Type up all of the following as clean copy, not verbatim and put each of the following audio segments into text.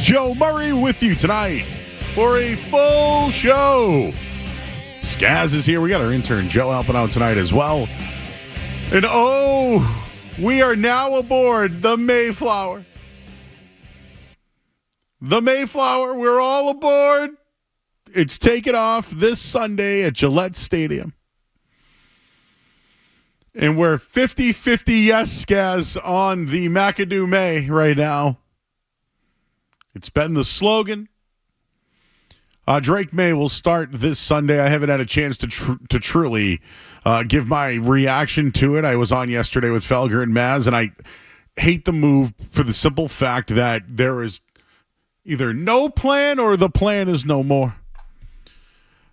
Joe Murray with you tonight for a full show. Skaz is here. We got our intern Joe helping out tonight as well. And we are now aboard the Mayflower. The Mayflower, we're all aboard. It's taking off this Sunday at Gillette Stadium. And we're 50-50 yes, Skaz, on the McAdoo May right now. It's been the slogan. Drake Maye will start this Sunday. I haven't had a chance to truly give my reaction to it. I was on yesterday with Felger and Maz, and I hate the move for the simple fact that there is either no plan or the plan is no more.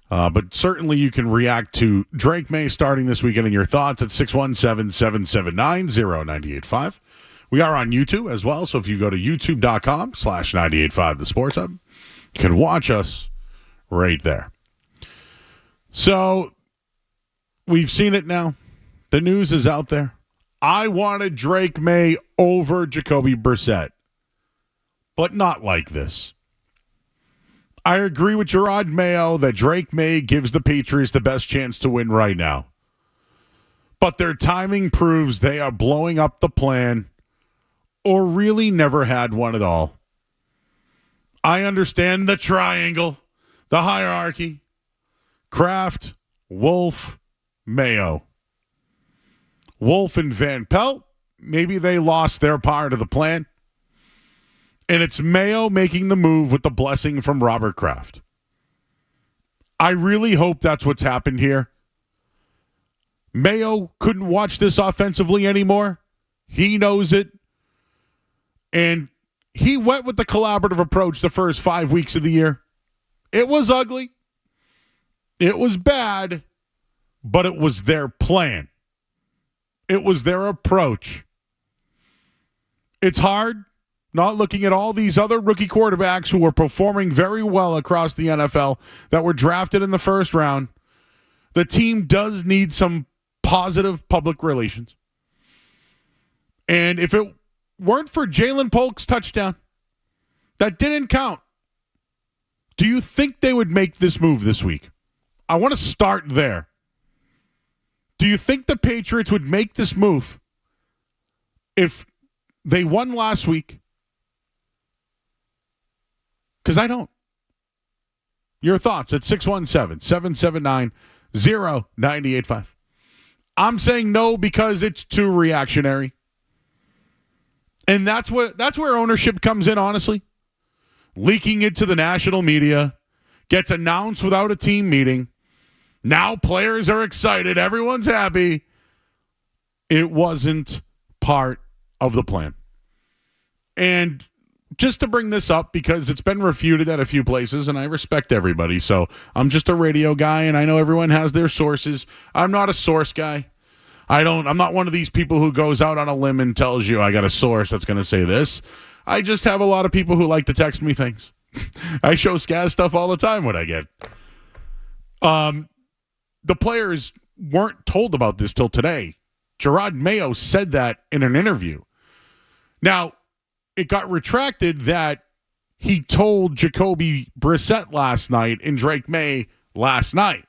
But certainly you can react to Drake Maye starting this weekend and your thoughts at 617-779-0985. We are on YouTube as well, so if you go to youtube.com/985 The Sports Hub, you can watch us right there. So we've seen it now. The news is out there. I wanted Drake Maye over Jacoby Brissett, but not like this. I agree with Gerard Mayo that Drake Maye gives the Patriots the best chance to win right now. But their timing proves they are blowing up the plan or really never had one at all. I understand the triangle, the hierarchy. Kraft, Wolf, Mayo. Wolf and Van Pelt, maybe they lost their part of the plan. And it's Mayo making the move with the blessing from Robert Kraft. I really hope that's what's happened here. Mayo couldn't watch this offensively anymore. He knows it. And he went with the collaborative approach the first 5 weeks of the year. It was ugly. It was bad. But it was their plan. It was their approach. It's hard not looking at all these other rookie quarterbacks who were performing very well across the NFL that were drafted in the first round. The team does need some positive public relations. And if it weren't for Jalen Polk's touchdown, that didn't count. Do you think they would make this move this week? I want to start there. Do you think the Patriots would make this move if they won last week? Because I don't. Your thoughts at 617-779-0985. I'm saying no because it's too reactionary. And that's where ownership comes in, honestly. Leaking it to the national media, gets announced without a team meeting. Now players are excited. Everyone's happy. It wasn't part of the plan. And just to bring this up, because it's been refuted at a few places, and I respect everybody, so I'm just a radio guy, and I know everyone has their sources. I'm not a source guy. I'm not one of these people who goes out on a limb and tells you I got a source that's going to say this. I just have a lot of people who like to text me things. I show Skaz stuff all the time when I get. The players weren't told about this till today. Gerard Mayo said that in an interview. Now, it got retracted that he told Jacoby Brissett last night and Drake Maye last night.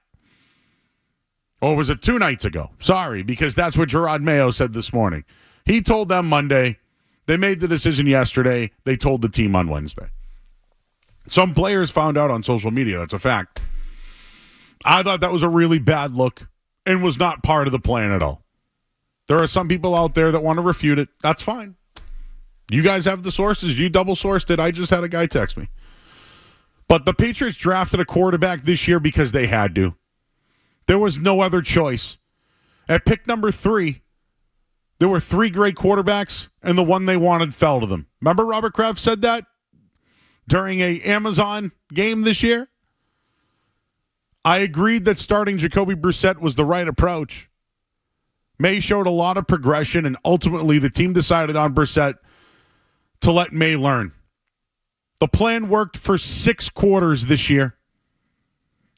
Or was it 2 nights ago? Sorry, because that's what Gerard Mayo said this morning. He told them Monday. They made the decision yesterday. They told the team on Wednesday. Some players found out on social media. That's a fact. I thought that was a really bad look and was not part of the plan at all. There are some people out there that want to refute it. That's fine. You guys have the sources. You double-sourced it. I just had a guy text me. But the Patriots drafted a quarterback this year because they had to. There was no other choice. At pick number 3, there were 3 great quarterbacks, and the one they wanted fell to them. Remember Robert Kraft said that during a Amazon game this year? I agreed that starting Jacoby Brissett was the right approach. Maye showed a lot of progression, and ultimately the team decided on Brissett to let Maye learn. The plan worked for 6 quarters this year.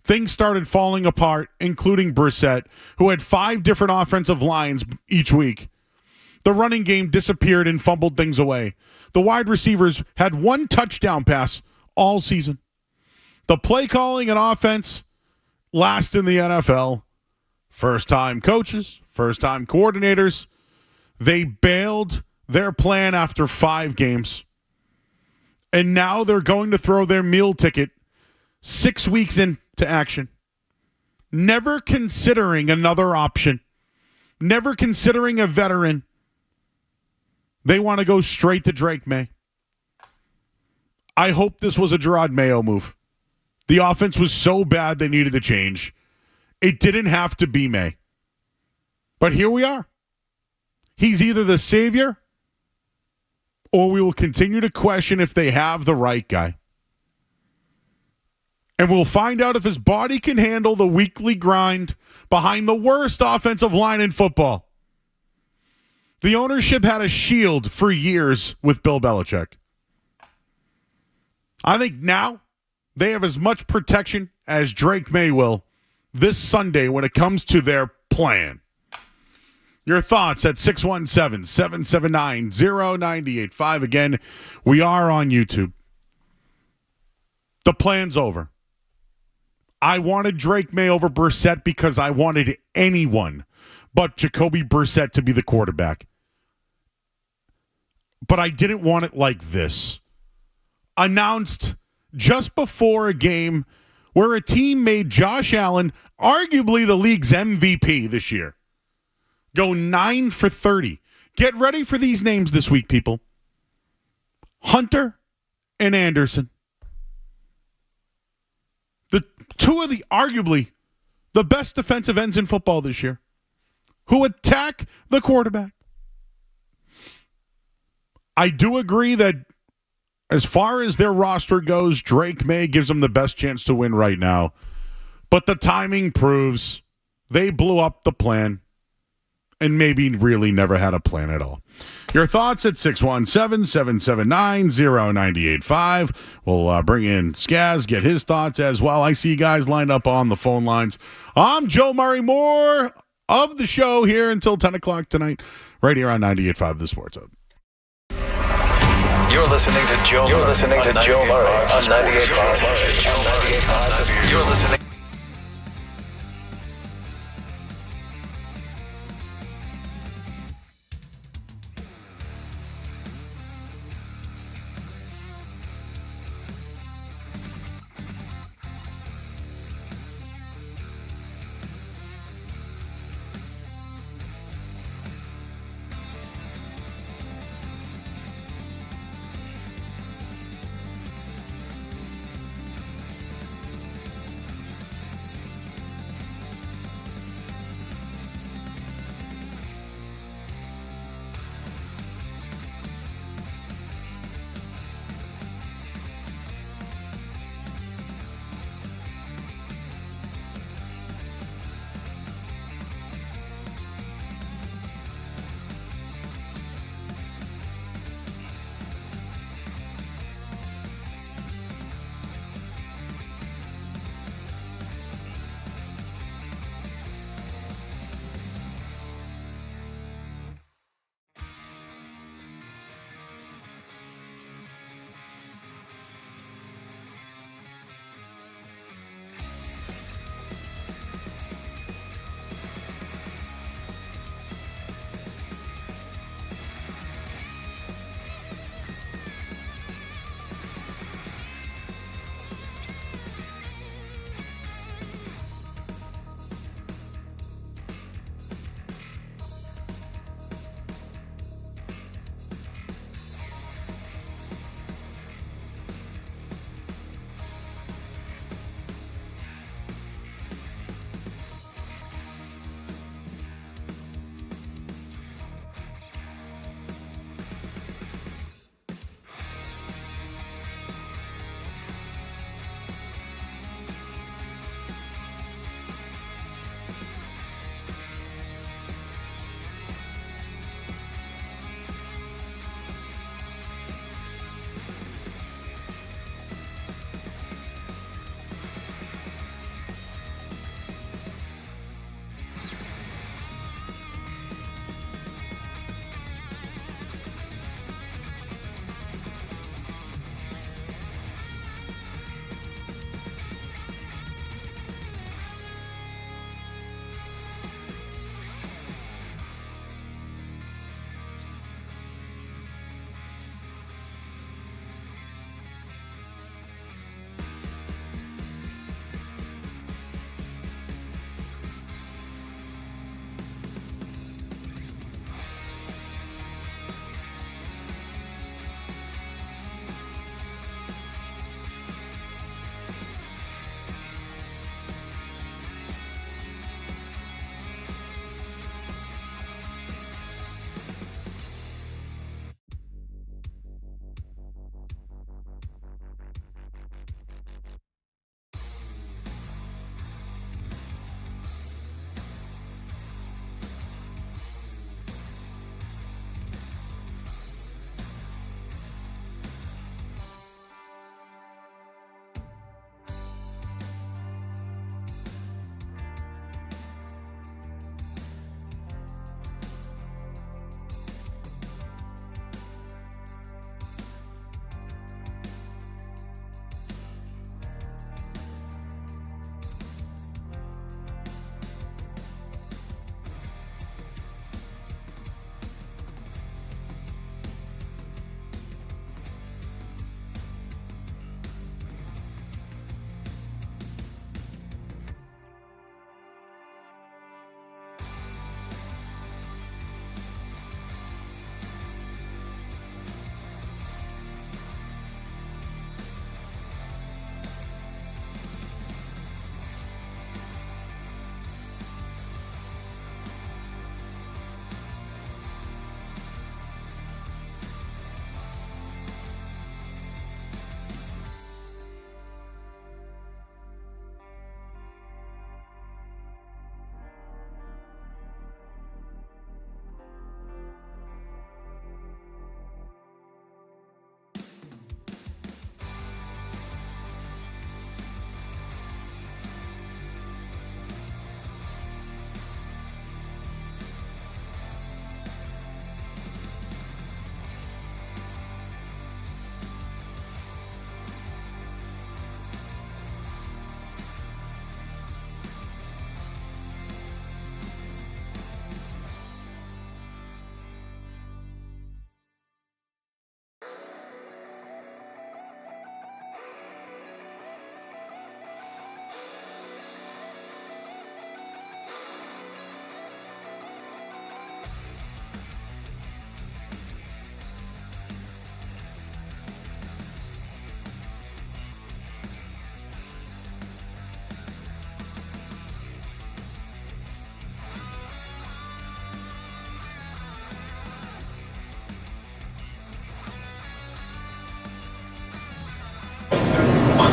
Things started falling apart, including Brissett, who had 5 different offensive lines each week. The running game disappeared and fumbled things away. The wide receivers had one touchdown pass all season. The play calling and offense last in the NFL. First-time coaches, first-time coordinators. They bailed their plan after 5 games. And now they're going to throw their meal ticket 6 weeks into action. Never considering another option. Never considering a veteran. They want to go straight to Drake Maye. I hope this was a Gerard Mayo move. The offense was so bad they needed to change. It didn't have to be Maye. But here we are. He's either the savior or we will continue to question if they have the right guy. And we'll find out if his body can handle the weekly grind behind the worst offensive line in football. The ownership had a shield for years with Bill Belichick. I think now they have as much protection as Drake Maye will this Sunday when it comes to their plan. Your thoughts at 617-779-0985. Again, we are on YouTube. The plan's over. I wanted Drake Maye over Brissett because I wanted anyone but Jacoby Brissett to be the quarterback. But I didn't want it like this. Announced just before a game where a team made Josh Allen arguably the league's MVP this year. Go 9 for 30. Get ready for these names this week, people. Hunter and Anderson. The two of the arguably the best defensive ends in football this year who attack the quarterback. I do agree that as far as their roster goes, Drake Maye gives them the best chance to win right now. But the timing proves they blew up the plan and maybe really never had a plan at all. Your thoughts at 617-779-0985. We'll bring in Skaz, get his thoughts as well. I see you guys lined up on the phone lines. I'm Joe Murray, more of the show here until 10 o'clock tonight, right here on 98.5 The Sports Hub. You're listening to Joe Murray on 98.5. You're listening.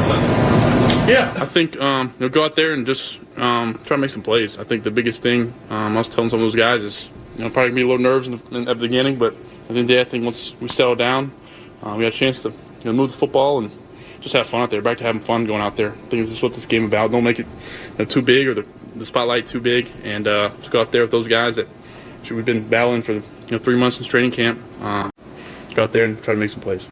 Sunday? Yeah, I think go out there and just try to make some plays. I think the biggest thing I was telling some of those guys is probably gonna be a little nerves at the beginning, but at the end of the day, I think once we settle down, we got a chance to move the football and just have fun out there. Back to having fun going out there. I think this is what this game is about. Don't make it too big or the spotlight too big, and just go out there with those guys that we've been battling for 3 months since training camp. Go out there and try to make some plays.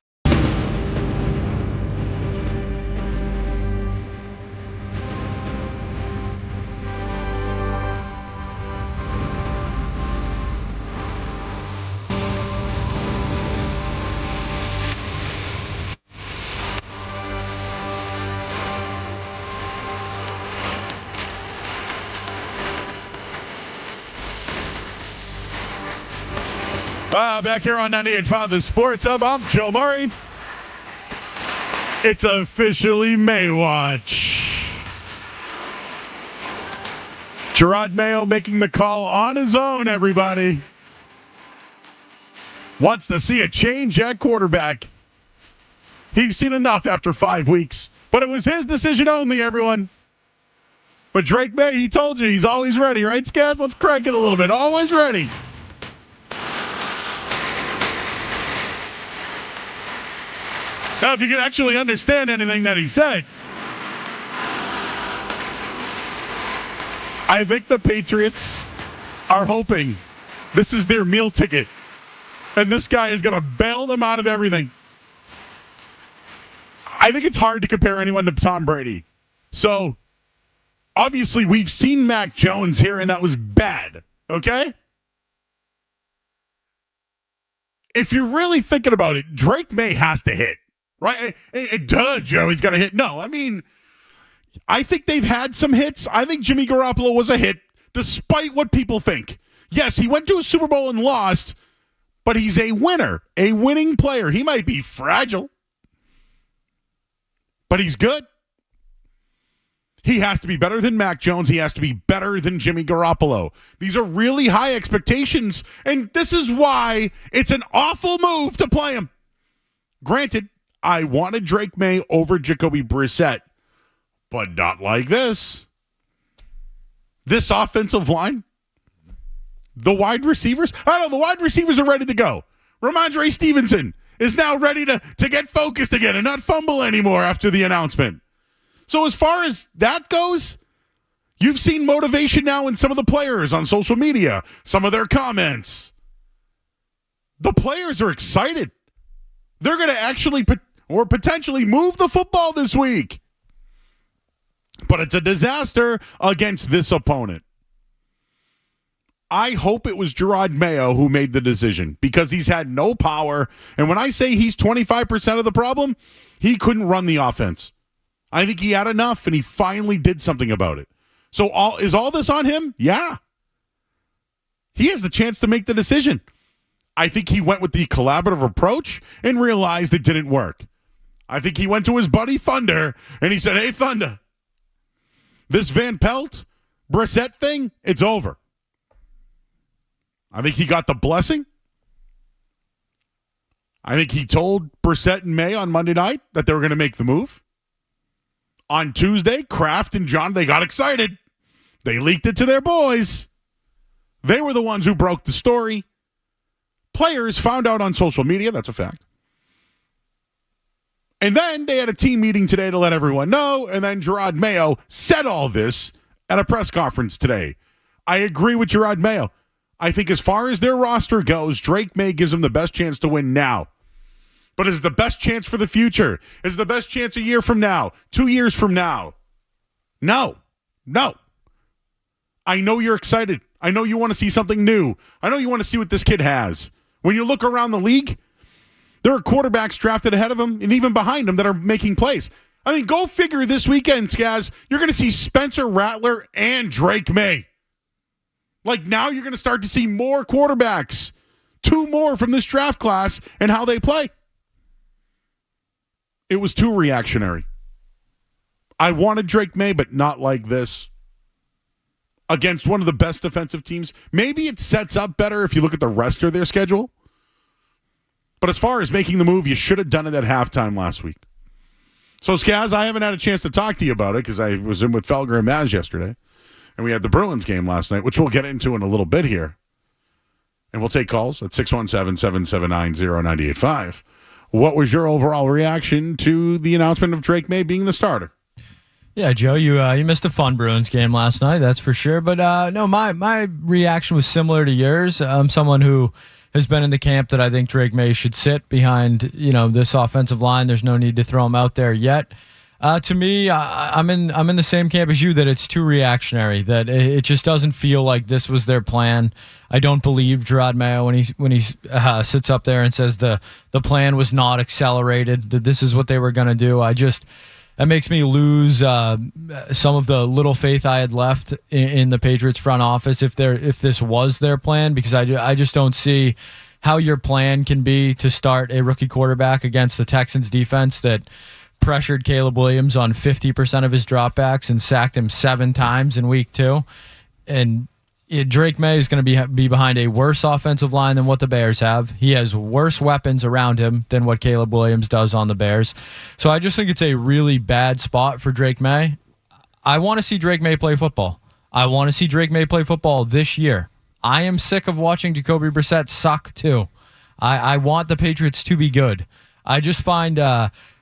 Back here on 98.5 The Sports Hub, I'm Joe Murray. It's officially May Watch. Gerard Mayo making the call on his own, everybody. Wants to see a change at quarterback. He's seen enough after 5 weeks. But it was his decision only, everyone. But Drake Maye, he told you he's always ready, right, Skaz? Let's crank it a little bit. Always ready. Now, if you can actually understand anything that he said, I think the Patriots are hoping this is their meal ticket, and this guy is going to bail them out of everything. I think it's hard to compare anyone to Tom Brady. So, obviously, we've seen Mac Jones here, and that was bad, okay? If you're really thinking about it, Drake Maye has to hit. Right? Duh, Joe, he's got to hit. No, I mean, I think they've had some hits. I think Jimmy Garoppolo was a hit, despite what people think. Yes, he went to a Super Bowl and lost, but he's a winner, a winning player. He might be fragile, but he's good. He has to be better than Mac Jones. He has to be better than Jimmy Garoppolo. These are really high expectations, and this is why it's an awful move to play him. Granted, I wanted Drake Maye over Jacoby Brissett, but not like this. This offensive line, the wide receivers, the wide receivers are ready to go. Ramondre Stevenson is now ready to get focused again and not fumble anymore after the announcement. So as far as that goes, you've seen motivation now in some of the players on social media, some of their comments. The players are excited. They're going to actually or potentially move the football this week. But it's a disaster against this opponent. I hope it was Gerard Mayo who made the decision because he's had no power. And when I say he's 25% of the problem, he couldn't run the offense. I think he had enough, and he finally did something about it. So is all this on him? Yeah. He has the chance to make the decision. I think he went with the collaborative approach and realized it didn't work. I think he went to his buddy Thunder, and he said, hey, Thunder, this Van Pelt, Brissett thing, it's over. I think he got the blessing. I think he told Brissett and Maye on Monday night that they were going to make the move. On Tuesday, Kraft and John, they got excited. They leaked it to their boys. They were the ones who broke the story. Players found out on social media. That's a fact. And then they had a team meeting today to let everyone know. And then Gerard Mayo said all this at a press conference today. I agree with Gerard Mayo. I think as far as their roster goes, Drake Maye gives them the best chance to win now. But is it the best chance for the future? Is it the best chance a year from now? 2 years from now? No. I know you're excited. I know you want to see something new. I know you want to see what this kid has. When you look around the league, there are quarterbacks drafted ahead of him and even behind him that are making plays. I mean, go figure this weekend, Skaz. You're going to see Spencer Rattler and Drake Maye. Like now you're going to start to see more quarterbacks. 2 more from this draft class and how they play. It was too reactionary. I wanted Drake Maye, but not like this. Against one of the best defensive teams. Maybe it sets up better if you look at the rest of their schedule. But as far as making the move, you should have done it at halftime last week. So, Skaz, I haven't had a chance to talk to you about it because I was in with Felger and Maz yesterday. And we had the Bruins game last night, which we'll get into in a little bit here. And we'll take calls at 617-779-0985. What was your overall reaction to the announcement of Drake Maye being the starter? Yeah, Joe, you missed a fun Bruins game last night, that's for sure. But no, my reaction was similar to yours. I'm someone who has been in the camp that I think Drake Maye should sit behind, this offensive line. There's no need to throw him out there yet. To me, I'm in the same camp as you that it's too reactionary. That it just doesn't feel like this was their plan. I don't believe Gerard Mayo when he sits up there and says the plan was not accelerated. That this is what they were going to do. That makes me lose some of the little faith I had left in the Patriots front office if this was their plan, because I just don't see how your plan can be to start a rookie quarterback against the Texans defense that pressured Caleb Williams on 50% of his dropbacks and sacked him 7 times in week 2. And Drake Maye is going to be behind a worse offensive line than what the Bears have. He has worse weapons around him than what Caleb Williams does on the Bears. So I just think it's a really bad spot for Drake Maye. I want to see Drake Maye play football. I want to see Drake Maye play football this year. I am sick of watching Jacoby Brissett suck too. I want the Patriots to be good. I just find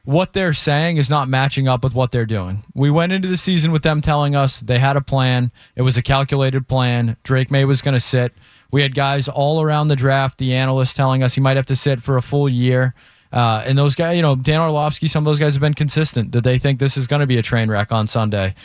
what they're saying is not matching up with what they're doing. We went into the season with them telling us they had a plan. It was a calculated plan. Drake Maye was going to sit. We had guys all around the draft, the analysts telling us he might have to sit for a full year. And those guys, Dan Orlovsky, some of those guys have been consistent that they think this is going to be a train wreck on Sunday.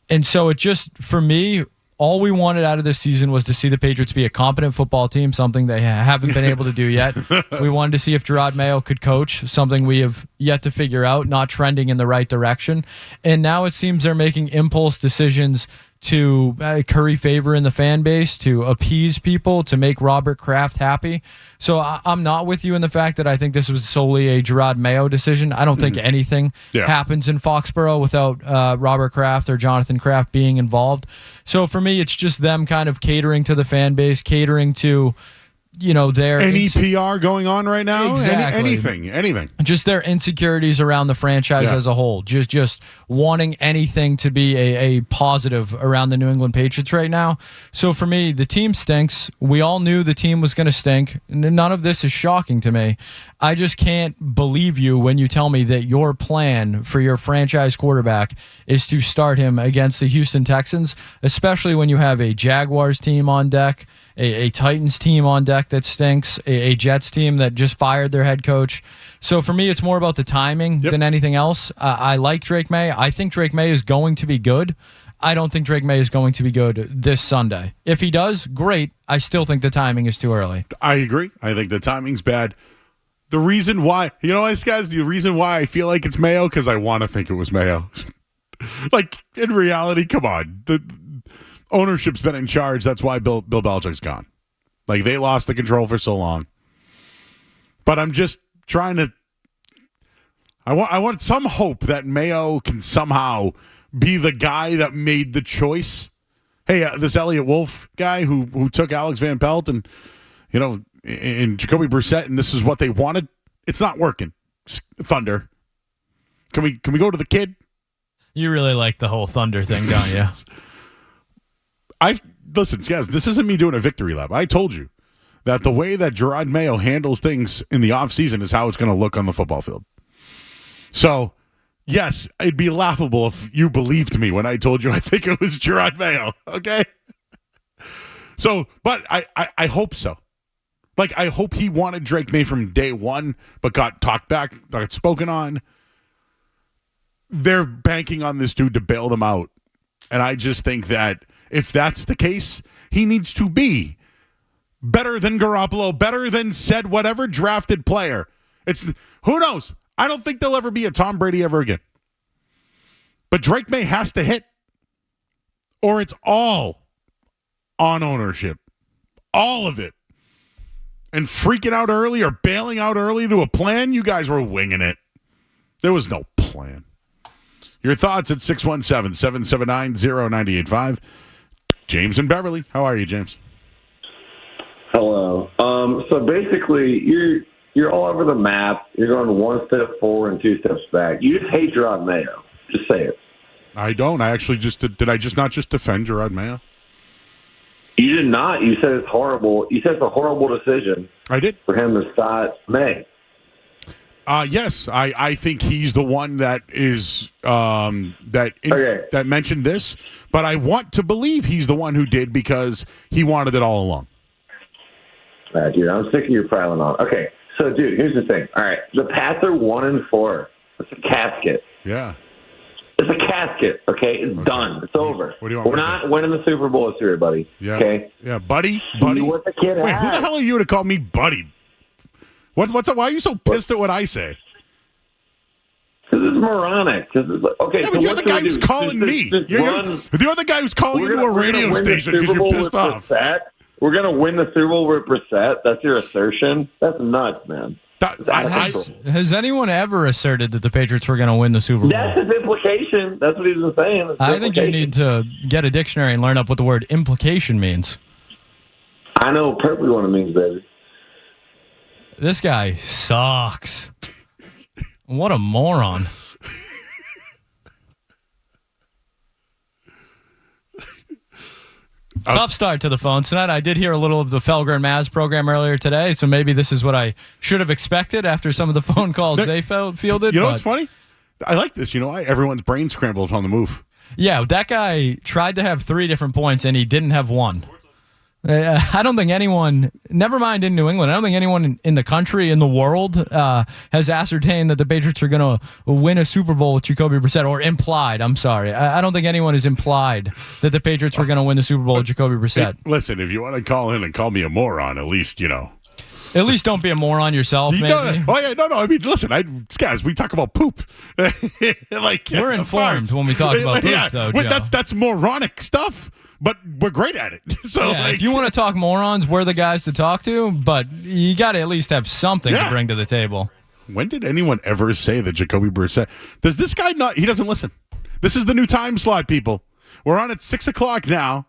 And so it just, for me, all we wanted out of this season was to see the Patriots be a competent football team, something they haven't been able to do yet. We wanted to see if Gerard Mayo could coach, something we have yet to figure out, not trending in the right direction. And now it seems they're making impulse decisions to curry favor in the fan base, to appease people, to make Robert Kraft happy. So I'm not with you in the fact that I think this was solely a Gerard Mayo decision. I don't think anything happens in Foxborough without Robert Kraft or Jonathan Kraft being involved. So for me, it's just them kind of catering to the fan base, catering to their PR going on right now. Exactly. Anything. Just their insecurities around the franchise as a whole. Just wanting anything to be a positive around the New England Patriots right now. So for me, the team stinks. We all knew the team was going to stink. None of this is shocking to me. I just can't believe you when you tell me that your plan for your franchise quarterback is to start him against the Houston Texans, especially when you have a Jaguars team on deck, a Titans team on deck that stinks, a Jets team that just fired their head coach. So for me, it's more about the timing than anything else. I like Drake Maye. I think Drake Maye is going to be good. I don't think Drake Maye is going to be good this Sunday. If he does, great. I still think the timing is too early. I agree. I think the timing's bad. The reason why, guys, the reason why I feel like it's Mayo, because I want to think it was Mayo. Like, in reality, come on. The ownership's been in charge. That's why Bill Belichick's gone. Like, they lost the control for so long. But I'm just trying to... I want some hope that Mayo can somehow be the guy that made the choice. Hey, this Elliott Wolf guy who took Alex Van Pelt and, and Jacoby Brissett, and this is what they wanted. It's not working. Thunder. Can we go to the kid? You really like the whole Thunder thing, don't you? Listen, guys, this isn't me doing a victory lap. I told you that the way that Gerard Mayo handles things in the offseason is how it's going to look on the football field. So, yes, it'd be laughable if you believed me when I told you I think it was Gerard Mayo, okay? So, but I hope so. Like, I hope he wanted Drake Maye from day one, but got talked back, got spoken on. They're banking on this dude to bail them out. And I just think that if that's the case, he needs to be better than Garoppolo, better than said whatever drafted player. Who knows? I don't think there'll ever be a Tom Brady ever again. But Drake Maye has to hit, or it's all on ownership. All of it. And freaking out early or bailing out early to a plan, you guys were winging it. There was no plan. Your thoughts at 617-779-0985. James and Beverly. How are you, James? Hello. So basically, You're all over the map. You're going one step forward and two steps back. You just hate Gerard Mayo. Just say it. I don't. I actually just did. I just not just defend Gerard Mayo? You did not. You said it's horrible. You said it's a horrible decision. I did. For him to start Maye. Yes, I think he's the one that is that mentioned this, but I want to believe he's the one who did because he wanted it all along. Dude, I'm sick of your piling on. Okay, so dude, here's the thing. All right, the Pats are 1-4. It's a casket. Yeah. It's a casket, okay? It's done. It's over. What do you want? We're not winning the Super Bowl this year, buddy. Yeah. Okay? Yeah, buddy. See what the kid Wait, has. who the hell are you to call me buddy? What's up? Why are you so pissed at what I say? Because it's moronic. Okay, Yeah, so but you're what the should guy we who's do? calling me. You're the guy who's calling into a radio station because you're pissed off. We're going to win the Super Bowl with Brissett? That's your assertion? That's nuts, man. Has anyone ever asserted that the Patriots were going to win the Super Bowl? That's his implication. That's what he's been saying. I think you need to get a dictionary and learn up what the word implication means. I know perfectly what it means, baby. This guy sucks. What a moron. Tough start to the phone tonight. I did hear a little of the Felger and Maz program earlier today, so maybe this is what I should have expected after some of the phone calls they fielded. You know what's funny? I like this. You know why? Everyone's brain scrambles on the move. Yeah, that guy tried to have 3 different points, and he didn't have one. I don't think anyone, never mind in New England, I don't think anyone in the country, in the world, has ascertained that the Patriots are going to win a Super Bowl with Jacoby Brissett, or implied, I'm sorry. I don't think anyone has implied that the Patriots were going to win the Super Bowl with Jacoby Brissett. Listen, if you want to call in and call me a moron, at least, you know. At least don't be a moron yourself, maybe. No. I mean, listen, guys, we talk about poop. We're informed when we talk about poop, though, Joe. That's moronic stuff. But we're great at it. So, if you want to talk morons, we're the guys to talk to, but you got to at least have something to bring to the table. When did anyone ever say that Jacoby Brissett? Does this guy not? He doesn't listen. This is the new time slot, people. We're on at 6 o'clock now.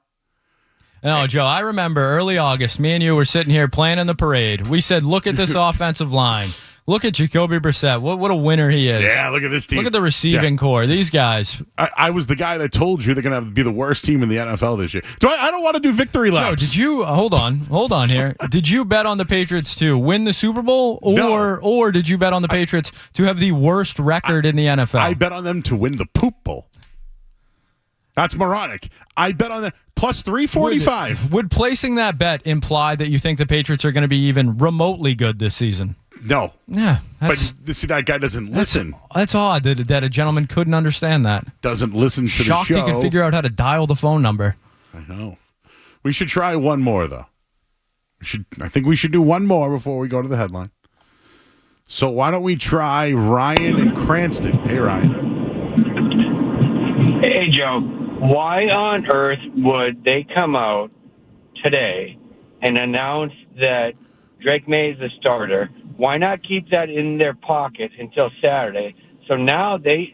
No, Joe, I remember early August, me and you were sitting here planning the parade. We said, look at this offensive line. Look at Jacoby Brissett. What a winner he is. Yeah, look at this team. Look at the receiving core. These guys. I was the guy that told you they're going to be the worst team in the NFL this year. I don't want to do victory laps. Joe, did you hold on here? Did you bet on the Patriots to win the Super Bowl, or did you bet on the Patriots to have the worst record in the NFL? I bet on them to win the Poop Bowl. That's moronic. I bet on that plus 345. Would placing that bet imply that you think the Patriots are going to be even remotely good this season? No. Yeah. But see, that guy doesn't listen. That's odd that a gentleman couldn't understand that. Doesn't listen to Shocked the show. He can figure out how to dial the phone number. I know. We should try one more, though. I think we should do one more before we go to the headline. So why don't we try Ryan and Cranston? Hey, Ryan. Hey, Joe. Why on earth would they come out today and announce that Drake Maye is the starter? Why not keep that in their pocket until Saturday? So now this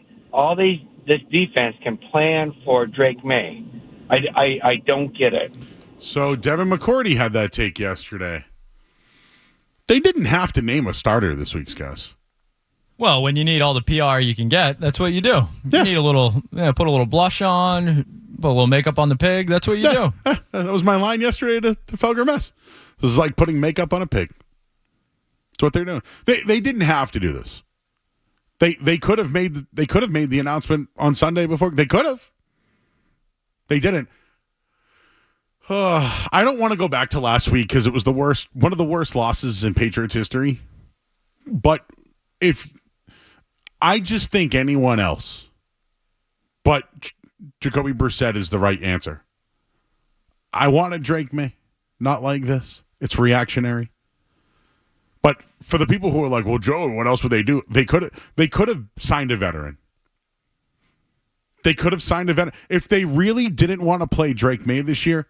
defense can plan for Drake Maye. I don't get it. So Devin McCourty had that take yesterday. They didn't have to name a starter this week, guys. Well, when you need all the PR you can get, that's what you do. You need a little, put a little blush on, put a little makeup on the pig. That's what you do. That was my line yesterday to Felger Mess. This is like putting makeup on a pig. That's what they're doing. They didn't have to do this. They could have made the announcement on Sunday before. They could have. They didn't. I don't want to go back to last week because it was one of the worst losses in Patriots history. But if I just think anyone else but Jacoby Brissett is the right answer. I wanted Drake Maye. Not like this. It's reactionary. But for the people who are like, well, Joe, what else would they do? They could have signed a veteran. They could have signed a veteran. If they really didn't want to play Drake Maye this year,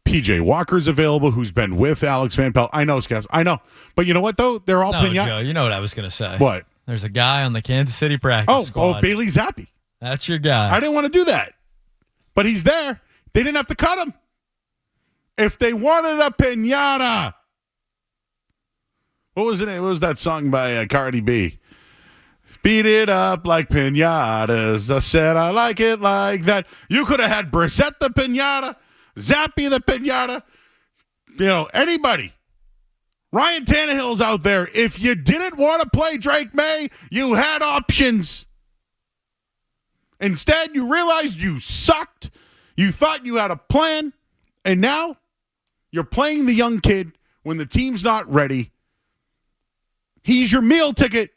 PJ Walker's available, who's been with Alex Van Pelt. I know, Scaz. I know. But you know what, though? They're all pinata. Joe, you know what I was going to say. What? There's a guy on the Kansas City practice squad. Oh, Bailey Zappi. That's your guy. I didn't want to do that. But he's there. They didn't have to cut him. If they wanted a pinata, What was the name? What was that song by Cardi B? Beat it up like pinatas. I said I like it like that. You could have had Brissette the pinata, Zappy the pinata, anybody. Ryan Tannehill's out there. If you didn't want to play Drake Maye, you had options. Instead, you realized you sucked. You thought you had a plan, and now you're playing the young kid when the team's not ready. He's your meal ticket.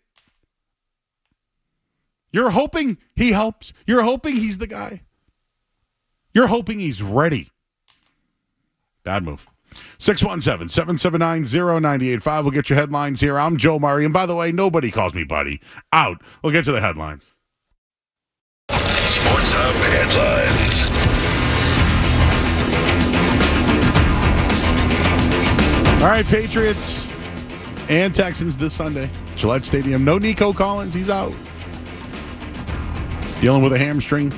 You're hoping he helps. You're hoping he's the guy. You're hoping he's ready. Bad move. 617-779-0985. We'll get your headlines here. I'm Joe Murray. And by the way, nobody calls me buddy. Out. We'll get to the headlines. Sports Hub headlines. All right, Patriots and Texans this Sunday. Gillette Stadium. No Nico Collins. He's out. Dealing with a hamstring.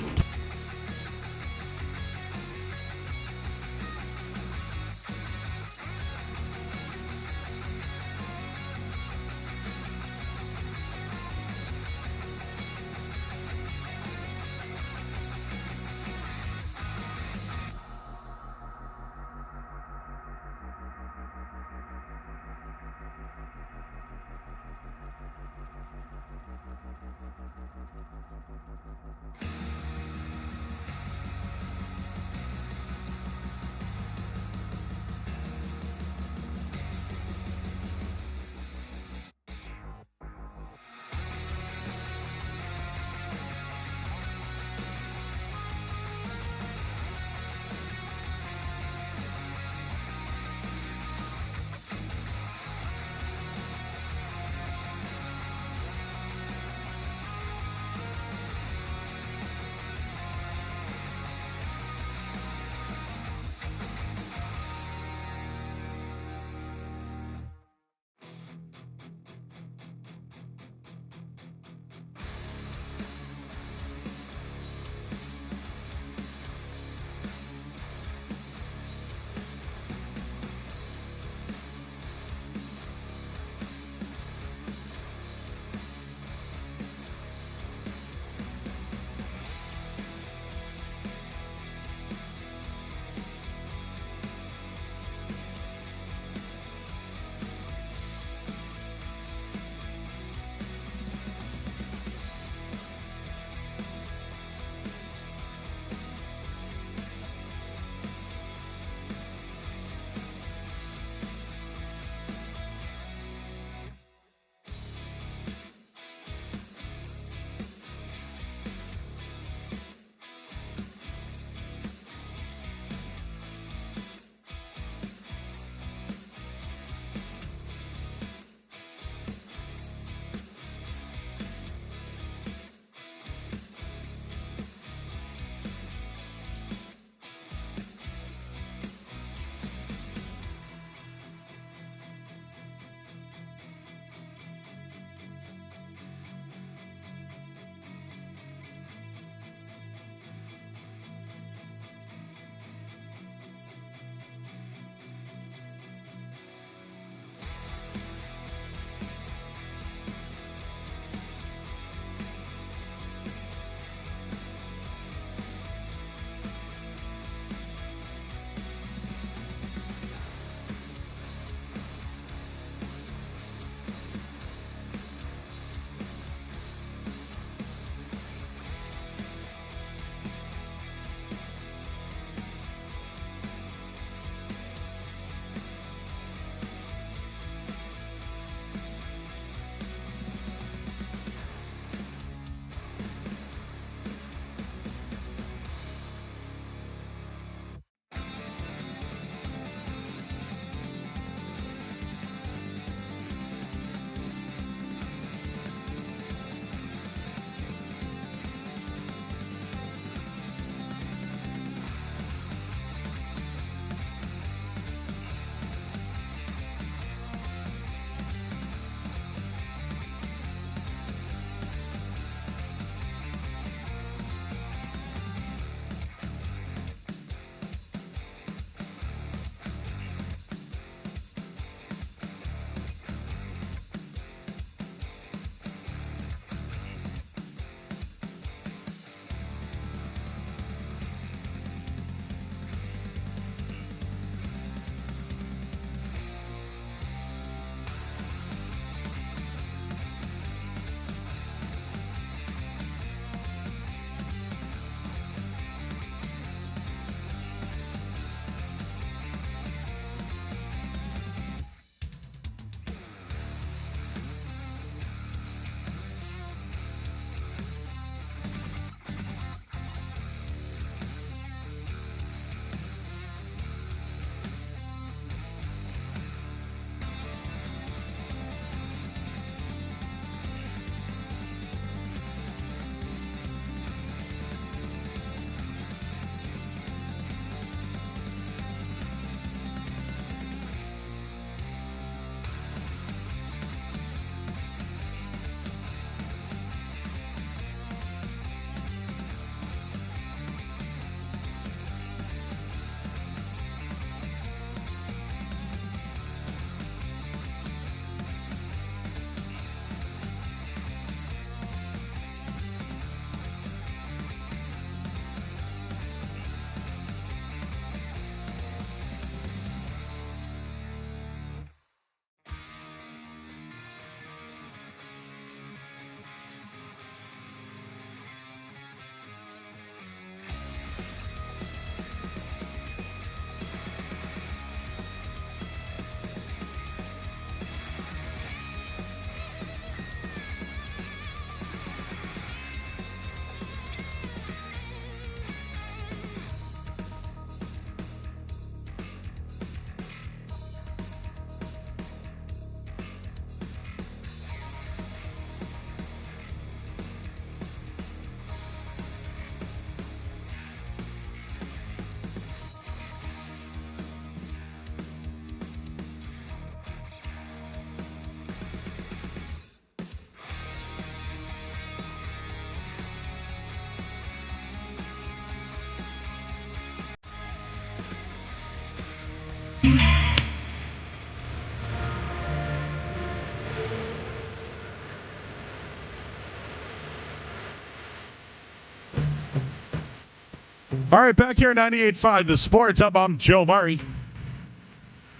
All right, back here at 98.5, the Sports Hub. I'm Joe Murray.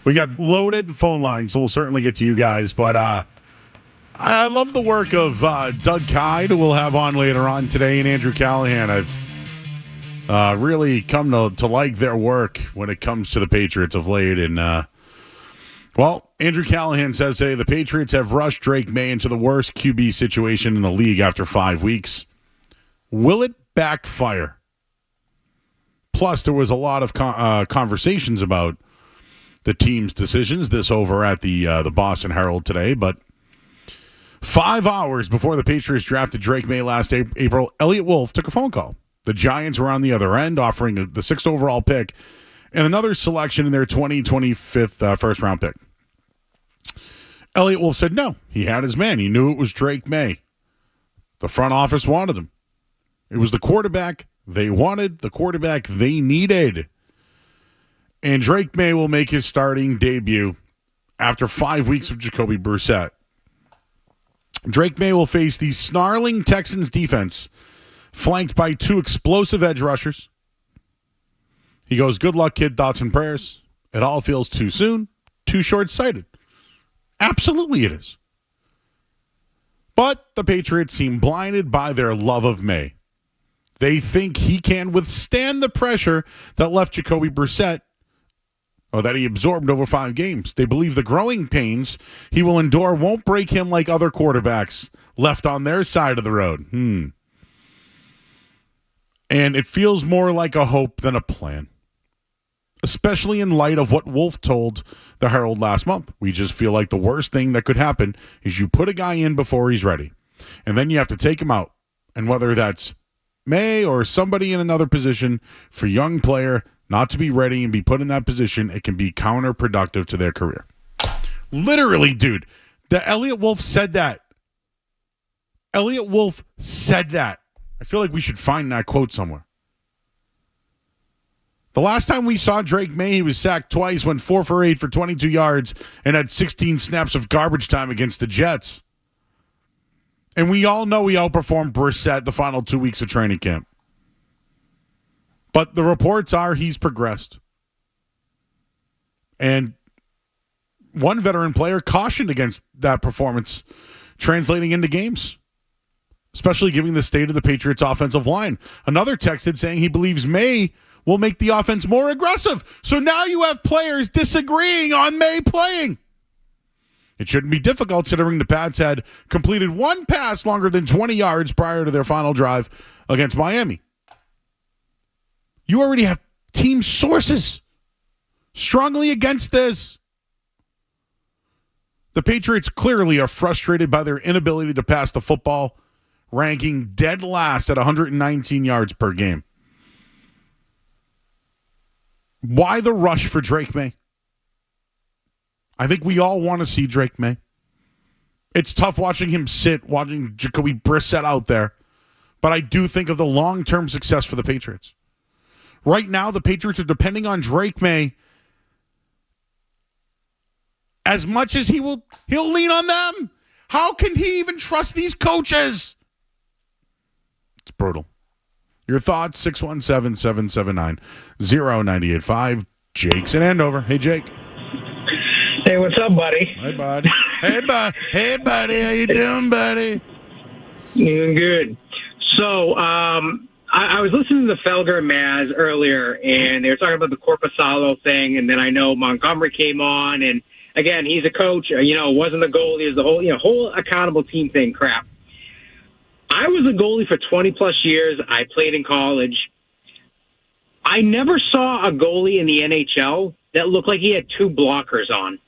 We got loaded phone lines, so we'll certainly get to you guys. But I love the work of Doug Kyed, who we'll have on later on today, and Andrew Callahan. I've really come to like their work when it comes to the Patriots of late. And, Andrew Callahan says today the Patriots have rushed Drake Maye into the worst QB situation in the league after 5 weeks. Will it backfire? Plus, there was a lot of conversations about the team's decisions. This over at the Boston Herald today. But 5 hours before the Patriots drafted Drake Maye last April, Elliott Wolf took a phone call. The Giants were on the other end, offering the 6th overall pick and another selection in their 2025 first-round pick. Elliott Wolf said no. He had his man. He knew it was Drake Maye. The front office wanted him. It was the quarterback they wanted, the quarterback they needed. And Drake Maye will make his starting debut after 5 weeks of Jacoby Brissett. Drake Maye will face the snarling Texans defense, flanked by 2 explosive edge rushers. He goes, good luck, kid, thoughts and prayers. It all feels too soon, too short-sighted. Absolutely it is. But the Patriots seem blinded by their love of Maye. They think he can withstand the pressure that left Jacoby Brissett, or that he absorbed over 5 games. They believe the growing pains he will endure won't break him like other quarterbacks left on their side of the road. And it feels more like a hope than a plan, especially in light of what Wolf told the Herald last month. We just feel like the worst thing that could happen is you put a guy in before he's ready, and then you have to take him out. And whether that's Maye or somebody in another position, for a young player not to be ready and be put in that position, it can be counterproductive to their career. Literally, dude, the Elliott Wolf said that. Elliott Wolf said that. I feel like we should find that quote somewhere. The last time we saw Drake Maye, he was sacked twice, went 4 for 8 for 22 yards, and had 16 snaps of garbage time against the Jets. And we all know he outperformed Brissett the final 2 weeks of training camp. But the reports are he's progressed. And one veteran player cautioned against that performance translating into games, especially given the state of the Patriots' offensive line. Another texted saying he believes Maye will make the offense more aggressive. So now you have players disagreeing on Maye playing. It shouldn't be difficult considering the Pats had completed 1 pass longer than 20 yards prior to their final drive against Miami. You already have team sources strongly against this. The Patriots clearly are frustrated by their inability to pass the football, ranking dead last at 119 yards per game. Why the rush for Drake Maye? I think we all want to see Drake Maye. It's tough watching him watching Jacoby Brissett out there, but I do think of the long-term success for the Patriots. Right now, the Patriots are depending on Drake Maye as much as he'll lean on them. How can he even trust these coaches? It's brutal. Your thoughts, 617-779-0985. Jake's in Andover. Hey, Jake. Hey, what's up, buddy? Hey, bud. Hey, buddy. How you doing, buddy? Doing good. So, I was listening to Felger and Maz earlier, and they were talking about the Corpusalo thing, and then I know Montgomery came on, and again, he's a coach, wasn't a goalie, is the whole accountable team thing crap. I was a goalie for 20-plus years. I played in college. I never saw a goalie in the NHL that looked like he had 2 blockers on.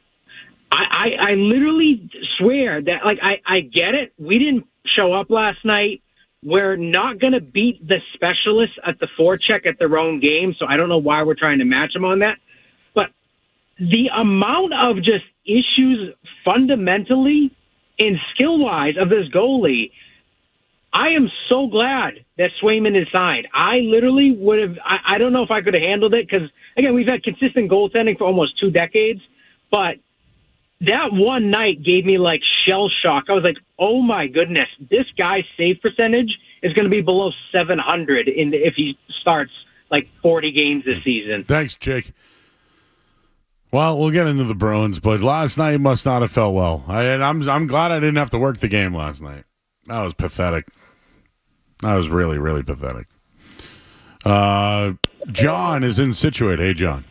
I literally swear that, I get it. We didn't show up last night. We're not going to beat the specialists at the forecheck at their own game, so I don't know why we're trying to match them on that. But the amount of just issues fundamentally and skill-wise of this goalie, I am so glad that Swayman is signed. I literally would have – I don't know if I could have handled it because, again, we've had consistent goaltending for almost 2 decades, but – that one night gave me shell shock. I was like, oh my goodness, this guy's save percentage is going to be below 700 if he starts like 40 games this season. Thanks, Jake. Well, we'll get into the Bruins, but last night must not have felt well. I'm glad I didn't have to work the game last night. That was pathetic. That was really, really pathetic. John is in Situate. Hey, John.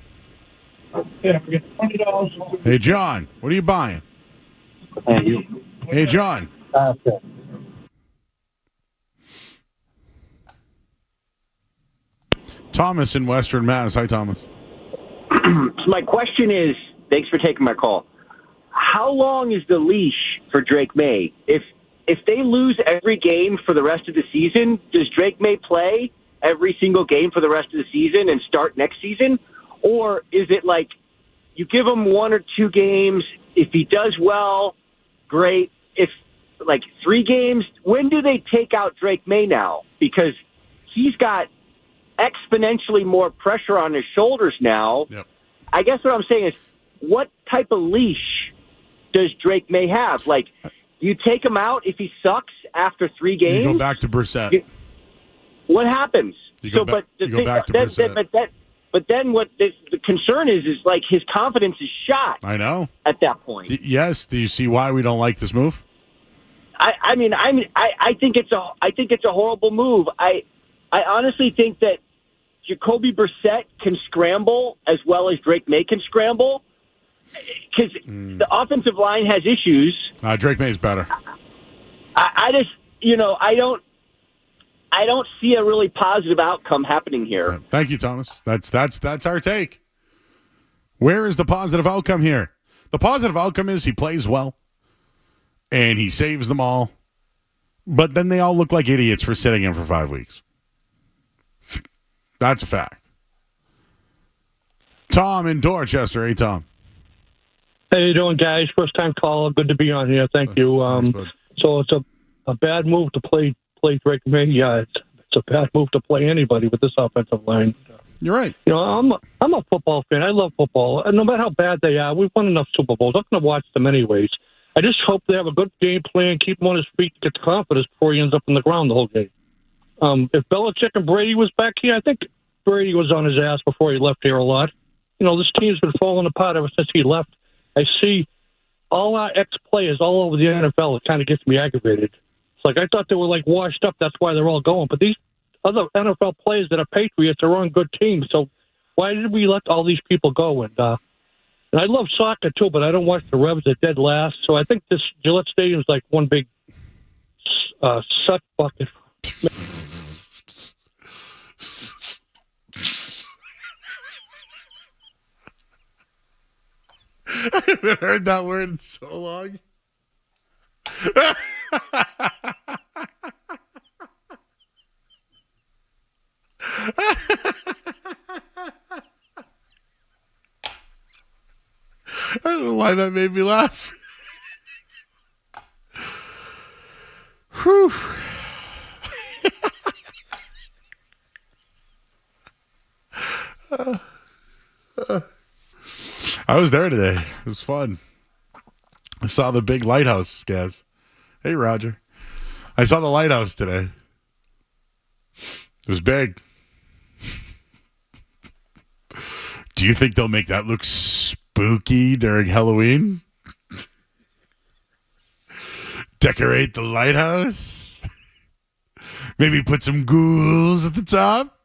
Yeah, forget $20. Hey, John. What are you buying? Hey, John. Okay. Thomas in Western Mass. Hi, Thomas. So my question is, thanks for taking my call. How long is the leash for Drake Maye? If they lose every game for the rest of the season, does Drake Maye play every single game for the rest of the season and start next season? Or is it like you give him 1 or 2 games, if he does well, great. If like 3 games, when do they take out Drake Maye now? Because he's got exponentially more pressure on his shoulders now. Yep. I guess what I'm saying is, what type of leash does Drake Maye have? Like, you take him out if he sucks after 3 games? You go back to Brissett. What happens? You go back to Brissett. But then what the concern is like his confidence is shot. I know. At that point. Yes. Do you see why we don't like this move? I think it's a horrible move. I honestly think that Jacoby Brissett can scramble as well as Drake Maye can scramble, because the offensive line has issues. Drake May's better. I just, I don't see a really positive outcome happening here. Thank you, Thomas. That's our take. Where is the positive outcome here? The positive outcome is he plays well and he saves them all, but then they all look like idiots for sitting him for 5 weeks. That's a fact. Tom in Dorchester. Hey, Tom. How you doing, guys? First time caller. Good to be on here. Thank you. So it's a bad move to play Drake Maye. Yeah, it's a bad move to play anybody with this offensive line. You're right. I'm a football fan. I love football, and no matter how bad they are, we've won enough Super Bowls. I'm going to watch them anyways. I just hope they have a good game plan, keep him on his feet, get the confidence before he ends up on the ground the whole game. If Belichick and Brady was back here, I think Brady was on his ass before he left here a lot. This team's been falling apart ever since he left. I see all our ex-players all over the NFL. It kind of gets me aggravated. It's like I thought they were like washed up. That's why they're all going. But these other NFL players that are Patriots are on good teams. So why did we let all these people go? And I love soccer too, but I don't watch the Revs. They're dead last. So I think this Gillette Stadium is like one big suck bucket. I haven't heard that word in so long. I don't know why that made me laugh. Whew. I was there today. It was fun. I saw the big lighthouse, guys. Hey, Roger. I saw the lighthouse today. It was big. Do you think they'll make that look spooky during Halloween? Decorate the lighthouse? Maybe put some ghouls at the top?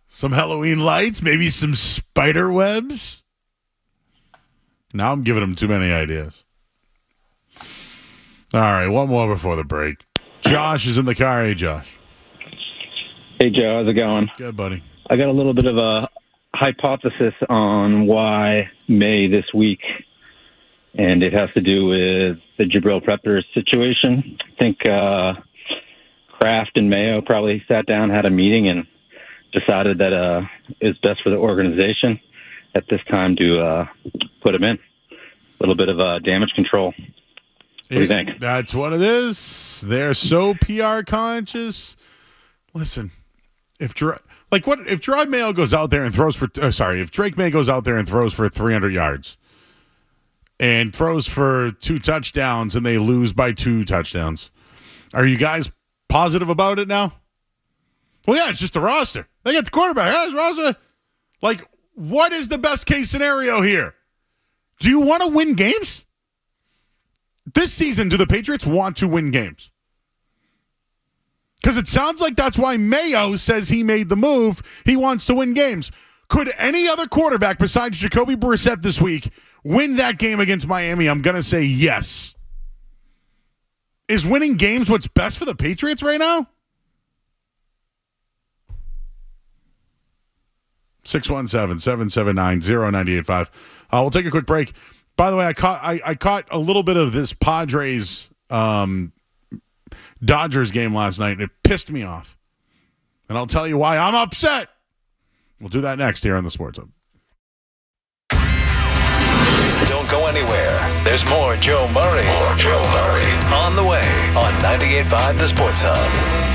Some Halloween lights? Maybe some spider webs? Now I'm giving them too many ideas. All right, one more before the break. Josh is in the car. Hey, Josh. Hey, Joe. How's it going? Good, buddy. I got a little bit of a hypothesis on why Maye this week, and it has to do with the Jabril Peppers situation. I think Kraft and Mayo probably sat down, had a meeting, and decided that it's best for the organization at this time to put him in. A little bit of damage control. What do you think? That's what it is. They're so PR conscious. Listen, if Drake Mayo goes out there and throws for if Drake Maye goes out there and throws for 300 yards and throws for 2 touchdowns and they lose by 2 touchdowns, are you guys positive about it now? Well, yeah, it's just the roster. They got the quarterback. Yeah, it's roster. Like, what is the best case scenario here? Do you want to win games? This season, do the Patriots want to win games? Because it sounds like that's why Mayo says he made the move. He wants to win games. Could any other quarterback besides Jacoby Brissett this week win that game against Miami? I'm going to say yes. Is winning games what's best for the Patriots right now? 617-779-0985. We'll take a quick break. By the way, I caught a little bit of this Padres Dodgers game last night, and it pissed me off. And I'll tell you why I'm upset. We'll do that next here on the Sports Hub. Don't go anywhere. There's more Joe Murray. On the way on 98.5 The Sports Hub.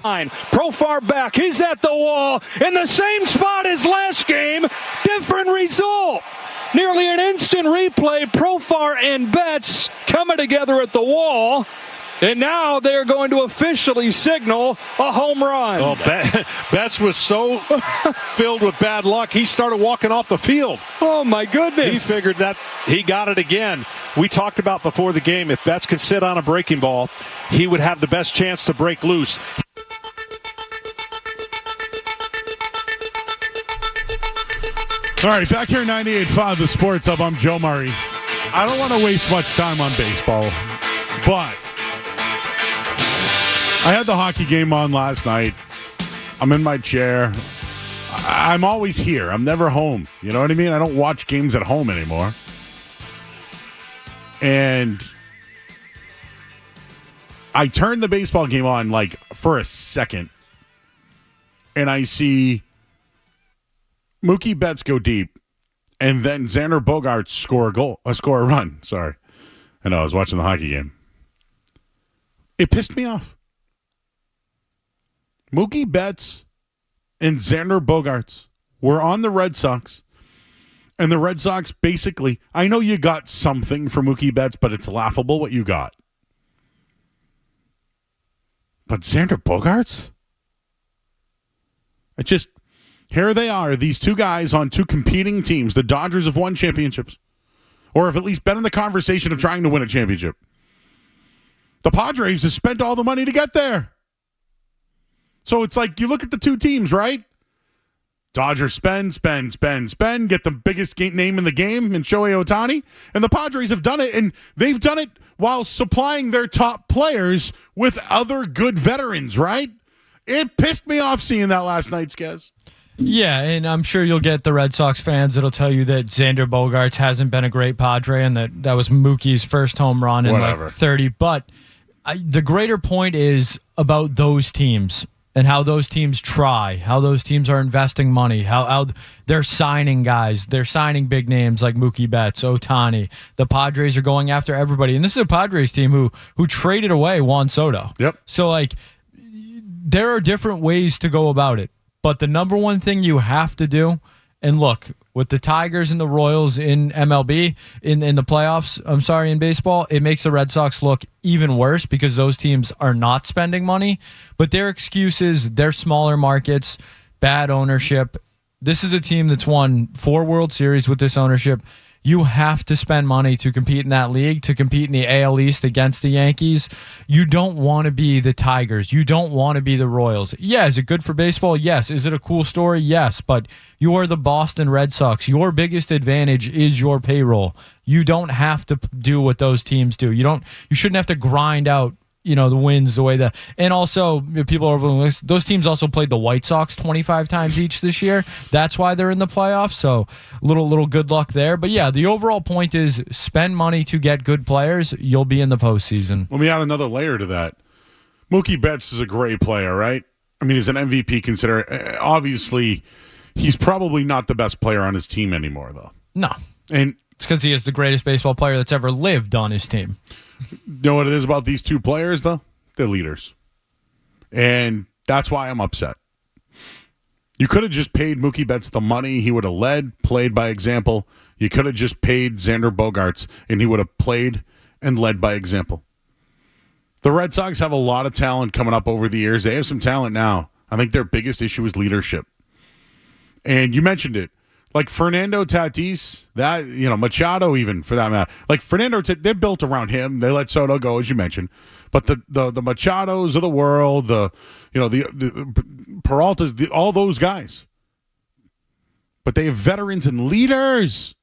Profar back. He's at the wall in the same spot as last game. Different result. Nearly an instant replay. Profar and Betts coming together at the wall. And now they're going to officially signal a home run. Oh, Betts was so filled with bad luck, he started walking off the field. Oh, my goodness. He figured that he got it again. We talked about before the game, if Betts could sit on a breaking ball, he would have the best chance to break loose. All right, back here 98.5, the Sports Hub. I'm Joe Murray. I don't want to waste much time on baseball, but I had the hockey game on last night. I'm in my chair. I'm always here. I'm never home. You know what I mean? I don't watch games at home anymore. And I turned the baseball game on like for a second, and I see Mookie Betts go deep, and then Xander Bogaerts score a run. Sorry. I know, I was watching the hockey game. It pissed me off. Mookie Betts and Xander Bogaerts were on the Red Sox, and the Red Sox basically, I know you got something for Mookie Betts, but it's laughable what you got. But Xander Bogaerts? It just, here they are, these two guys on two competing teams. The Dodgers have won championships, or have at least been in the conversation of trying to win a championship. The Padres have spent all the money to get there. So it's like you look at the two teams, right? Dodgers spend, get the biggest name in the game in Shohei Ohtani. And the Padres have done it, and they've done it while supplying their top players with other good veterans, right? It pissed me off seeing that last night, Skez. Yeah, and I'm sure you'll get the Red Sox fans that'll tell you that Xander Bogaerts hasn't been a great Padre and that was Mookie's first home run in like 30. But the greater point is about those teams and how those teams try, how those teams are investing money, how they're signing guys. They're signing big names like Mookie Betts, Ohtani. The Padres are going after everybody. And this is a Padres team who traded away Juan Soto. Yep. So, like, there are different ways to go about it. But the number one thing you have to do, and look, with the Tigers and the Royals in MLB, in the playoffs, in baseball, it makes the Red Sox look even worse because those teams are not spending money. But their excuses, they're smaller markets, bad ownership. This is a team that's won 4 World Series with this ownership. You have to spend money to compete in that league, to compete in the AL East against the Yankees. You don't want to be the Tigers. You don't want to be the Royals. Yeah, is it good for baseball? Yes. Is it a cool story? Yes. But you are the Boston Red Sox. Your biggest advantage is your payroll. You don't have to do what those teams do. You shouldn't have to grind out the wins the way that. And also, people are overlooking this. Those teams also played the White Sox 25 times each this year. That's why they're in the playoffs. So little good luck there. But yeah, the overall point is spend money to get good players. You'll be in the postseason. Let me add another layer to that. Mookie Betts is a great player, right? I mean, he's an MVP considered. Obviously, he's probably not the best player on his team anymore, though. No. And it's because he is the greatest baseball player that's ever lived on his team. You know what it is about these two players, though? They're leaders. And that's why I'm upset. You could have just paid Mookie Betts the money. He would have led, played by example. You could have just paid Xander Bogaerts, and he would have played and led by example. The Red Sox have a lot of talent coming up over the years. They have some talent now. I think their biggest issue is leadership. And you mentioned it. Like Fernando Tatis, Machado even for that matter. Like Fernando, they're built around him. They let Soto go, as you mentioned. But the Machados of the world, the Peraltas, all those guys. But they have veterans and leaders.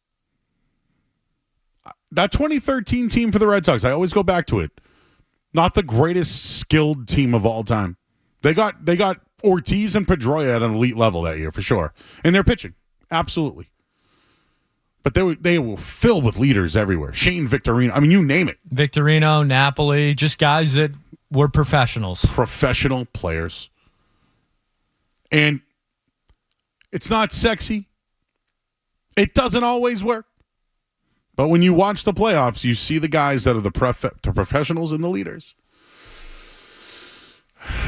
That 2013 team for the Red Sox, I always go back to it. Not the greatest skilled team of all time. They got Ortiz and Pedroia at an elite level that year for sure, and they're pitching. Absolutely. But they were filled with leaders everywhere. Shane Victorino. I mean, you name it. Victorino, Napoli, just guys that were professionals. Professional players. And it's not sexy. It doesn't always work. But when you watch the playoffs, you see the guys that are the professionals and the leaders.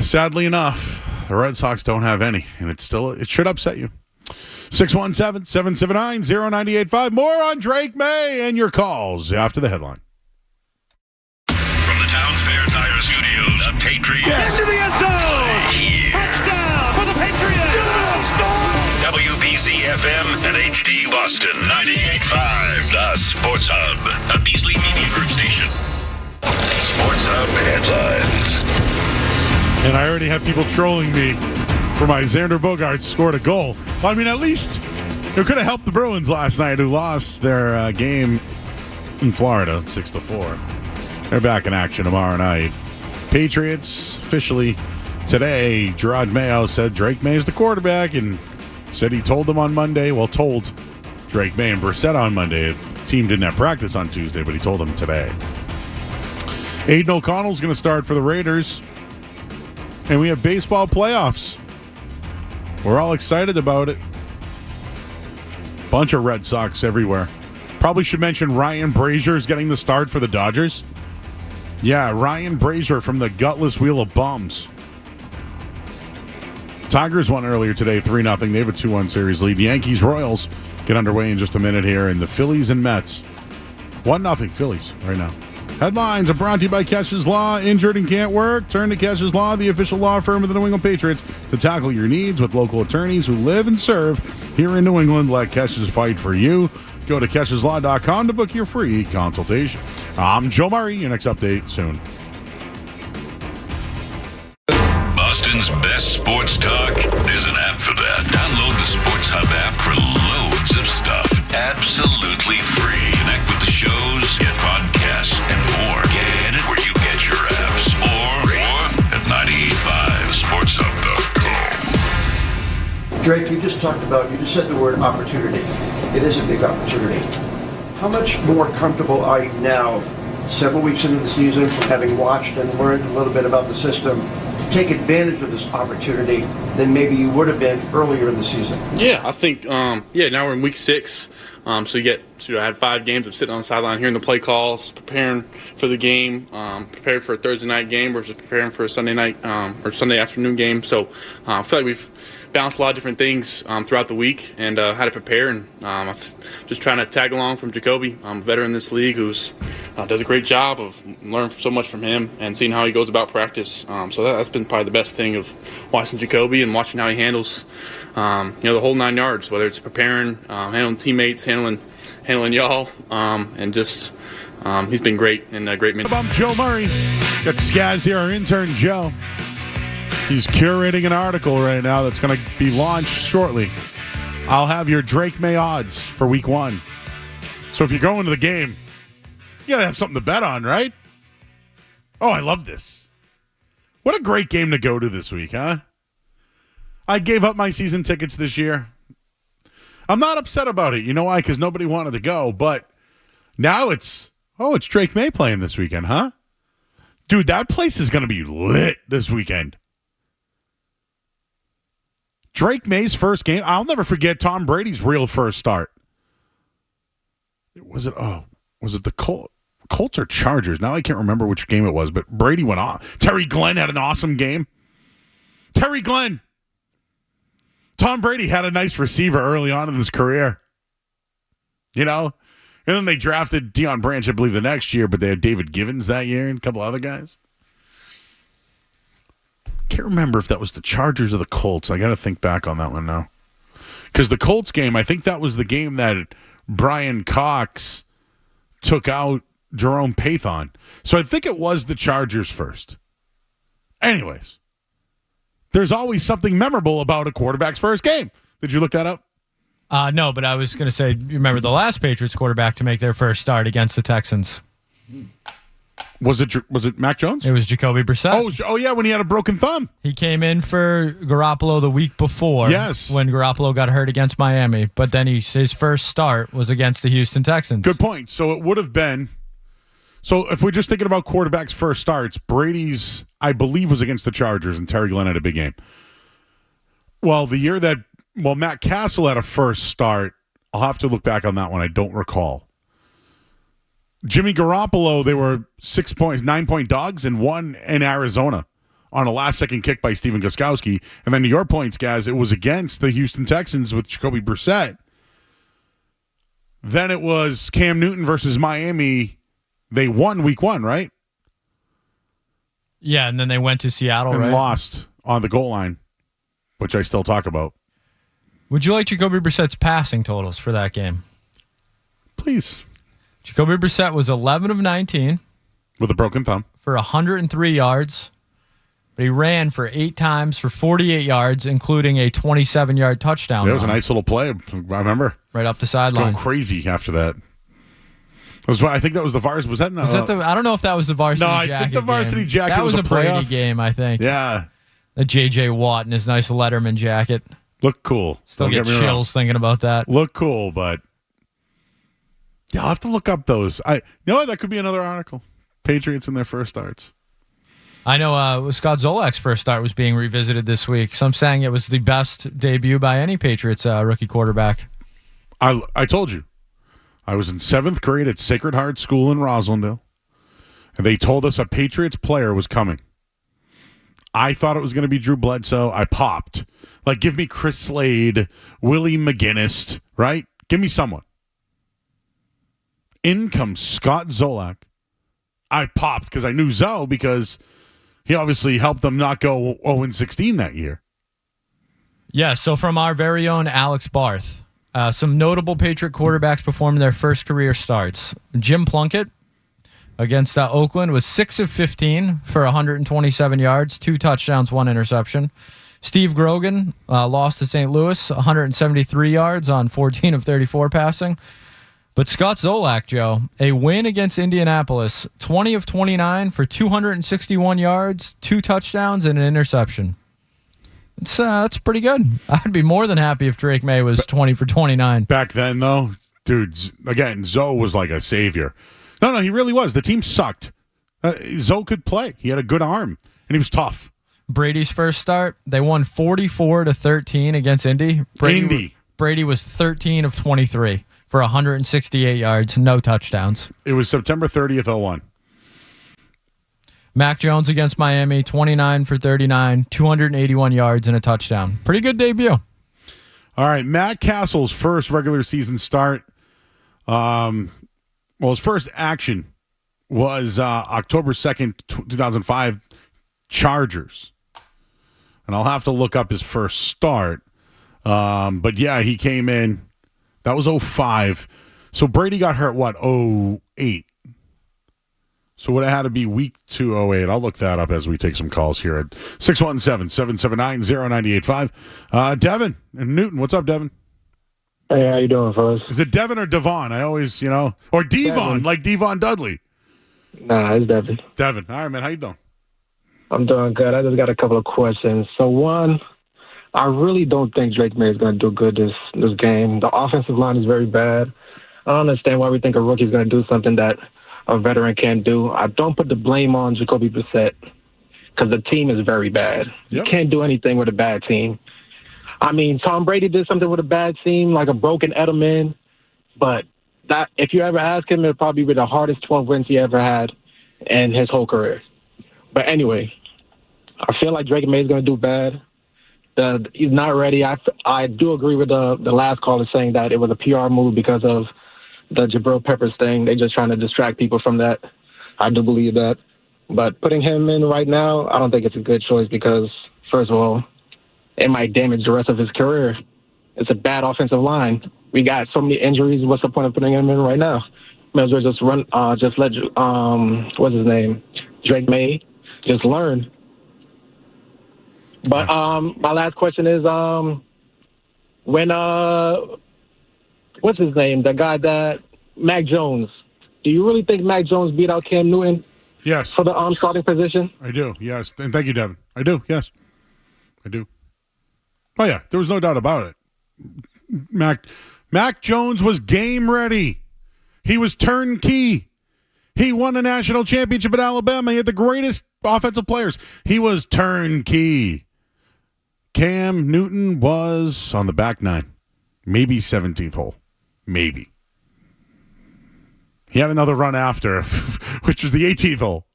Sadly enough, the Red Sox don't have any, and it should upset you. 617-779-0985. More on Drake Maye and your calls after the headline. From the Town Fair Tire Studios, the Patriots. Into the end zone. Touchdown for the Patriots. WBC FM and HD Boston 98.5. The Sports Hub, a Beasley Media Group station. Sports Hub headlines. And I already have people trolling me for my Xander Bogaerts scored a goal. Well, I mean, at least it could have helped the Bruins last night, who lost their game in Florida 6-4. They're back in action tomorrow night. Patriots officially today. Gerard Mayo said Drake Maye is the quarterback, and said he told them on Monday. Well, told Drake Maye and Brissett on Monday. The team didn't have practice on Tuesday, but he told them today. Aiden O'Connell's going to start for the Raiders. And we have baseball playoffs. We're all excited about it. Bunch of Red Sox everywhere. Probably should mention Ryan Brazier is getting the start for the Dodgers. Yeah, Ryan Brazier from the gutless wheel of bums. Tigers won earlier today, 3-0. They have a 2-1 series lead. Yankees Royals get underway in just a minute here. And the Phillies and Mets. 1-0 Phillies right now. Headlines are brought to you by Kesha's Law. Injured and can't work? Turn to Kesha's Law, the official law firm of the New England Patriots, to tackle your needs with local attorneys who live and serve here in New England. Let Kesha's fight for you. Go to keshaslaw.com to book your free consultation. I'm Joe Murray. Your next update soon. Boston's best sports talk. There's an app for that. Download the Sports Hub app for loads of stuff. Absolutely free. Connect with the shows, get podcasts, and more. Get it where you get your apps. Or at 985sportshub.com. Drake, you just said the word opportunity. It is a big opportunity. How much more comfortable are you now, several weeks into the season, having watched and learned a little bit about the system, to take advantage of this opportunity than maybe you would have been earlier in the season? Yeah, I think, now we're in week 6. So I had 5 games of sitting on the sideline, hearing the play calls, preparing for the game, prepared for a Thursday night game versus preparing for a Sunday night or Sunday afternoon game. So I feel like we've balanced a lot of different things throughout the week and had to prepare. And I'm just trying to tag along from Jacoby, a veteran in this league who's does a great job of learning so much from him and seeing how he goes about practice. So that's been probably the best thing of watching Jacoby and watching how he handles the whole 9 yards, whether it's preparing, handling teammates, handling y'all, and just he's been great and a great mentor. I'm Joe Murray. Got Skaz here, our intern Joe. He's curating an article right now that's going to be launched shortly. I'll have your Drake Maye odds for week 1. So if you're going to the game, you got to have something to bet on, right? Oh, I love this. What a great game to go to this week, huh? I gave up my season tickets this year. I'm not upset about it. You know why? Because nobody wanted to go. But now it's Drake Maye playing this weekend, huh? Dude, that place is going to be lit this weekend. Drake Maye's first game. I'll never forget Tom Brady's real first start. Was it the Colts or Chargers? Now I can't remember which game it was, but Brady went off. Terry Glenn had an awesome game. Terry Glenn. Tom Brady had a nice receiver early on in his career. You know? And then they drafted Deion Branch, I believe, the next year, but they had David Givens that year and a couple other guys. Can't remember if that was the Chargers or the Colts. I got to think back on that one now. Because the Colts game, I think that was the game that Brian Cox took out Jerome Pathon. So I think it was the Chargers first. Anyways, there's always something memorable about a quarterback's first game. Did you look that up? No, but I was going to say, you remember the last Patriots quarterback to make their first start against the Texans? Was it Mac Jones? It was Jacoby Brissett. Oh yeah, when he had a broken thumb. He came in for Garoppolo the week before. Yes. When Garoppolo got hurt against Miami. But then his first start was against the Houston Texans. Good point. So it would have been... So if we're just thinking about quarterbacks' first starts, Brady's, I believe, was against the Chargers, and Terry Glenn had a big game. Well, the year that... Well, Matt Castle had a first start. I'll have to look back on that one. I don't recall. Jimmy Garoppolo, they were 9-point dogs and won in Arizona on a last-second kick by Steven Gostkowski. And then to your points, guys, it was against the Houston Texans with Jacoby Brissett. Then it was Cam Newton versus Miami. They won week 1, right? Yeah, and then they went to Seattle, and right? lost on the goal line, which I still talk about. Would you like Jacoby Brissett's passing totals for that game? Please. Jacoby Brissett was 11 of 19. With a broken thumb. For 103 yards. But he ran for 8 times for 48 yards, including a 27-yard touchdown. It was a nice little play, I remember. Right up the sideline. Going crazy after that. I think that was the varsity. Was that? I don't know if that was the varsity jacket. No, I think the varsity jacket that was a Brady playoff game, I think. Yeah. The J.J. Watt in his nice Letterman jacket. Look cool. Still get chills thinking about that. Look cool, but yeah, I'll have to look up those. You know what? That could be another article. Patriots in their first starts. I know Scott Zolak's first start was being revisited this week. So I'm saying it was the best debut by any Patriots rookie quarterback. I told you. I was in 7th grade at Sacred Heart School in Roslindale, and they told us a Patriots player was coming. I thought it was going to be Drew Bledsoe. I popped. Like, give me Chris Slade, Willie McGinnis, right? Give me someone. In comes Scott Zolak. I popped because I knew Zoe because he obviously helped them not go 0-16 that year. Yeah, so from our very own Alex Barth, some notable Patriot quarterbacks performed their first career starts. Jim Plunkett against Oakland was 6 of 15 for 127 yards, 2 touchdowns, 1 interception. Steve Grogan lost to St. Louis, 173 yards on 14 of 34 passing. But Scott Zolak, Joe, a win against Indianapolis, 20 of 29 for 261 yards, 2 touchdowns, and an interception. That's pretty good. I'd be more than happy if Drake Maye was 20 for 29. Back then, though, dude, again, Zoe was like a savior. No, he really was. The team sucked. Zoe could play. He had a good arm, and he was tough. Brady's first start, they won 44-13 against Indy. Brady was 13 of 23 for 168 yards, no touchdowns. It was September 30th, 01. Mac Jones against Miami, 29 for 39, 281 yards and a touchdown. Pretty good debut. All right, Matt Castle's first regular season start. His first action was October 2nd, 2005, Chargers. And I'll have to look up his first start. But yeah, he came in. That was 05. So Brady got hurt, 08? So would it have had to be week 2, 08? I'll look that up as we take some calls here at 617-779-0985. Devin and Newton. What's up, Devin? Hey, how you doing, fellas? Is it Devin or Devon? I always, or Devon, like Devon Dudley. Nah, it's Devin. Devin. All right, man. How you doing? I'm doing good. I just got a couple of questions. So, one, I really don't think Drake Maye is going to do good this game. The offensive line is very bad. I don't understand why we think a rookie is going to do something that a veteran can't do. I don't put the blame on Jacoby Brissett because the team is very bad. Yep. You can't do anything with a bad team. I mean, Tom Brady did something with a bad team, like a broken Edelman, but that if you ever ask him, it'll probably be the hardest 12 wins he ever had in his whole career. But anyway, I feel like Drake Maye is going to do bad. He's not ready. I do agree with the last caller saying that it was a PR move because of the Jabril Peppers thing. They're just trying to distract people from that. I do believe that. But putting him in right now, I don't think it's a good choice because, first of all, it might damage the rest of his career. It's a bad offensive line. We got so many injuries. What's the point of putting him in right now? Might as well just let what's his name, Drake Maye, just learn. But my last question is when what's his name, the guy that Mac Jones? Do you really think Mac Jones beat out Cam Newton? Yes. For the starting position? I do. Yes, and thank you, Devin. I do. Yes, I do. Oh yeah, there was no doubt about it. Mac Jones was game ready. He was turnkey. He won a national championship at Alabama. He had the greatest offensive players. He was turnkey. Cam Newton was on the back nine. Maybe 17th hole. Maybe. He had another run after, which was the 18th hole.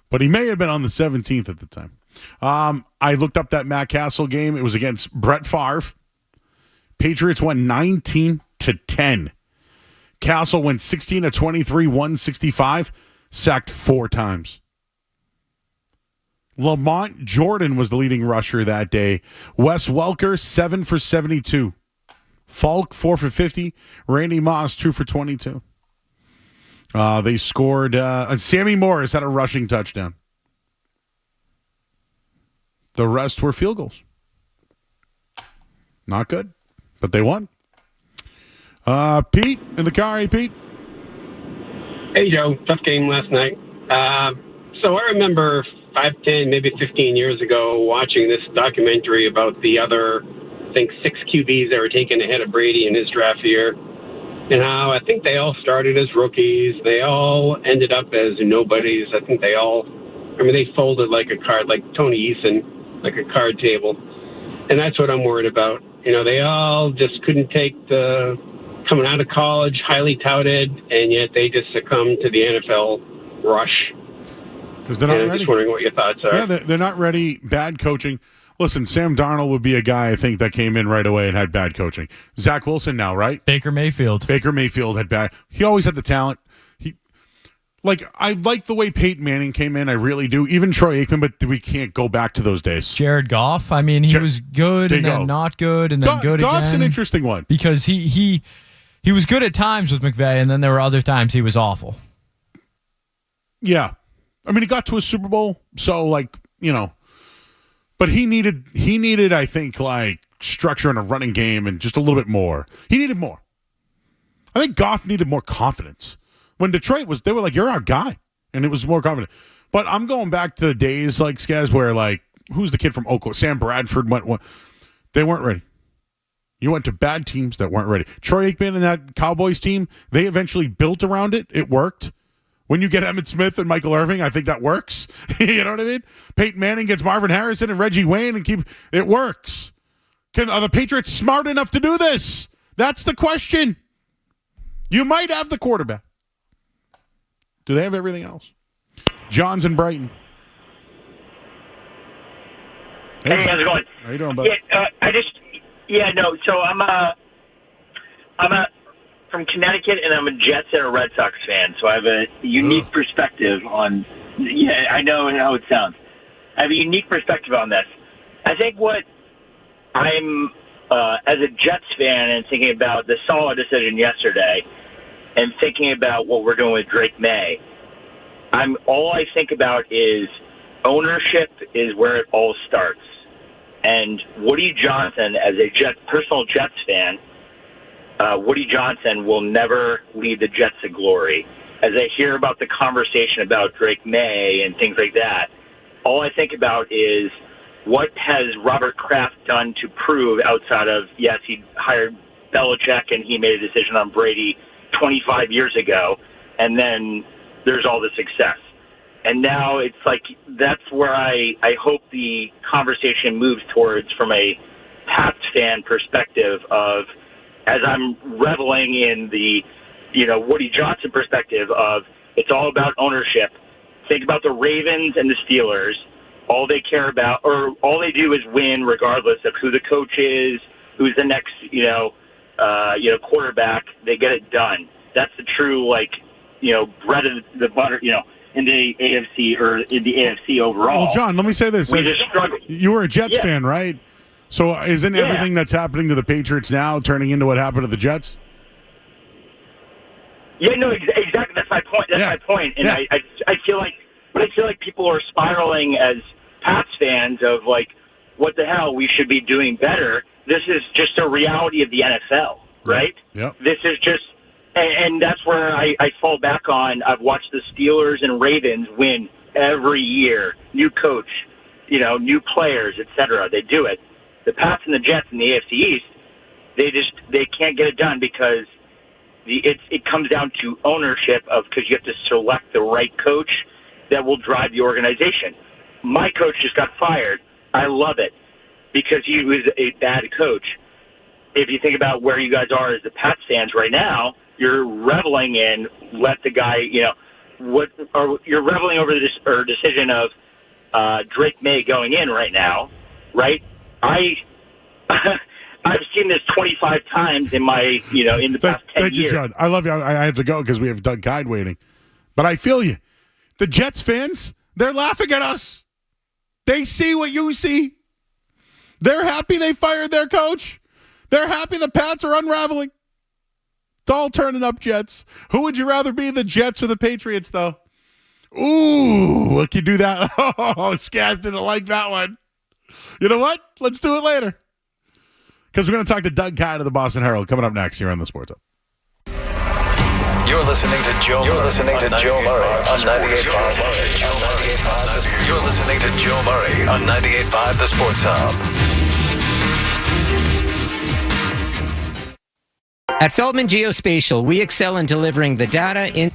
But he may have been on the 17th at the time. I looked up that Matt Castle game. It was against Brett Favre. Patriots won 19-10. Castle went 16-23, 165, sacked 4 times. Lamont Jordan was the leading rusher that day. Wes Welker, 7 for 72. Falk, 4 for 50. Randy Moss, 2 for 22. They scored. Sammy Morris had a rushing touchdown. The rest were field goals. Not good, but they won. Pete in the car. Hey, Pete. Hey, Joe. Tough game last night. So I remember 5, 10, maybe 15 years ago watching this documentary about the other, I think, 6 QBs that were taken ahead of Brady in his draft year. And how I think they all started as rookies. They all ended up as nobodies. I think they folded like a card, like Tony Eason, like a card table. And that's what I'm worried about. They all just couldn't take the coming out of college, highly touted, and yet they just succumbed to the NFL rush. Because they're not ready. I'm just wondering what your thoughts are. Yeah, they're not ready. Bad coaching. Listen, Sam Darnold would be a guy, I think, that came in right away and had bad coaching. Zach Wilson now, right? Baker Mayfield had bad. He always had the talent. I like the way Peyton Manning came in. I really do. Even Troy Aikman, but we can't go back to those days. Jared Goff. I mean, he was good and then not good and then good again. Goff's an interesting one. Because he was good at times with McVay, and then there were other times he was awful. Yeah. I mean, he got to a Super Bowl, so, but he needed, I think, structure in a running game and just a little bit more. He needed more. I think Goff needed more confidence. When Detroit they were like, you're our guy. And it was more confident. But I'm going back to the days, Skaz, where, who's the kid from Oklahoma? Sam Bradford they weren't ready. You went to bad teams that weren't ready. Troy Aikman and that Cowboys team, they eventually built around it. It worked. When you get Emmitt Smith and Michael Irving, I think that works. You know what I mean? Peyton Manning gets Marvin Harrison and Reggie Wayne and it works. Are the Patriots smart enough to do this? That's the question. You might have the quarterback. Do they have everything else? John's in Brighton. Hey, how's it going? How you doing, bud? Yeah, so I'm from Connecticut, and I'm a Jets and a Red Sox fan, so I have a unique perspective on. Yeah, I know how it sounds. I have a unique perspective on this. I think what I'm as a Jets fan and thinking about the Salah decision yesterday, and thinking about what we're doing with Drake Maye, all I think about is ownership is where it all starts. And Woody Johnson, as a personal Jets fan, Woody Johnson will never lead the Jets to glory. As I hear about the conversation about Drake Maye and things like that, all I think about is what has Robert Kraft done to prove outside of, yes, he hired Belichick and he made a decision on Brady 25 years ago, and then there's all the success. And now it's that's where I hope the conversation moves towards from a Pats fan perspective of, as I'm reveling in the, Woody Johnson perspective of it's all about ownership. Think about the Ravens and the Steelers. All they care about, or all they do is win regardless of who the coach is, who's the next, quarterback. They get it done. That's the true, bread of the butter, in the AFC or in the AFC overall. Well, John, let me say this. We just struggle. You were a Jets fan, right? So isn't everything that's happening to the Patriots now turning into what happened to the Jets? Yeah, no, exactly. That's my point. My point. And I feel like people are spiraling as Pats fans of what the hell, we should be doing better. This is just a reality of the NFL, right? Yep. This is just, and that's where I fall back on. I've watched the Steelers and Ravens win every year. New coach, new players, etc. They do it. The Pats and the Jets in the AFC East, they can't get it done because it comes down to ownership because you have to select the right coach that will drive the organization. My coach just got fired. I love it because he was a bad coach. If you think about where you guys are as the Pats fans right now, you're reveling in let the guy, you're reveling over this decision of Drake Maye going in right now, right? I've seen this 25 times in my, in the past 10 Thank years. you, John. I love you. I have to go because we have Doug Kyed waiting. But I feel you. The Jets fans, they're laughing at us. They see what you see. They're happy they fired their coach. They're happy the Pats are unraveling. It's all turning up, Jets. Who would you rather be, the Jets or the Patriots, though? Ooh, look, you do that. Oh, Skaz didn't like that one. You know what? Let's do it later. Because we're going to talk to Doug Kyed of the Boston Herald coming up next here on the Sports Hub. You're listening to Joe Murray on 98.5. You're listening to Joe Murray on 98.5 The Sports Hub. At Feldman Geospatial, we excel in delivering the data in.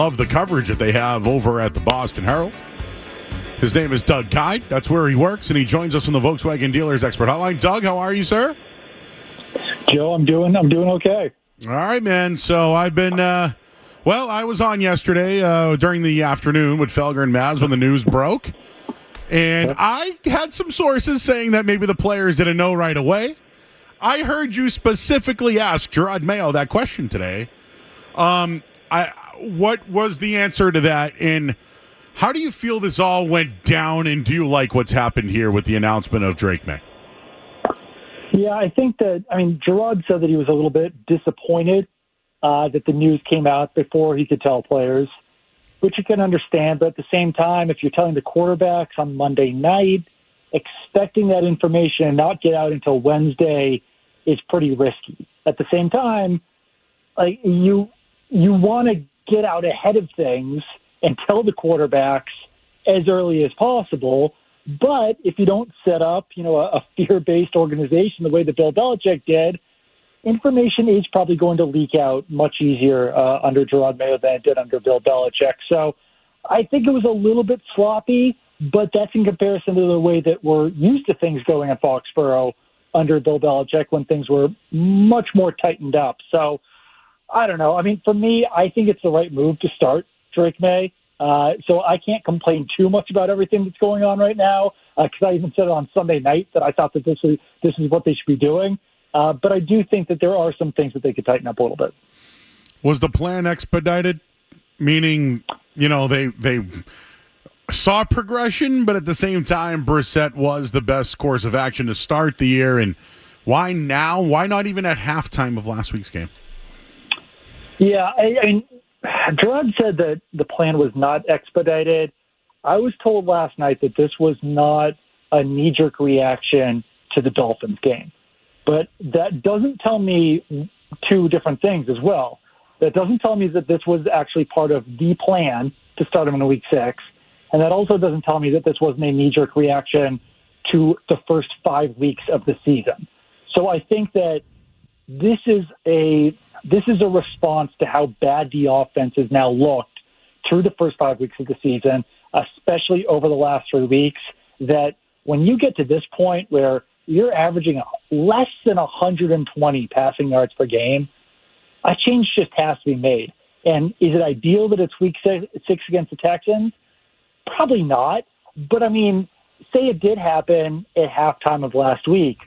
love the coverage that they have over at the Boston Herald. His name is Doug Kyed. That's where he works, and he joins us on the Volkswagen Dealers Expert Hotline. Doug, how are you, sir? Joe, I'm doing okay. All right, man. So I've been, I was on yesterday during the afternoon with Felger and Mavs when the news broke. And I had some sources saying that maybe the players didn't know right away. I heard you specifically ask Gerard Mayo that question today. What was the answer to that? And how do you feel this all went down? And do you like what's happened here with the announcement of Drake Maye? Yeah, I think that, Gerard said that he was a little bit disappointed that the news came out before he could tell players, which you can understand. But at the same time, if you're telling the quarterbacks on Monday night, expecting that information and not get out until Wednesday is pretty risky. At the same time, like you want to get out ahead of things and tell the quarterbacks as early as possible. But if you don't set up, a fear-based organization the way that Bill Belichick did, information is probably going to leak out much easier under Gerard Mayo than it did under Bill Belichick. So I think it was a little bit sloppy, but that's in comparison to the way that we're used to things going at Foxborough under Bill Belichick when things were much more tightened up. So I don't know. For me, I think it's the right move to start Drake Maye. So I can't complain too much about everything that's going on right now because I even said it on Sunday night that I thought that this is what they should be doing. But I do think that there are some things that they could tighten up a little bit. Was the plan expedited? Meaning, they saw progression, but at the same time, Brissett was the best course of action to start the year. And why now? Why not even at halftime of last week's game? Yeah, Gerard said that the plan was not expedited. I was told last night that this was not a knee-jerk reaction to the Dolphins game. But that doesn't tell me two different things as well. That doesn't tell me that this was actually part of the plan to start him in Week 6. And that also doesn't tell me that this wasn't a knee-jerk reaction to the first 5 weeks of the season. So I think that this is a response to how bad the offense has now looked through the first 5 weeks of the season, especially over the last 3 weeks, that when you get to this point where you're averaging less than 120 passing yards per game, a change just has to be made. And is it ideal that it's Week 6 against the Texans? Probably not. But, say it did happen at halftime of last week,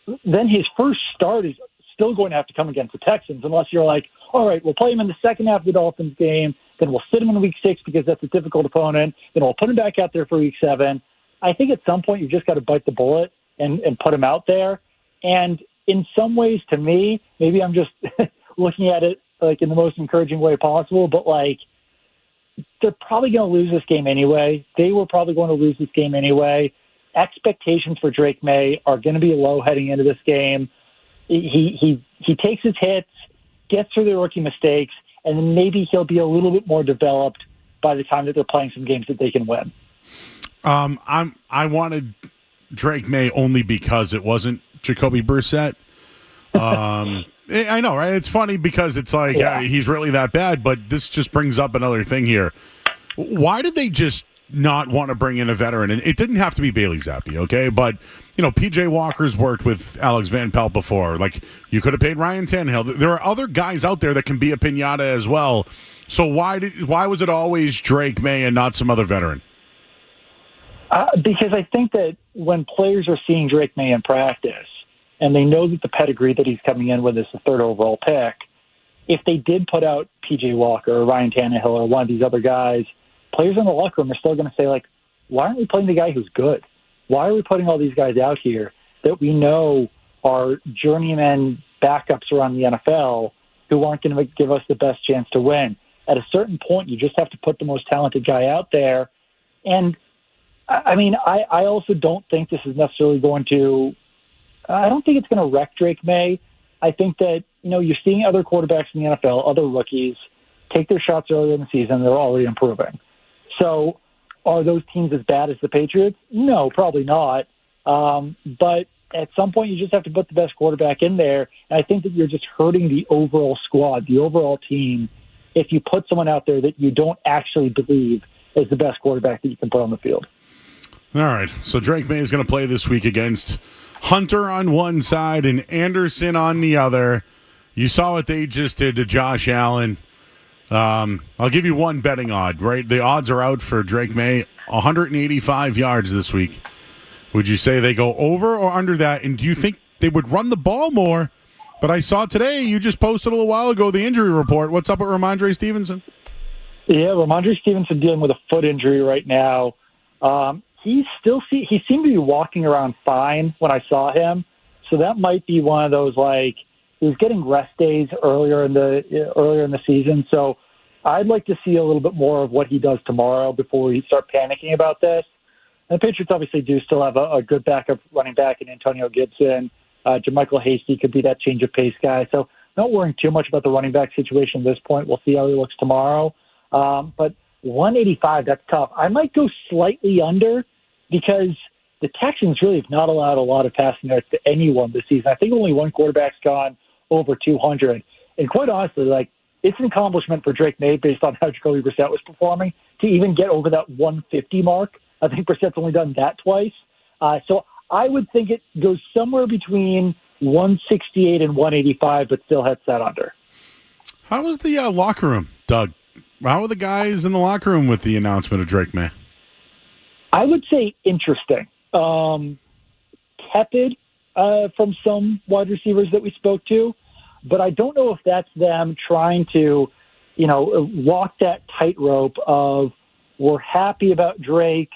then his first start is still going to have to come against the Texans unless you're like, all right, we'll play him in the second half of the Dolphins game, then we'll sit him in Week 6 because that's a difficult opponent, then we'll put him back out there for Week 7. I think at some point you've just got to bite the bullet and put him out there. And in some ways, to me, maybe I'm just looking at it like in the most encouraging way possible, but like they're probably going to lose this game anyway. They were probably going to lose this game anyway. Expectations for Drake Maye are going to be low heading into this game. He takes his hits, gets through the rookie mistakes, and then maybe he'll be a little bit more developed by the time that they're playing some games that they can win. I wanted Drake Maye only because it wasn't Jacoby Brissett. I know, right? It's funny because it's like he's really that bad, but this just brings up another thing here. Why did they just not want to bring in a veteran? And it didn't have to be Bailey Zappi, okay? But, P.J. Walker's worked with Alex Van Pelt before. Like, you could have paid Ryan Tannehill. There are other guys out there that can be a piñata as well. So why was it always Drake Maye and not some other veteran? Because I think that when players are seeing Drake Maye in practice and they know that the pedigree that he's coming in with is the third overall pick, if they did put out P.J. Walker or Ryan Tannehill or one of these other guys, players in the locker room are still going to say, like, why aren't we playing the guy who's good? Why are we putting all these guys out here that we know are journeyman backups around the NFL who aren't going to give us the best chance to win? At a certain point, you just have to put the most talented guy out there. And, I also don't think this is necessarily going to – I don't think it's going to wreck Drake Maye. I think that, you're seeing other quarterbacks in the NFL, other rookies, take their shots earlier in the season. They're already improving. So are those teams as bad as the Patriots? No, probably not. But at some point, you just have to put the best quarterback in there. And I think that you're just hurting the overall squad, the overall team, if you put someone out there that you don't actually believe is the best quarterback that you can put on the field. All right, so Drake Maye is going to play this week against Hunter on one side and Anderson on the other. You saw what they just did to Josh Allen. I'll give you one betting odd, right? The odds are out for Drake Maye, 185 yards this week. Would you say they go over or under that? And do you think they would run the ball more? But I saw today, you just posted a little while ago, the injury report. What's up with Ramondre Stevenson? Yeah, Ramondre Stevenson dealing with a foot injury right now. He seemed to be walking around fine when I saw him. So that might be one of those, like, he was getting rest days earlier in the season. So I'd like to see a little bit more of what he does tomorrow before we start panicking about this. And the Patriots obviously do still have a good backup running back in Antonio Gibson. JaMychal Hasty could be that change of pace guy. So not worrying too much about the running back situation at this point. We'll see how he looks tomorrow. But 185, that's tough. I might go slightly under because the Texans really have not allowed a lot of passing yards to anyone this season. I think only one quarterback's gone over 200. And quite honestly, like, it's an accomplishment for Drake Maye based on how Jacoby Brissett was performing to even get over that 150 mark. I think Brissett's only done that twice. So I would think it goes somewhere between 168 and 185, but still heads that under. How was the locker room, Doug? How are the guys in the locker room with the announcement of Drake Maye? I would say interesting. Tepid from some wide receivers that we spoke to, but I don't know if that's them trying to, walk that tightrope of we're happy about Drake,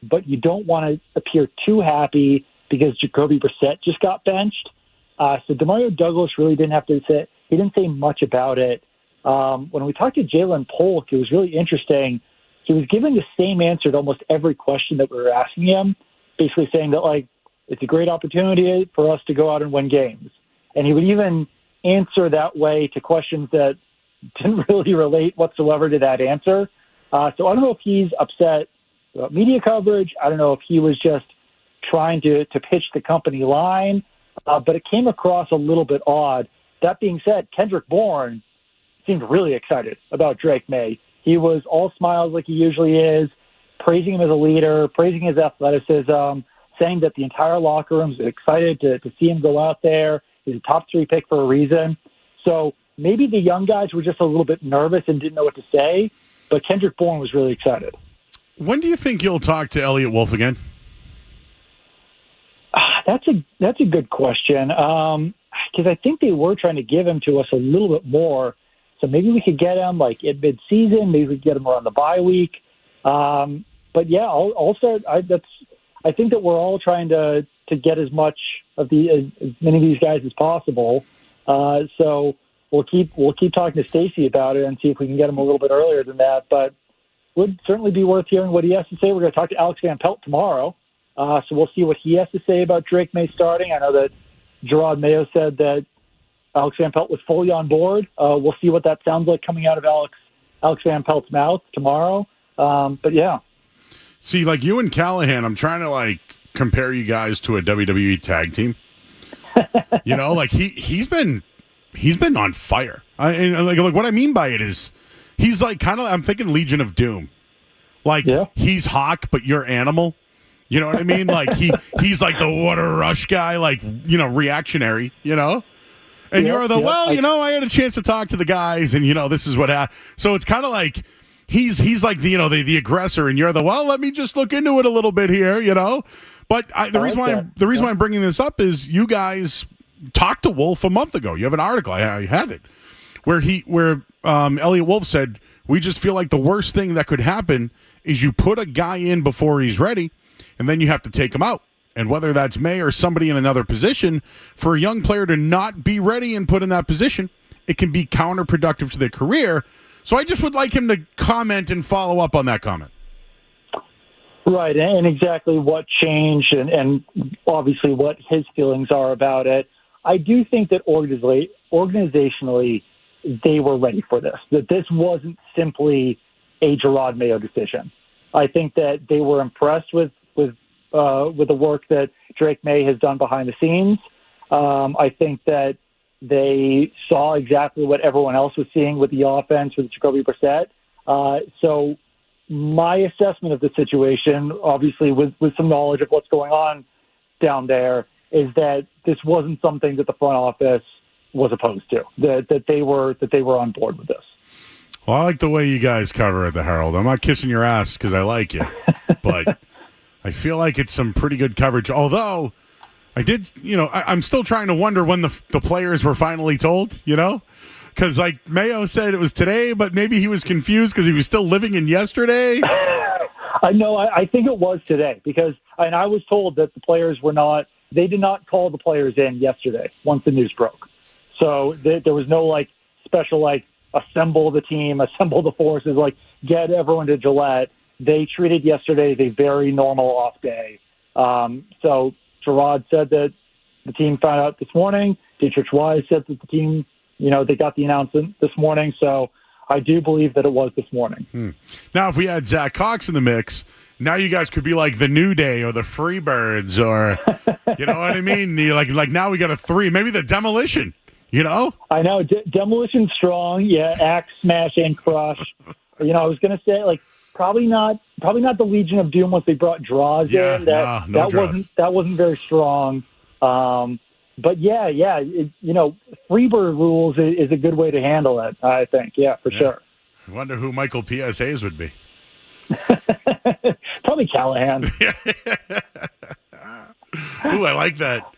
but you don't want to appear too happy because Jacoby Brissett just got benched. So Demario Douglas really didn't say much about it. When we talked to Jalen Polk, it was really interesting. He was giving the same answer to almost every question that we were asking him, basically saying that, like, it's a great opportunity for us to go out and win games. And he would even answer that way to questions that didn't really relate whatsoever to that answer. So I don't know if he's upset about media coverage. I don't know if he was just trying to pitch the company line, but it came across a little bit odd. That being said, Kendrick Bourne seemed really excited about Drake Maye. He was all smiles like he usually is, praising him as a leader, praising his athleticism, saying that the entire locker room is excited to see him go out there. He's a top 3 pick for a reason. So maybe the young guys were just a little bit nervous and didn't know what to say, but Kendrick Bourne was really excited. When do you think you'll talk to Elliot Wolf again? That's a good question, because I think they were trying to give him to us a little bit more. So maybe we could get him like at mid-season. Maybe we could get him around the bye week. But yeah, I'll start. I think that we're all trying to get as much of as many of these guys as possible. So we'll keep talking to Stacy about it and see if we can get him a little bit earlier than that. But would certainly be worth hearing what he has to say. We're going to talk to Alex Van Pelt tomorrow. So we'll see what he has to say about Drake Maye starting. I know that Gerard Mayo said that Alex Van Pelt was fully on board. We'll see what that sounds like coming out of Alex Van Pelt's mouth tomorrow. But yeah. See, like you and Callahan, I'm trying to like compare you guys to a WWE tag team. Like he's been on fire. And like what I mean by it is he's like kind of, I'm thinking Legion of Doom. Like he's Hawk, but you're Animal. You know what I mean? Like he's like the water rush guy, like, reactionary, And you're I had a chance to talk to the guys and, this is what happened. So it's kind of like he's like the aggressor and you're let me just look into it a little bit here, But the reason why I'm bringing this up is you guys talked to Wolf a month ago. You have an article, I have it, where Elliot Wolf said, we just feel like the worst thing that could happen is you put a guy in before he's ready and then you have to take him out. And whether that's Maye or somebody in another position, for a young player to not be ready and put in that position, it can be counterproductive to their career. So I just would like him to comment and follow up on that comment. Right, and exactly what changed and obviously what his feelings are about it. I do think that organizationally they were ready for this, that this wasn't simply a Gerard Mayo decision. I think that they were impressed with the work that Drake Maye has done behind the scenes. I think that They saw exactly what everyone else was seeing with the offense with Jacoby Brissett. So my assessment of the situation, obviously with some knowledge of what's going on down there, is that this wasn't something that the front office was opposed to, that they were on board with this. Well, I like the way you guys cover it, the Herald. I'm not kissing your ass because I like you, but I feel like it's some pretty good coverage. Although I did, I'm still trying to wonder when the players were finally told, because like Mayo said it was today, but maybe he was confused because he was still living in yesterday. I know. I think it was today because I was told that the players they did not call the players in yesterday once the news broke. So there was no special assemble the team, assemble the forces, get everyone to Gillette. They treated yesterday as a very normal off day. So Gerard said that the team found out this morning. Dietrich Wise said that the team, they got the announcement this morning. So I do believe that it was this morning. Now, if we had Zach Cox in the mix, now you guys could be like the New Day or the Freebirds or, you know what I mean? Like now we got a 3, maybe the Demolition, I know. Demolition strong. Yeah. Axe, smash, and crush. I was going to say probably not the Legion of Doom once they brought draws in. No draws. wasn't very strong. But Freebird rules is a good way to handle it, I think. Yeah, for sure. I wonder who Michael P.S. Hayes would be. Probably Callahan. Ooh, I like that.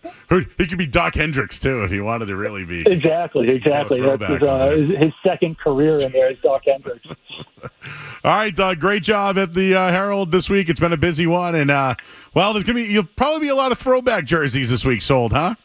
He could be Doc Hendricks, too, if he wanted to really be. Exactly. That's his second career in there is Doc Hendricks. All right, Doug, great job at the Herald this week. It's been a busy one. And, you'll probably be a lot of throwback jerseys this week sold, huh?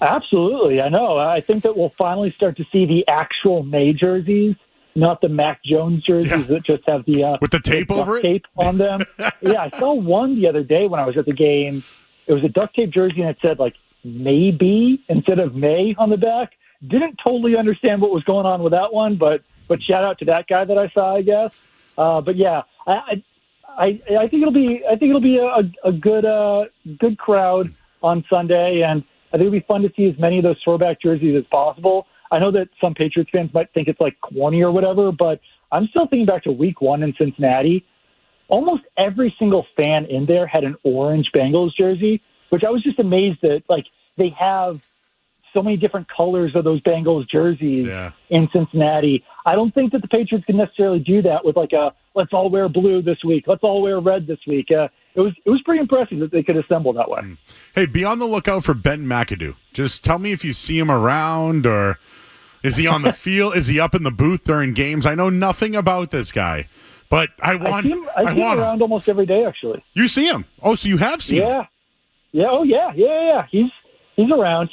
Absolutely. I know. I think that we'll finally start to see the actual May jerseys, not the Mac Jones jerseys that just have the with the tape over it, tape on them. Yeah, I saw one the other day when I was at the game. It was a duct tape jersey and it said maybe instead of May on the back. Didn't totally understand what was going on with that one, but shout out to that guy that I saw, I guess. But yeah, I think it'll be a good crowd on Sunday, and I think it'll be fun to see as many of those throwback jerseys as possible. I know that some Patriots fans might think it's corny or whatever, but I'm still thinking back to week 1 in Cincinnati. Almost every single fan in there had an orange Bengals jersey, which I was just amazed that they have so many different colors of those Bengals jerseys in Cincinnati. I don't think that the Patriots can necessarily do that with let's all wear blue this week, let's all wear red this week. It was pretty impressive that they could assemble that way. Hey, be on the lookout for Ben McAdoo. Just tell me if you see him around, or is he on the field? Is he up in the booth during games? I know nothing about this guy, but I see him around almost every day, actually. You see him? Oh, so you have seen him? Yeah. Oh, yeah. He's around.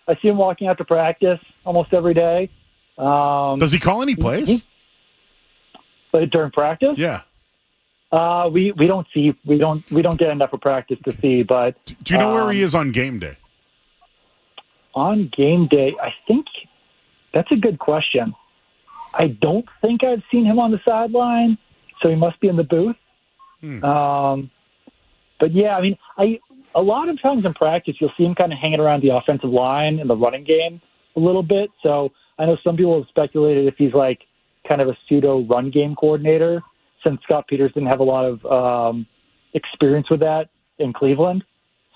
I see him walking out to practice almost every day. Does he call any plays? During practice? Yeah. We don't get enough of practice to see, but do you know where he is on game day? On game day, I think that's a good question. I don't think I've seen him on the sideline, so he must be in the booth. But yeah, a lot of times in practice, you'll see him kind of hanging around the offensive line in the running game a little bit. So I know some people have speculated if he's kind of a pseudo run game coordinator, since Scott Peters didn't have a lot of experience with that in Cleveland.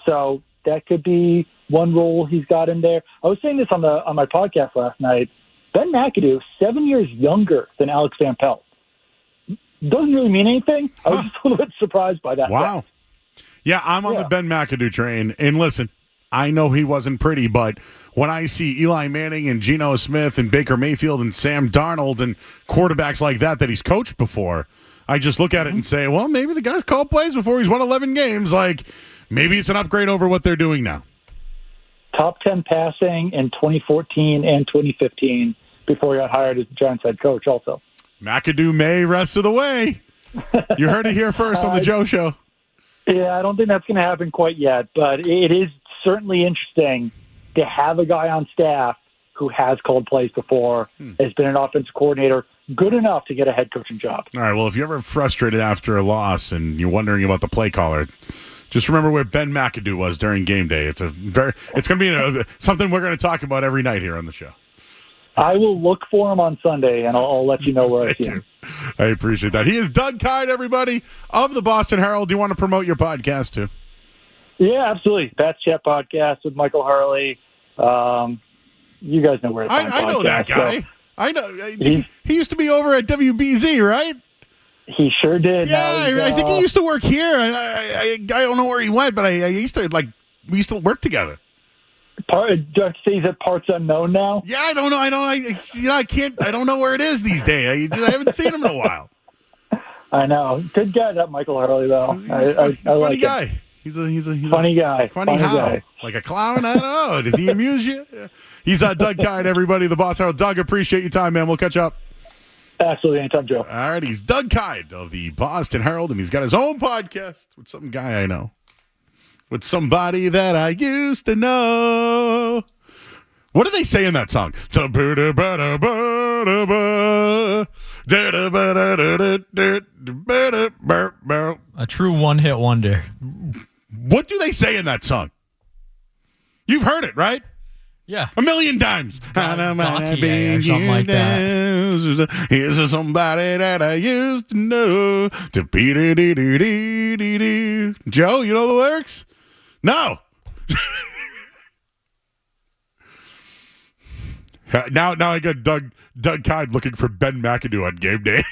So that could be one role he's got in there. I was saying this on my podcast last night. Ben McAdoo, 7 years younger than Alex Van Pelt. Doesn't really mean anything. I was just a little bit surprised by that. Wow. Yeah, I'm on the Ben McAdoo train. And listen, I know he wasn't pretty, but when I see Eli Manning and Geno Smith and Baker Mayfield and Sam Darnold and quarterbacks like that he's coached before, I just look at it and say, well, maybe the guy's called plays before he's won 11 games. Maybe it's an upgrade over what they're doing now. Top 10 passing in 2014 and 2015 before he got hired as the Giants head coach also. McAdoo may rest of the way. You heard it here first on the Joe Show. Yeah, I don't think that's going to happen quite yet, but it is certainly interesting to have a guy on staff who has called plays before, has been an offensive coordinator, good enough to get a head coaching job. All right, well, if you're ever frustrated after a loss and you're wondering about the play caller, Just remember where Ben McAdoo was during game day. It's going to be something we're going to talk about every night here on the show. I will look for him on Sunday, and I'll let you know where I see him. I appreciate that. He is Doug Kyed, everybody, of the Boston Herald. Do you want to promote your podcast, too? Yeah, absolutely. Pat's Chat Podcast with Michael Hurley. You guys know where to find I know that guy. So. I know. He used to be over at WBZ, right? He sure did. Yeah, I think he used to work here. I don't know where he went, but we used to work together. Do I have to say he's at Parts Unknown now? Yeah, I don't know. I don't know where it is these days. I haven't seen him in a while. I know. Good guy, that Michael Hurley, though. I funny like guy. him. He's a funny guy. Funny how? Guy. Like a clown? I don't know. Does he amuse you? Yeah. He's Doug Kyed, everybody, the Boston Herald. Doug, appreciate your time, man. We'll catch up. Absolutely. Anytime, Joe. All right. He's Doug Kyed of the Boston Herald, and he's got his own podcast with some guy I know. With somebody that I used to know. What do they say in that song? A true one-hit wonder. What do they say in that song? You've heard it, right? Yeah. 1,000,000 times. Or something like that. Here's somebody that I used to know. Joe, you know the lyrics? No. Now I got Doug Kyed looking for Ben McAdoo on game day.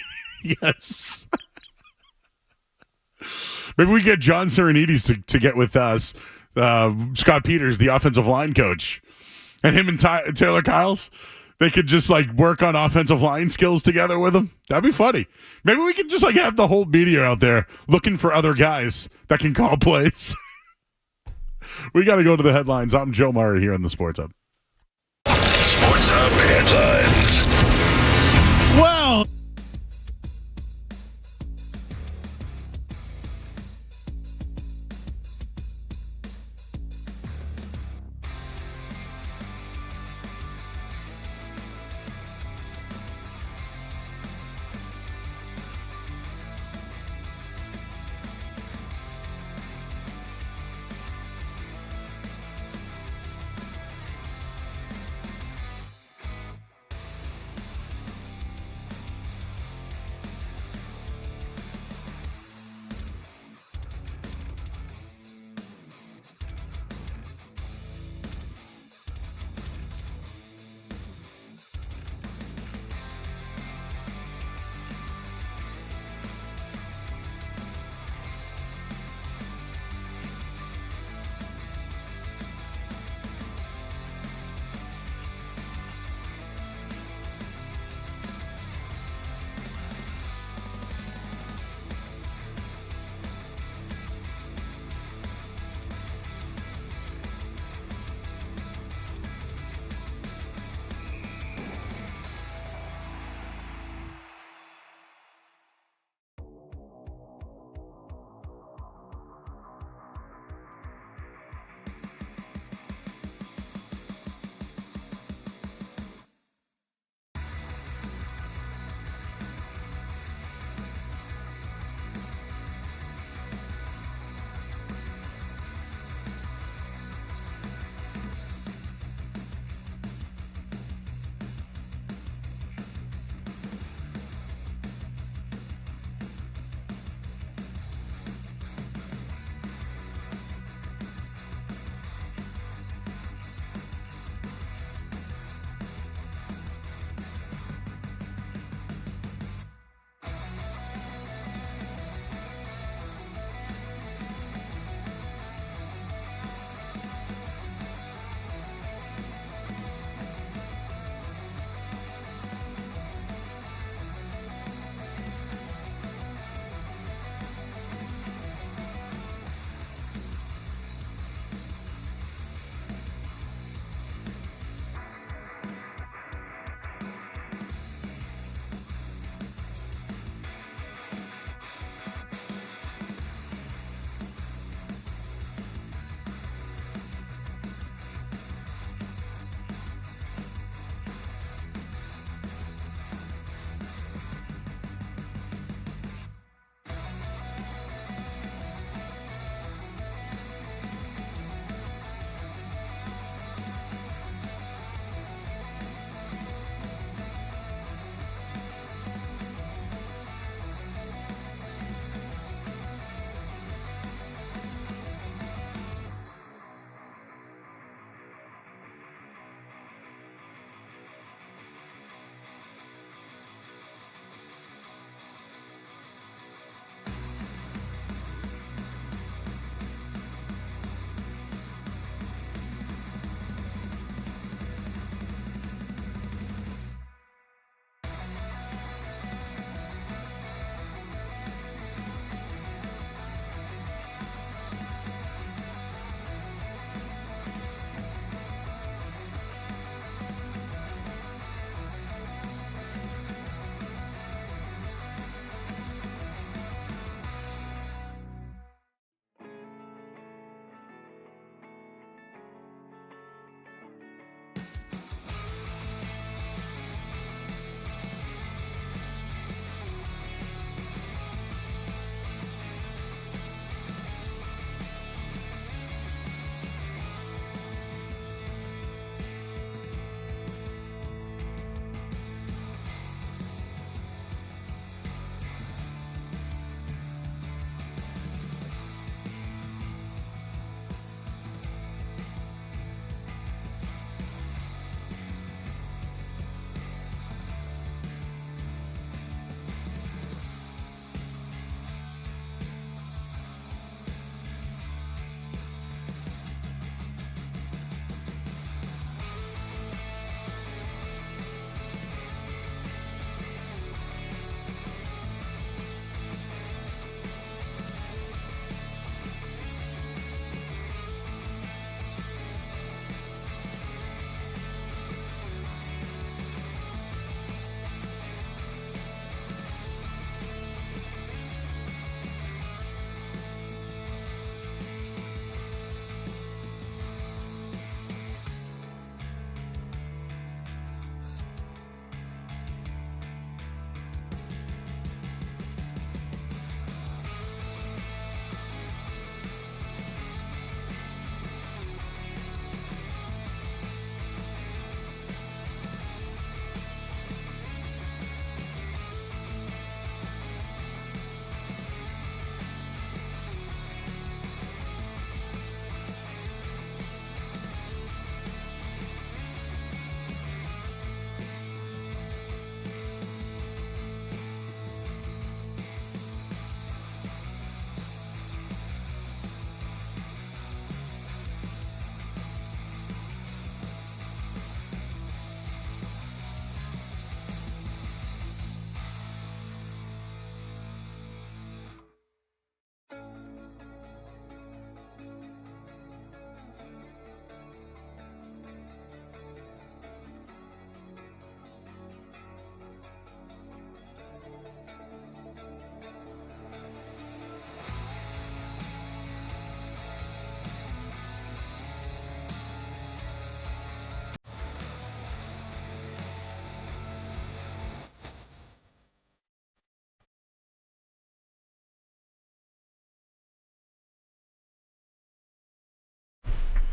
Yes. Maybe we get John Serenides to get with us, Scott Peters, the offensive line coach, and him and Taylor Kyles. They could just work on offensive line skills together with him. That'd be funny. Maybe we could just have the whole media out there looking for other guys that can call plays. We got to go to the headlines. I'm Joe Murray here on the Sports Hub. Sports Hub headlines. Well,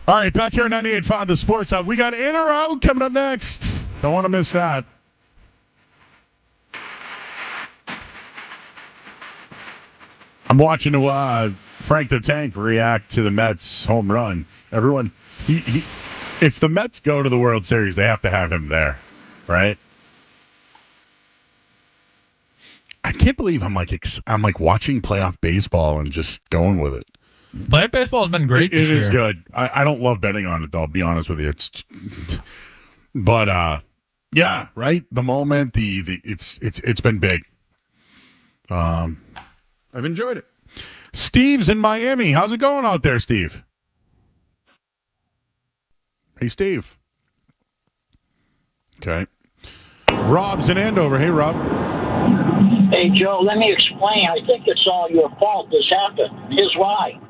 All right, back here at 98.5 The Sports Hub. We got In or Out coming up next. Don't want to miss that. I'm watching Frank the Tank react to the Mets home run. Everyone, if the Mets go to the World Series, they have to have him there, right? I can't believe I'm like watching playoff baseball and just going with it. Playoff baseball has been great this year. It is good. I don't love betting on it, though, I'll be honest with you. Yeah, right? The moment, it's been big. I've enjoyed it. Steve's in Miami. How's it going out there, Steve? Hey, Steve. Okay. Rob's in Andover. Hey, Rob. Hey, Joe, let me explain. I think it's all your fault this happened. Here's why.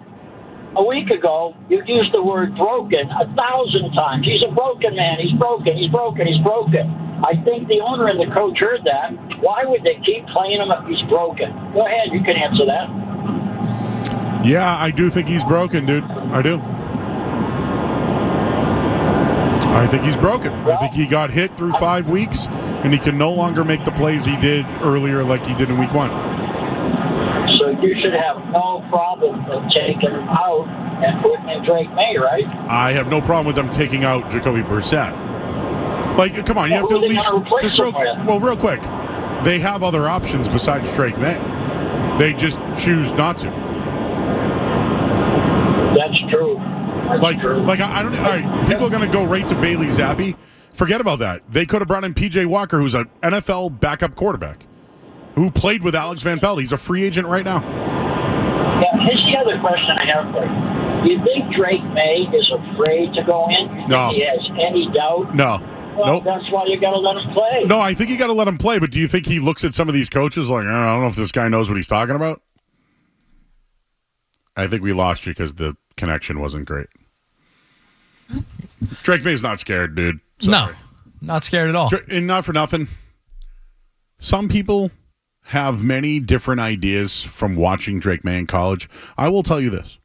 A week ago, you used the word broken 1,000 times. He's a broken man. He's broken. He's broken. He's broken. I think the owner and the coach heard that. Why would they keep playing him if he's broken? Go ahead. You can answer that. Yeah, I do think he's broken, dude. I do. I think he's broken. I think he got hit through 5 weeks, and he can no longer make the plays he did earlier like he did in week 1. So you should have no problem with taking him out and putting in Drake Maye, right? I have no problem with them taking out Jacoby Brissett. Like, come on, you have to at least just real quick. They have other options besides Drake Maye. They just choose not to. That's true. I don't. All right, people are going to go right to Bailey Zappi. Forget about that. They could have brought in P.J. Walker, who's an NFL backup quarterback, who played with Alex Van Pelt. He's a free agent right now. Yeah, here's the other question I have for you. Do you think Drake Maye is afraid to go in? You No. think he has any doubt? No. Well, Nope. that's why you got to let him play. No, I think you got to let him play. But do you think he looks at some of these coaches like, I don't know if this guy knows what he's talking about? I think we lost you because the connection wasn't great. Drake May's not scared, dude. Sorry. No, not scared at all. And not for nothing. Some people have many different ideas from watching Drake Maye in college. I will tell you this.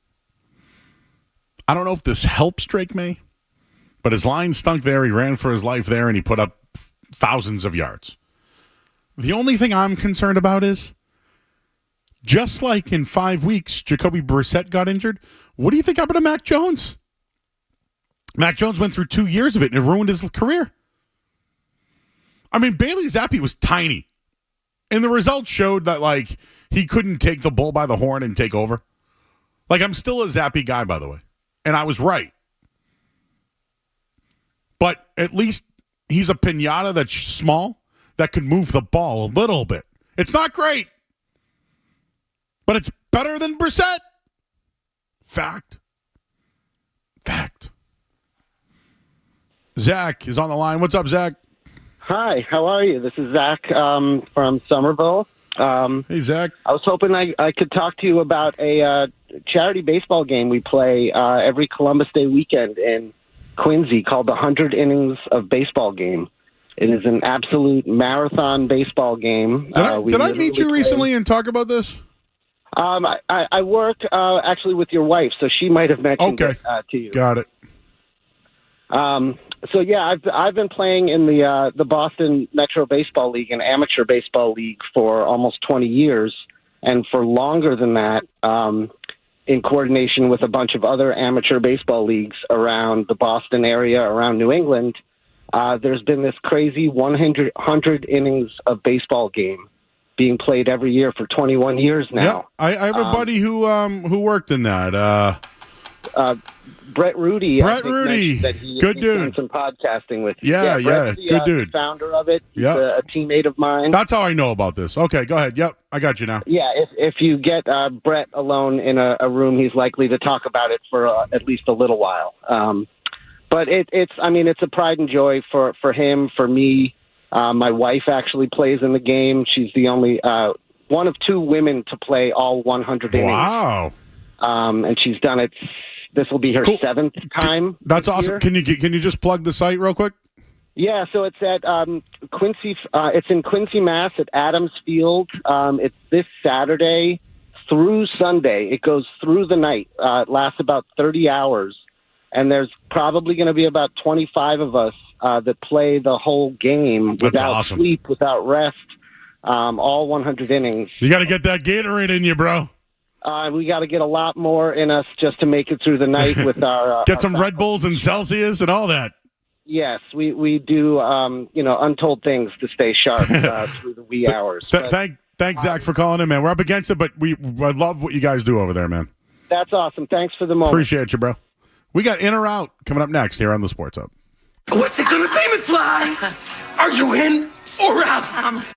I don't know if this helps Drake Maye, but his line stunk there. He ran for his life there, and he put up thousands of yards. The only thing I'm concerned about is, just like in 5 weeks, Jacoby Brissett got injured, what do you think happened to Mac Jones? Mac Jones went through 2 years of it, and it ruined his career. I mean, Bailey Zappi was tiny, and the results showed that, like, he couldn't take the bull by the horn and take over. Like, I'm still a Zappi guy, by the way, and I was right. But at least he's a pinata that's small, that can move the ball a little bit. It's not great, but it's better than Brissett. Fact. Zach is on the line. What's up, Zach? Hi, how are you? This is Zach from Somerville. Hey, Zach. I was hoping I could talk to you about a charity baseball game we play every Columbus Day weekend in Quincy called the 100 Innings of Baseball game. It is an absolute marathon baseball game. Did I meet you recently and talk about this? I work actually with your wife, so she might have mentioned it to you. Got it. So yeah, I've been playing in the Boston Metro Baseball League, an amateur baseball league, for almost 20 years, and for longer than that, in coordination with a bunch of other amateur baseball leagues around the Boston area, around New England. There's been this crazy 100 innings of baseball game being played every year for 21 years now. Yeah, I have a buddy who worked in that. Brett Rudy. Brett Rudy. That he's Good dude. done some podcasting with you. Yeah, Brett's the, good dude. The founder of it. He's Yep. a teammate of mine. That's how I know about this. Okay, go ahead. Yep, I got you now. Yeah, if you get Brett alone in a room, he's likely to talk about it for at least a little while. But it's a pride and joy for him, for me. My wife actually plays in the game. She's the only one of two women to play all 100 innings. Wow. And she's done it. This will be her seventh time. That's awesome. Year. Can you just plug the site real quick? Yeah, so it's at Quincy. It's in Quincy, Mass. At Adams Field. It's this Saturday through Sunday. It goes through the night. It lasts about 30 hours. and there's probably going to be about 25 of us that play the whole game without sleep, without rest, all 100 innings. You got to get that Gatorade in you, bro. We got to get a lot more in us just to make it through the night with our get some Red Bulls and Celsius and all that. Yes, we do untold things to stay sharp through the wee hours. Thanks, Zach, for calling in, man. We're up against it, but I love what you guys do over there, man. That's awesome. Thanks for the moment. Appreciate you, bro. We got In or Out coming up next here on the Sports Hub. What's it gonna be, McFly? Are you in or out?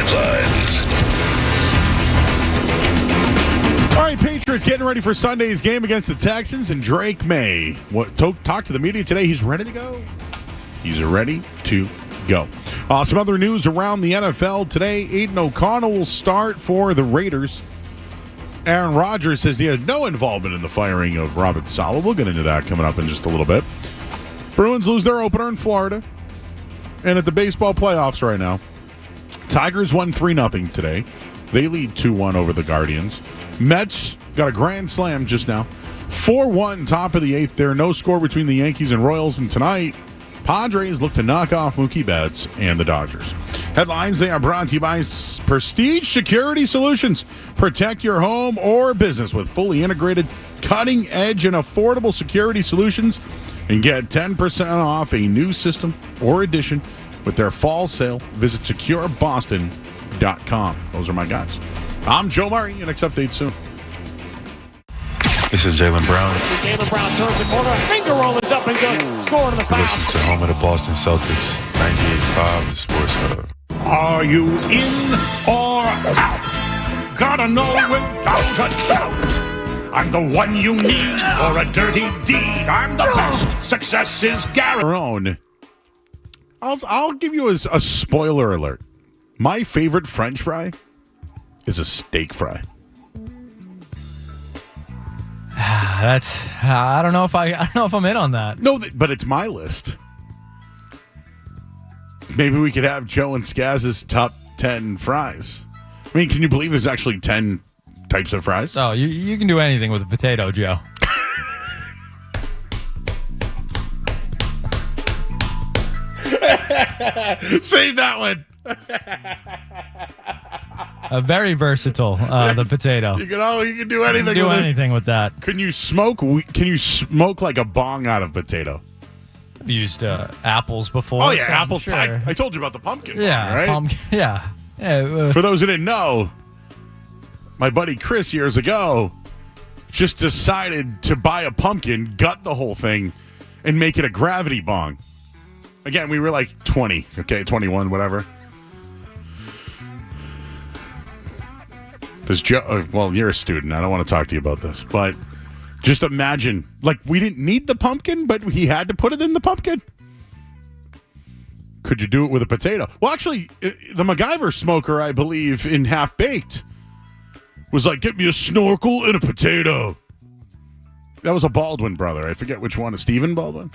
headlines. All right, Patriots getting ready for Sunday's game against the Texans, and Drake Maye talked to the media today. He's ready to go. He's ready to go. Some other news around the NFL today. Aiden O'Connell will start for the Raiders. Aaron Rodgers says he had no involvement in the firing of Robert Saleh. We'll get into that coming up in just a little bit. Bruins lose their opener in Florida. And at the baseball playoffs right now, Tigers won 3-0 today. They lead 2-1 over the Guardians. Mets got a grand slam just now. 4-1, top of the 8th there. No score between the Yankees and Royals. And tonight, Padres look to knock off Mookie Betts and the Dodgers. Headlines, they are brought to you by Prestige Security Solutions. Protect your home or business with fully integrated, cutting-edge, and affordable security solutions. And get 10% off a new system or addition with their fall sale. Visit secureboston.com. Those are my guys. I'm Joe Murray. Your next update soon. This is Jaylen Brown. Jaylen Brown turns the corner, finger roll is up and good. Scoring the foul. Listen to home of the Boston Celtics, 98.5, the Sports Hub. Are you in or out? Gotta know without a doubt. I'm the one you need for a dirty deed. I'm the best. Success is guaranteed. I'll give you a spoiler alert. My favorite French fry is a steak fry. I don't know if I'm in on that. No, but it's my list. Maybe we could have Joe and Skaz's top 10 fries. I mean, can you believe there's actually 10 types of fries? Oh, you can do anything with a potato, Joe. Save that one. Very versatile, the potato. You can do anything. You can do anything with that. Can you smoke like a bong out of potato? I've used apples before. Oh yeah, so apples. Sure. I told you about the pumpkin. Yeah, bong, right? pumpkin. Yeah. For those who didn't know, my buddy Chris years ago just decided to buy a pumpkin, gut the whole thing, and make it a gravity bong. Again, we were like 20, 21, whatever. Does Joe? Well, you're a student. I don't want to talk to you about this, but just imagine, like, we didn't need the pumpkin, but he had to put it in the pumpkin. Could you do it with a potato? Well, actually, the MacGyver smoker, I believe, in Half Baked, was like, get me a snorkel and a potato. That was a Baldwin brother. I forget which one. A Stephen Baldwin?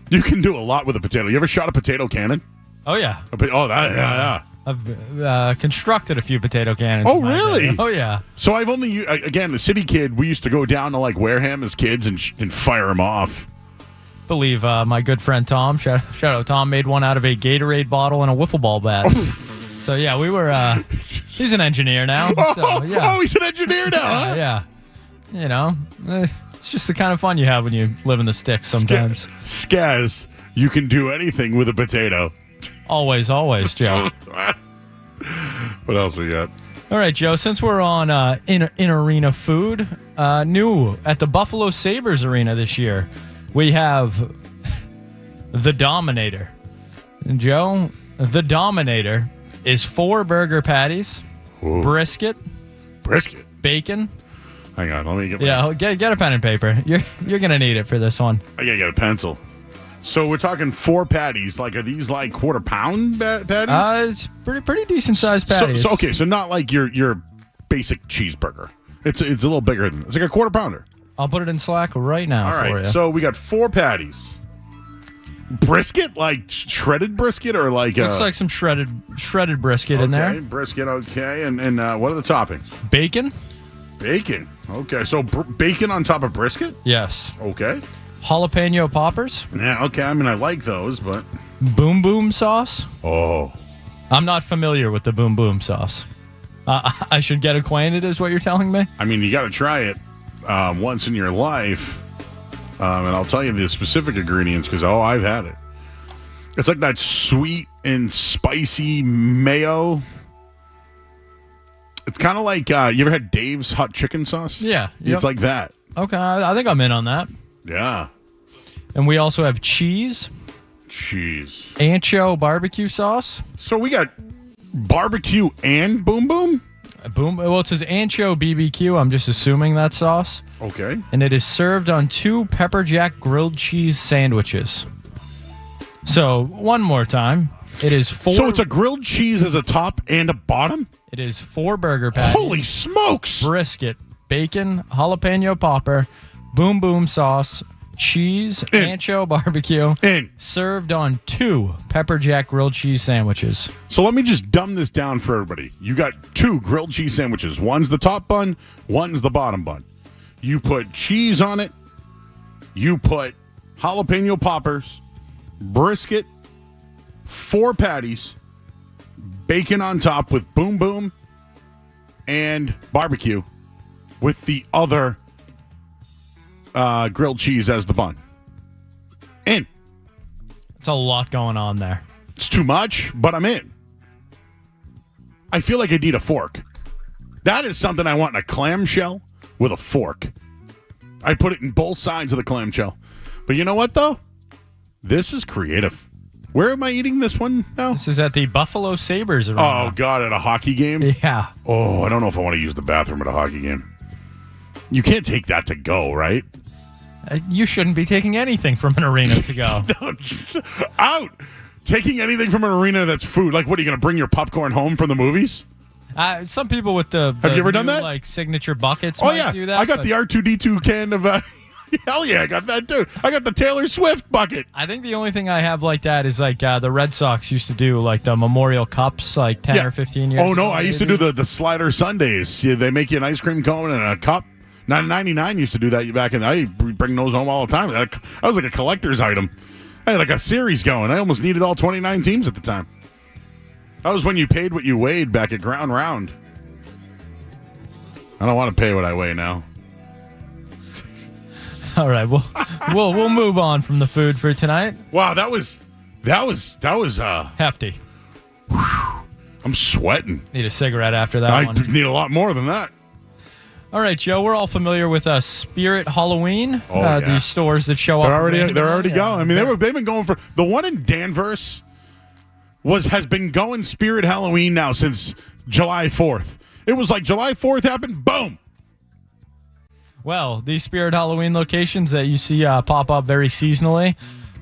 You can do a lot with a potato. You ever shot a potato cannon? Oh, yeah. Yeah. I've constructed a few potato cannons. Oh, really? Oh, yeah. So I've only, again, a city kid, we used to go down to like Wareham as kids and fire them off. Believe my good friend Tom, shout out Tom, made one out of a Gatorade bottle and a wiffle ball bat. So, yeah, we were, he's an engineer now. So, yeah. Oh, he's an engineer now, huh? Yeah. You know, it's just the kind of fun you have when you live in the sticks sometimes. Skaz, you can do anything with a potato. Always, Joe. What else we got? All right, Joe, since we're on in-arena food, new at the Buffalo Sabres Arena this year, we have the Dominator. And Joe, the Dominator is 4 burger patties, brisket, bacon. Hang on, let me get. Get a pen and paper. You're gonna need it for this one. I gotta get a pencil. So we're talking 4 patties. Like, are these like quarter-pound patties? It's pretty decent sized patties. So not like your basic cheeseburger. It's a little bigger than. It's like a quarter pounder. I'll put it in Slack right now. All right. For you. So we got 4 patties. Brisket, like shredded brisket, or like looks like some shredded brisket in there. Brisket. Okay, and what are the toppings? Bacon. Okay, so bacon on top of brisket. Yes. Okay. Jalapeno poppers. Yeah. Okay. I mean, I like those, but boom boom sauce. Oh. I'm not familiar with the boom boom sauce. I should get acquainted, is what you're telling me? I mean, you got to try it once in your life. And I'll tell you the specific ingredients because, I've had it. It's like that sweet and spicy mayo. It's kind of like, you ever had Dave's hot chicken sauce? Yeah. It's like that. Okay, I think I'm in on that. Yeah. And we also have cheese. Ancho barbecue sauce. So we got Barbecue and Boom Boom? Boom. Well, it says Ancho BBQ. I'm just assuming that sauce. Okay. And it is served on 2 pepper jack grilled cheese sandwiches. So, one more time. It is 4. So it's a grilled cheese as a top and a bottom? It is 4 burger patties. Holy smokes! Brisket, bacon, jalapeno popper, Boom Boom sauce, cheese, ancho barbecue, served on 2 pepper jack grilled cheese sandwiches. So let me just dumb this down for everybody. You got 2 grilled cheese sandwiches. One's the top bun, one's the bottom bun. You put cheese on it. You put jalapeno poppers, brisket, 4 patties, bacon on top with Boom Boom, and barbecue with the other grilled cheese as the bun. In. It's a lot going on there. It's too much, but I'm in. I feel like I need a fork. That is something I want in a clamshell with a fork. I put it in both sides of the clamshell. But you know what, though? This is creative. Where am I eating this one now? This is at the Buffalo Sabres arena. Oh, God, at a hockey game? Yeah. Oh, I don't know if I want to use the bathroom at a hockey game. You can't take that to go, right? You shouldn't be taking anything from an arena to go. Out! Taking anything from an arena that's food. Like, what, are you going to bring your popcorn home from the movies? Some people with the Have you ever done new, that? Like signature buckets Oh, might yeah. do that. I got the R2-D2 can of... hell yeah, I got that too. I got the Taylor Swift bucket. I think the only thing I have like that is like the Red Sox used to do like the Memorial Cups like 10 or 15 years ago. Oh, no, I used to do the slider Sundays. Yeah, they make you an ice cream cone and a cup. 9.99 used to do that back in the day. I bring those home all the time. That was like a collector's item. I had like a series going. I almost needed all 29 teams at the time. That was when you paid what you weighed back at Ground Round. I don't want to pay what I weigh now. All right, we'll move on from the food for tonight. Wow, that was hefty. I'm sweating. Need a cigarette after that one. I need a lot more than that. All right, Joe, we're all familiar with Spirit Halloween. Oh, yeah. These stores that show up. They're already going. I mean, they've been going for the one in Danvers has been going Spirit Halloween now since July 4th. It was like July 4th happened, boom. Well, these Spirit Halloween locations that you see pop up very seasonally,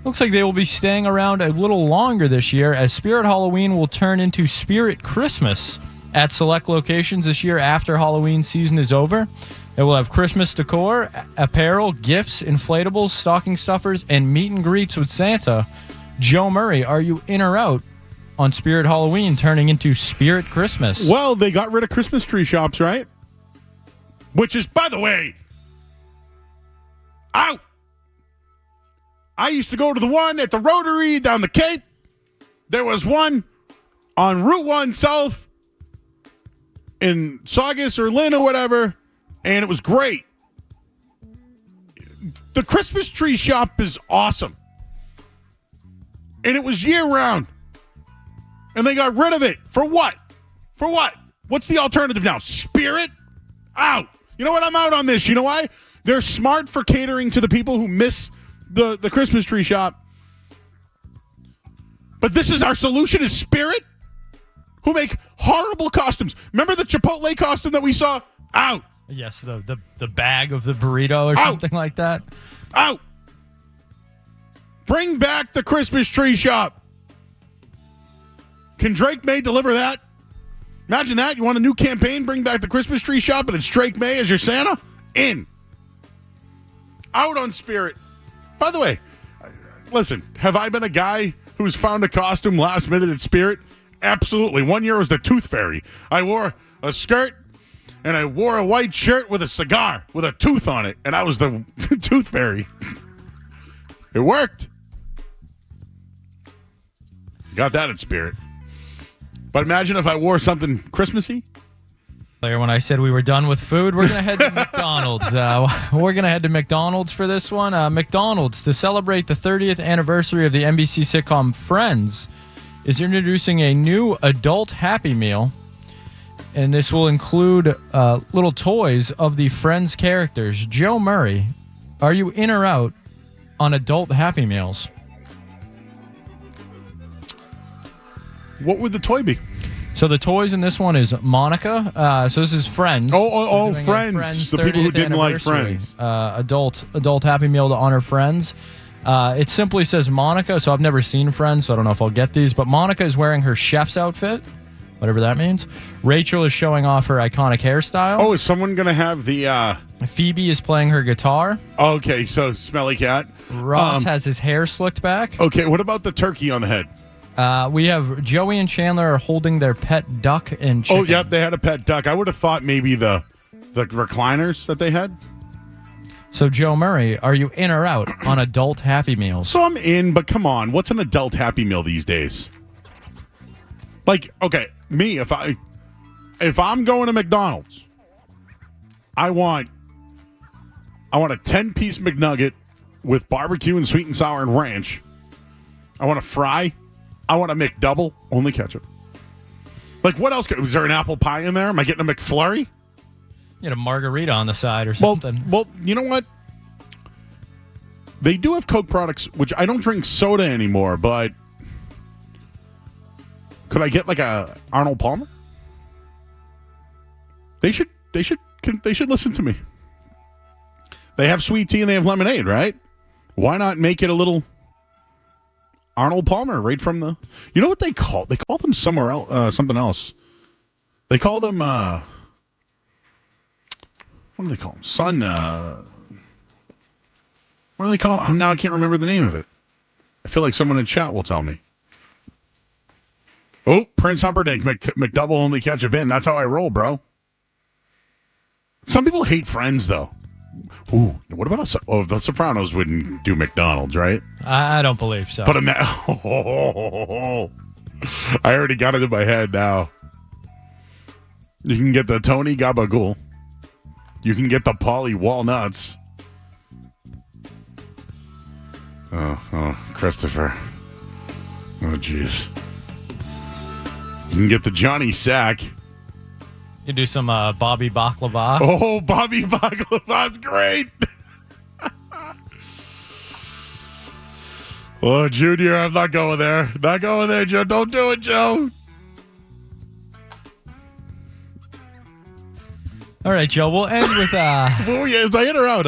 looks like they will be staying around a little longer this year, as Spirit Halloween will turn into Spirit Christmas at select locations this year after Halloween season is over. It will have Christmas decor, apparel, gifts, inflatables, stocking stuffers, and meet and greets with Santa. Joe Murray, are you in or out on Spirit Halloween turning into Spirit Christmas? Well, they got rid of Christmas tree shops, right? Which is, by the way, out. I used to go to the one at the Rotary down the Cape. There was one on Route 1 South in Saugus or Lynn or whatever, and it was great. The Christmas tree shop is awesome. And it was year-round. And they got rid of it. For what? For what? What's the alternative now? Spirit? Out. You know what? I'm out on this. You know why? They're smart for catering to the people who miss the Christmas tree shop. But this is our solution is Spirit, who make horrible costumes. Remember the Chipotle costume that we saw? Out. Yes, the bag of the burrito or something like that. Out. Bring back the Christmas tree shop. Can Drake May deliver that? Imagine that. You want a new campaign? Bring back the Christmas tree shop, and it's Drake May as your Santa? In. Out on Spirit. By the way, listen, have I been a guy who's found a costume last minute at Spirit? Absolutely. 1 year was the Tooth Fairy. I wore a skirt and I wore a white shirt with a cigar with a tooth on it, and I was the Tooth Fairy. It worked. Got that at Spirit. But imagine if I wore something Christmassy. When I said we were done with food, we're going to head to McDonald's. We're going to head to McDonald's for this one. McDonald's, to celebrate the 30th anniversary of the NBC sitcom Friends, is introducing a new adult Happy Meal. And this will include little toys of the Friends characters. Joe Murray, are you in or out on adult Happy Meals? What would the toy be? So the toys in this one is Monica. So this is Friends. Friends. The people who 30th didn't like anniversary. Friends. Adult Happy Meal to honor Friends. It simply says Monica, so I've never seen Friends, so I don't know if I'll get these. But Monica is wearing her chef's outfit, whatever that means. Rachel is showing off her iconic hairstyle. Oh, is someone going to have the... Phoebe is playing her guitar. Okay, so Smelly Cat. Ross has his hair slicked back. Okay, what about the turkey on the head? We have Joey and Chandler are holding their pet duck and chicken. Oh, yep, they had a pet duck. I would have thought maybe the recliners that they had. So, Joe Murray, are you in or out on adult Happy Meals? So I'm in, but come on. What's an adult Happy Meal these days? Like, okay, me, if I'm going to McDonald's, I want a 10-piece McNugget with barbecue and sweet and sour and ranch. I want a fry. I want a McDouble, only ketchup. Like, what else? Is there an apple pie in there? Am I getting a McFlurry? Get a margarita on the side or something. Well, you know what? They do have Coke products, which I don't drink soda anymore, but could I get like a Arnold Palmer? They should listen to me. They have sweet tea and they have lemonade, right? Why not make it a little Arnold Palmer right from the... You know what they call them somewhere else, something else. They call them, what do they call them? What do they call them? Now I can't remember the name of it. I feel like someone in chat will tell me. Oh, Prince Humperdinck, McDouble only ketchup in. That's how I roll, bro. Some people hate Friends, though. Ooh, what about the Sopranos wouldn't do McDonald's, right? I don't believe so. But I already got it in my head now. You can get the Tony Gabagool. You can get the Polly Walnuts. Oh, Christopher. Oh, jeez. You can get the Johnny Sack. You can do some Bobby Baklava. Oh, Bobby Baklava's great. Oh, Junior, I'm not going there. Not going there, Joe. Don't do it, Joe. All right, Joe. We'll end with... Oh, yeah, was I in or out?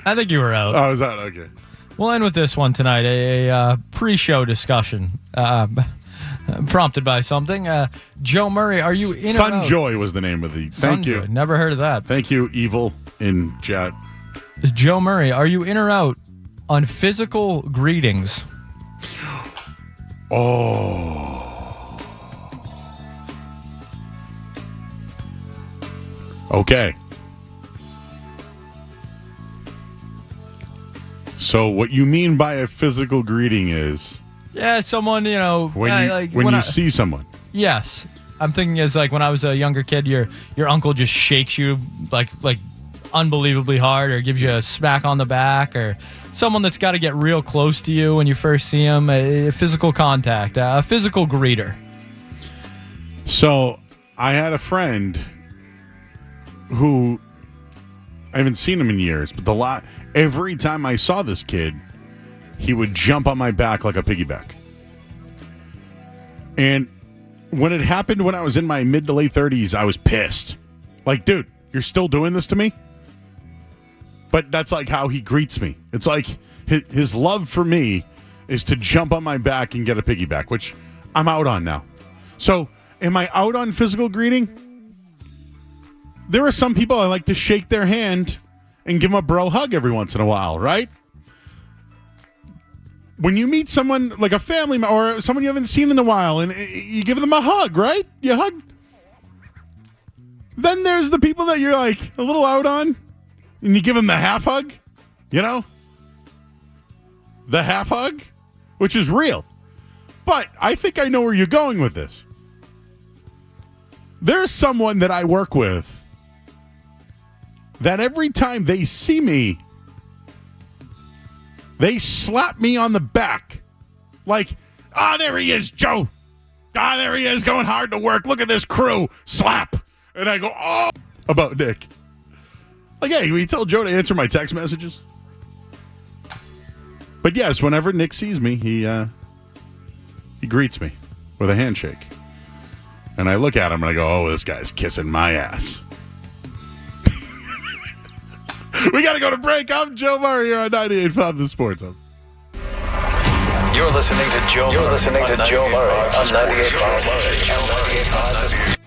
I think you were out. Oh, I was out. Okay. We'll end with this one tonight. A pre-show discussion. Prompted by something. Joe Murray, are you in or out? Sunjoy was the name of the... Thank you. Never heard of that. Thank you, Evil, in chat. Joe Murray, are you in or out on physical greetings? Oh. Okay. So what you mean by a physical greeting is... Yeah, someone, when you see someone. Yes. I'm thinking as like when I was a younger kid, your uncle just shakes you like unbelievably hard or gives you a smack on the back, or someone that's got to get real close to you when you first see him, a physical contact, a physical greeter. So I had a friend who I haven't seen him in years, but every time I saw this kid, he would jump on my back like a piggyback. And when it happened when I was in my mid to late 30s, I was pissed. Like, dude, you're still doing this to me? But that's like how he greets me. It's like his love for me is to jump on my back and get a piggyback, which I'm out on now. So, am I out on physical greeting? There are some people I like to shake their hand and give them a bro hug every once in a while, right? When you meet someone like a family member or someone you haven't seen in a while and you give them a hug, right? You hug. Then there's the people that you're like a little out on and you give them the half hug, The half hug, which is real. But I think I know where you're going with this. There's someone that I work with that every time they see me, they slap me on the back. Like, there he is, Joe. There he is, going hard to work. Look at this crew. Slap. And I go, oh, about Nick. Like, hey, will you tell Joe to answer my text messages? But yes, whenever Nick sees me, he greets me with a handshake. And I look at him and I go, oh, this guy's kissing my ass. We got to go to break. I'm Joe Murray here on 98.5 The Sports Hub. You're listening to Joe Murray on 98.5.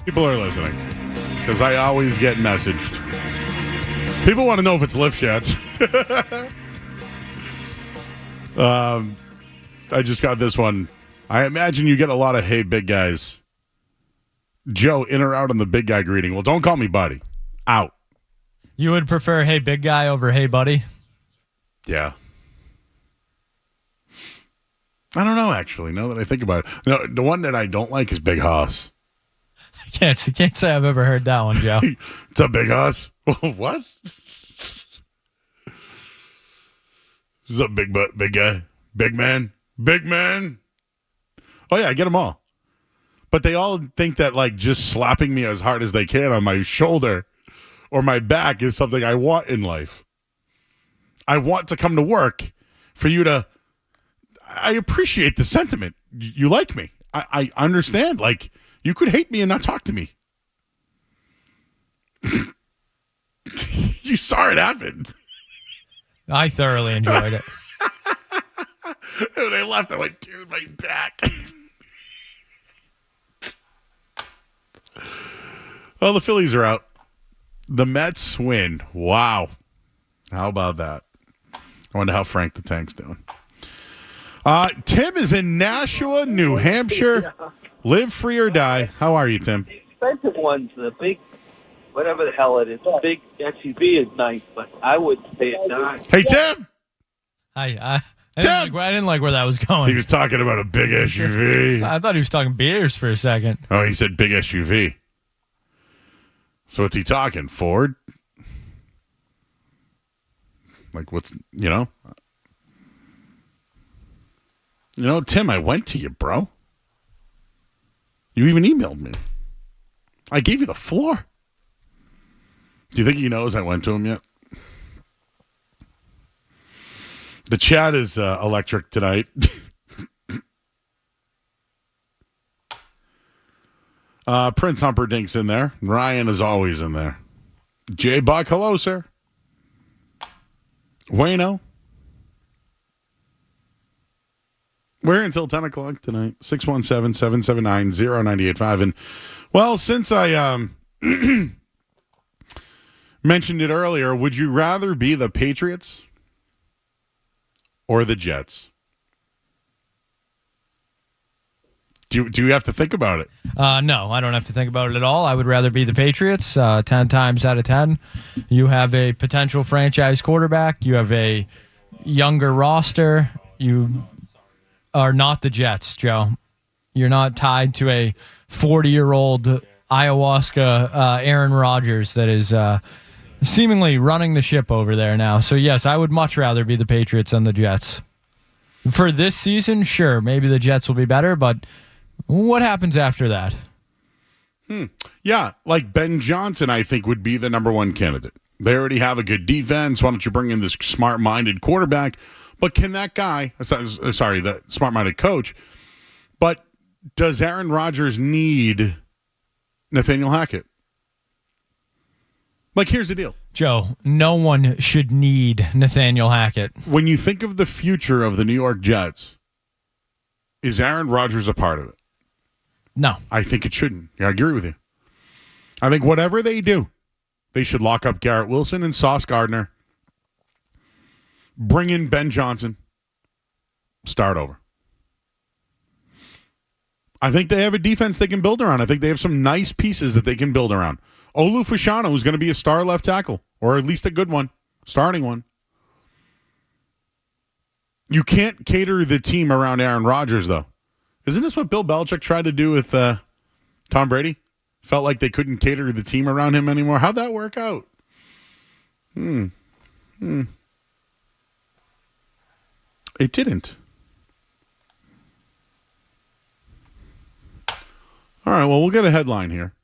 People are listening because I always get messaged. People want to know if it's lift jets. I just got this one. I imagine you get a lot of "Hey, big guys." Joe, in or out on the big guy greeting? Well, don't call me buddy. Out. You would prefer "Hey, big guy" over "Hey, buddy"? Yeah. I don't know, actually, now that I think about it. No, the one that I don't like is Big Hoss. I can't say I've ever heard that one, Joe. What's up, Big Hoss? What? What's up, big guy? Big man? Big man? Oh, yeah, I get them all. But they all think that, like, just slapping me as hard as they can on my shoulder or my back is something I want in life. I want to come to work for you to... I appreciate the sentiment. You like me. I understand. Like, you could hate me and not talk to me. You saw it happen. I thoroughly enjoyed it. When they left, I went, dude, my back. Well, the Phillies are out. The Mets win. Wow. How about that? I wonder how Frank the Tank's doing. Tim is in Nashua, New Hampshire. Live free or die. How are you, Tim? The expensive ones, the big, whatever the hell it is, the big SUV is nice, but I would say it's not. Hey, Tim! I didn't like where that was going. He was talking about a big SUV. I thought he was talking beers for a second. Oh, he said big SUV. So what's he talking? Ford? Like what's, you know? You know, Tim, I went to you, bro. You even emailed me. I gave you the floor. Do you think he knows I went to him yet? The chat is electric tonight. Prince Humperdinck's in there. Ryan is always in there. J. Buck, hello, sir. Wayno. We're here until 10 o'clock tonight. 617-779-0985. And, well, since I mentioned it earlier, would you rather be the Patriots or the Jets? Do you have to think about it? No, I don't have to think about it at all. I would rather be the Patriots 10 times out of 10. You have a potential franchise quarterback. You have a younger roster. You are not the Jets, Joe. You're not tied to a 40-year-old ayahuasca Aaron Rodgers that is seemingly running the ship over there now. So, yes, I would much rather be the Patriots than the Jets. For this season, sure, maybe the Jets will be better, but what happens after that? Yeah, like Ben Johnson, I think, would be the number one candidate. They already have a good defense. Why don't you bring in this smart-minded quarterback? But can that guy, the smart-minded coach, but does Aaron Rodgers need Nathaniel Hackett? Like, here's the deal. Joe, no one should need Nathaniel Hackett. When you think of the future of the New York Jets, is Aaron Rodgers a part of it? No. I think it shouldn't. Yeah, I agree with you. I think whatever they do, they should lock up Garrett Wilson and Sauce Gardner, bring in Ben Johnson, start over. I think they have a defense they can build around. I think they have some nice pieces that they can build around. Olu Fashanu is going to be a star left tackle, or at least a good one, starting one. You can't cater the team around Aaron Rodgers, though. Isn't this what Bill Belichick tried to do with Tom Brady? Felt like they couldn't cater the team around him anymore. How'd that work out? It didn't. All right, well, we'll get a headline here.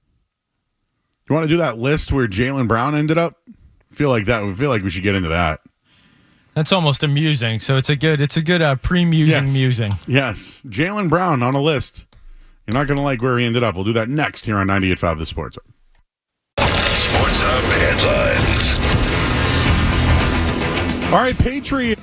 You want to do that list where Jaylen Brown ended up? I feel like we should get into that. That's almost amusing. So it's a good pre-musing musing. Yes. Jaylen Brown on a list. You're not going to like where he ended up. We'll do that next here on 98.5 The Sports Hub. Sports Hub headlines. All right, Patriots.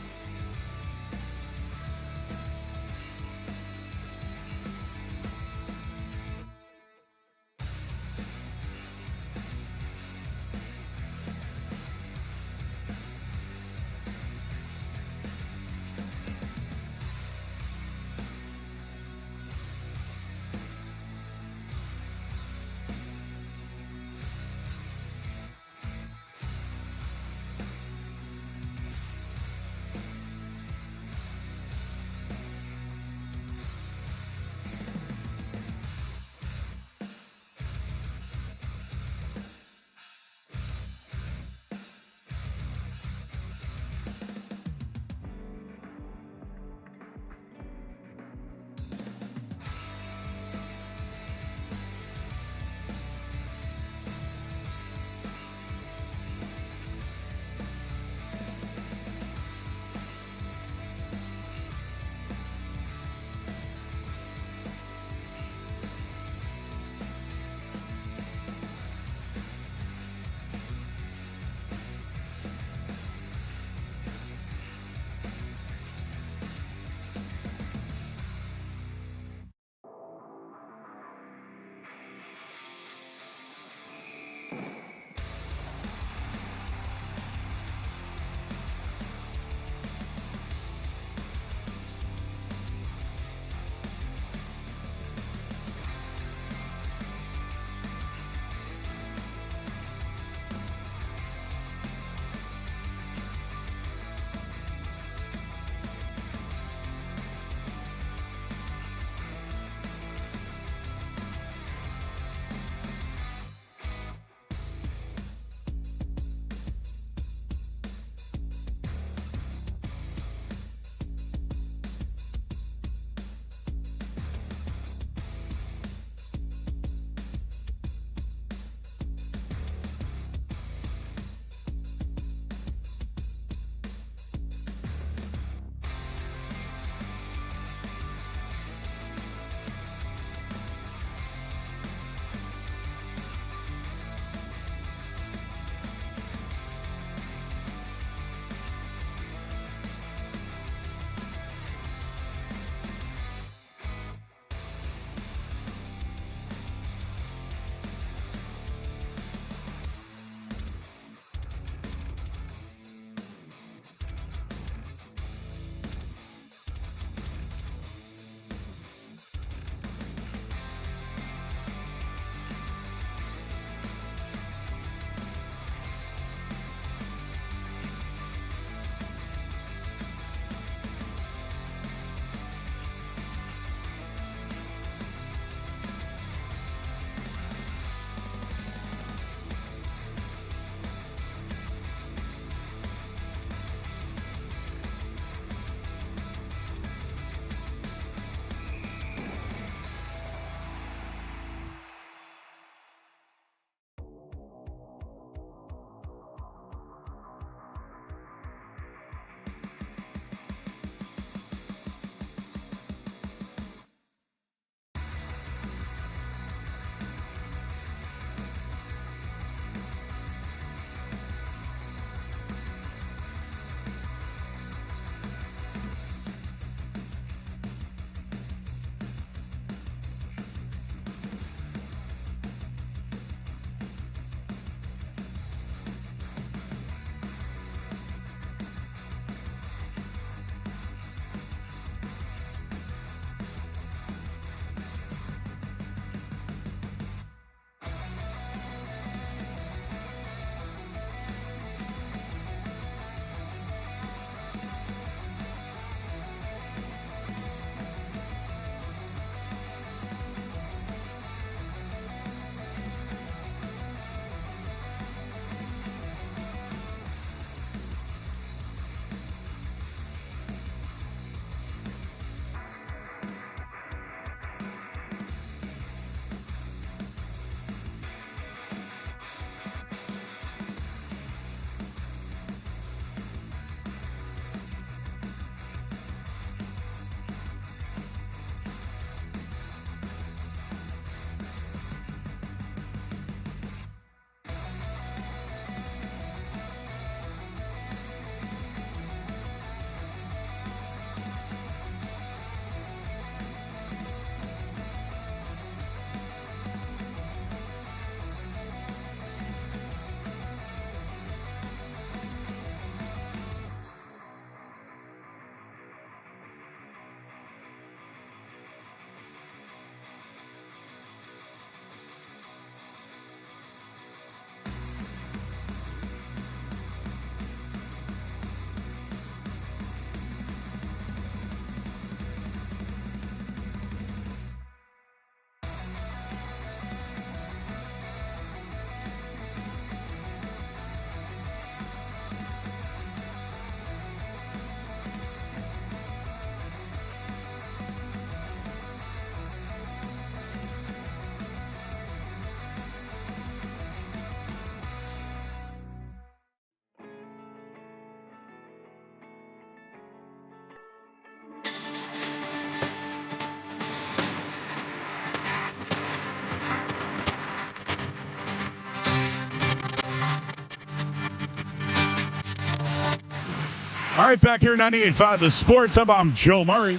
All right, back here, 98.5 The Sports Hub. I'm Joe Murray.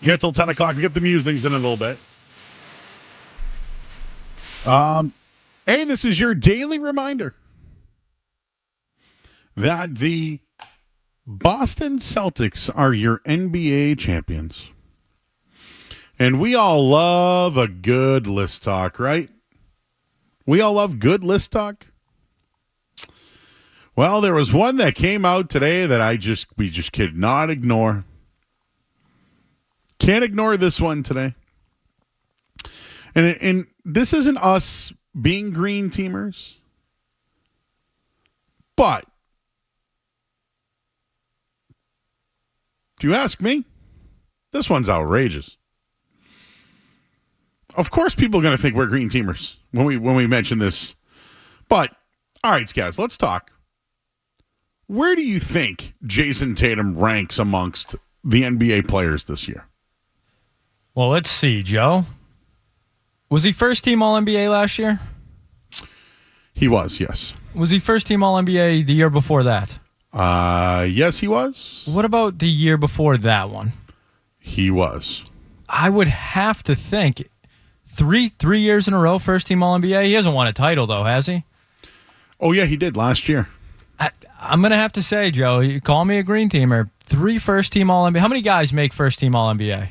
Here till 10 o'clock. We get the musings in a little bit. Hey, this is your daily reminder that the Boston Celtics are your NBA champions. And we all love a good list talk, right? We all love good list talk. Well, there was one that came out today that we just could not ignore. Can't ignore this one today. And this isn't us being green teamers, but if you ask me, this one's outrageous. Of course, people are going to think we're green teamers when we mention this. But all right, guys, let's talk. Where do you think Jason Tatum ranks amongst the NBA players this year? Well, let's see, Joe. Was he first team All-NBA last year? He was, yes. Was he first team All-NBA the year before that? Yes, he was. What about the year before that one? He was. I would have to think three years in a row, first team All-NBA. He hasn't won a title, though, has he? Oh, yeah, he did last year. I'm going to have to say, Joe, you call me a green teamer. 3 first team All-NBA. How many guys make first team All-NBA?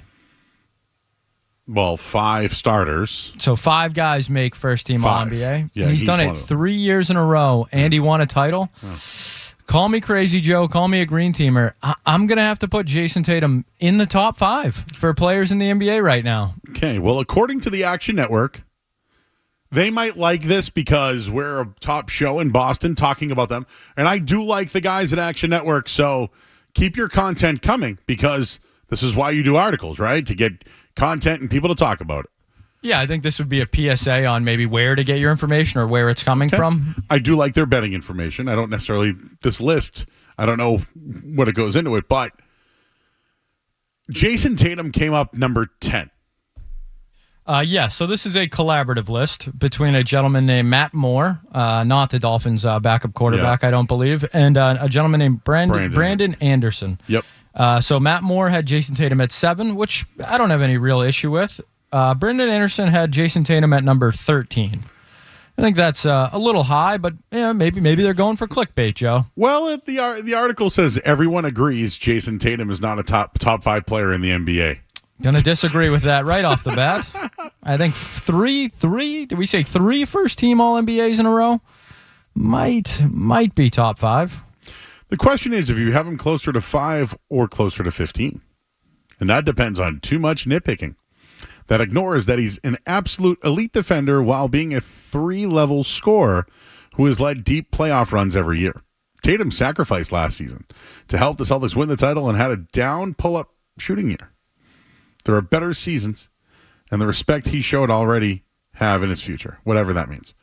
Well, 5 starters. So 5 guys make first team All-NBA. Yeah, and he's done it 3 years in a row, and he won a title. Oh. Call me crazy, Joe. Call me a green teamer. I'm going to have to put Jason Tatum in the top 5 for players in the NBA right now. Okay, well, according to the Action Network, they might like this because we're a top show in Boston talking about them. And I do like the guys at Action Network, so keep your content coming because this is why you do articles, right? To get content and people to talk about it. Yeah, I think this would be a PSA on maybe where to get your information or where it's coming from. I do like their betting information. I don't necessarily, this list, I don't know what it goes into it, but Jason Tatum came up number 10. So this is a collaborative list between a gentleman named Matt Moore, not the Dolphins' backup quarterback, I don't believe, and a gentleman named Brandon Anderson. Yep. So Matt Moore had Jason Tatum at 7, which I don't have any real issue with. Brandon Anderson had Jason Tatum at number 13. I think that's a little high, but yeah, maybe they're going for clickbait, Joe. Well, the article says everyone agrees Jason Tatum is not a top 5 player in the NBA. Gonna disagree with that right off the bat. I think 3. Did we say 3 first team All-NBAs in a row? Might be top 5. The question is if you have him closer to 5 or closer to 15. And that depends on too much nitpicking. That ignores that he's an absolute elite defender while being a 3-level scorer who has led deep playoff runs every year. Tatum sacrificed last season to help the Celtics win the title and had a down pull-up shooting year. There are better seasons, and the respect he showed already have in his future, whatever that means.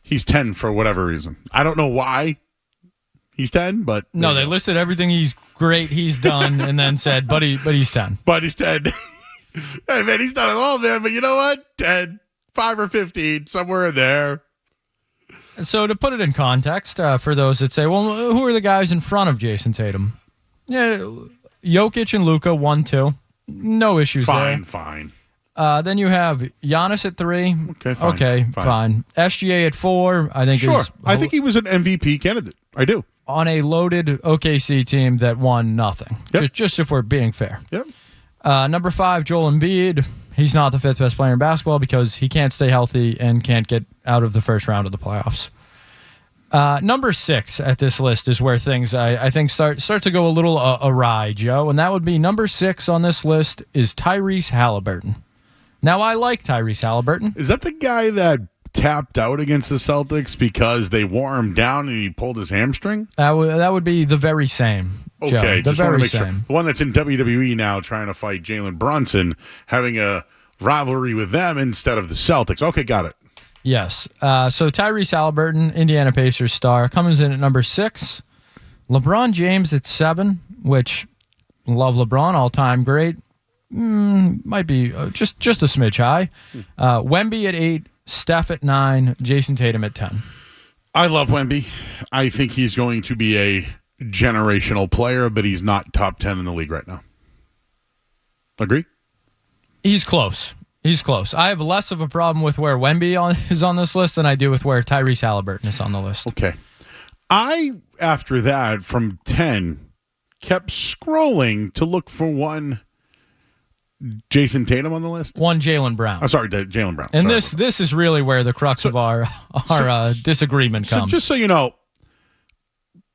He's 10 for whatever reason. I don't know why he's 10, but... No, they listed everything he's done, and then said, but he's 10. But he's 10. Hey, man, he's done it all, man, but you know what? 10, 5 or 15, somewhere in there. So to put it in context, for those that say, well, who are the guys in front of Jason Tatum? Yeah, Jokic and Luka, 1, 2. No issues there. Fine. Then you have Giannis at 3. Okay, fine. SGA at 4, I think. Sure. I think he was an MVP candidate. I do. On a loaded OKC team that won nothing. Yep. Just if we're being fair. Yep. Number 5, Joel Embiid. He's not the 5th best player in basketball because he can't stay healthy and can't get out of the first round of the playoffs. Number 6 at this list is where things I think start to go a little awry, Joe, and that would be number 6 on this list is Tyrese Halliburton. Now, I like Tyrese Halliburton. Is that the guy that tapped out against the Celtics because they wore him down and he pulled his hamstring? That would be the very same, Joe. Okay, the just want to very make same. sure. The one that's in WWE now trying to fight Jalen Brunson, having a rivalry with them instead of the Celtics. Okay, got it. Yes. So Tyrese Halliburton, Indiana Pacers star, comes in at number 6. LeBron James at 7, which love LeBron, all-time great. Might be just a smidge high. Wemby at 8, Steph at 9, Jason Tatum at 10. I love Wemby. I think he's going to be a generational player, but he's not top 10 in the league right now. Agree? He's close. He's close. I have less of a problem with where Wemby is on this list than I do with where Tyrese Halliburton is on the list. Okay. After that, from 10, kept scrolling to look for one Jason Tatum on the list. One Jaylen Brown. Oh, sorry, Jaylen Brown. And sorry. this is really where the crux of our disagreement comes. So just so you know,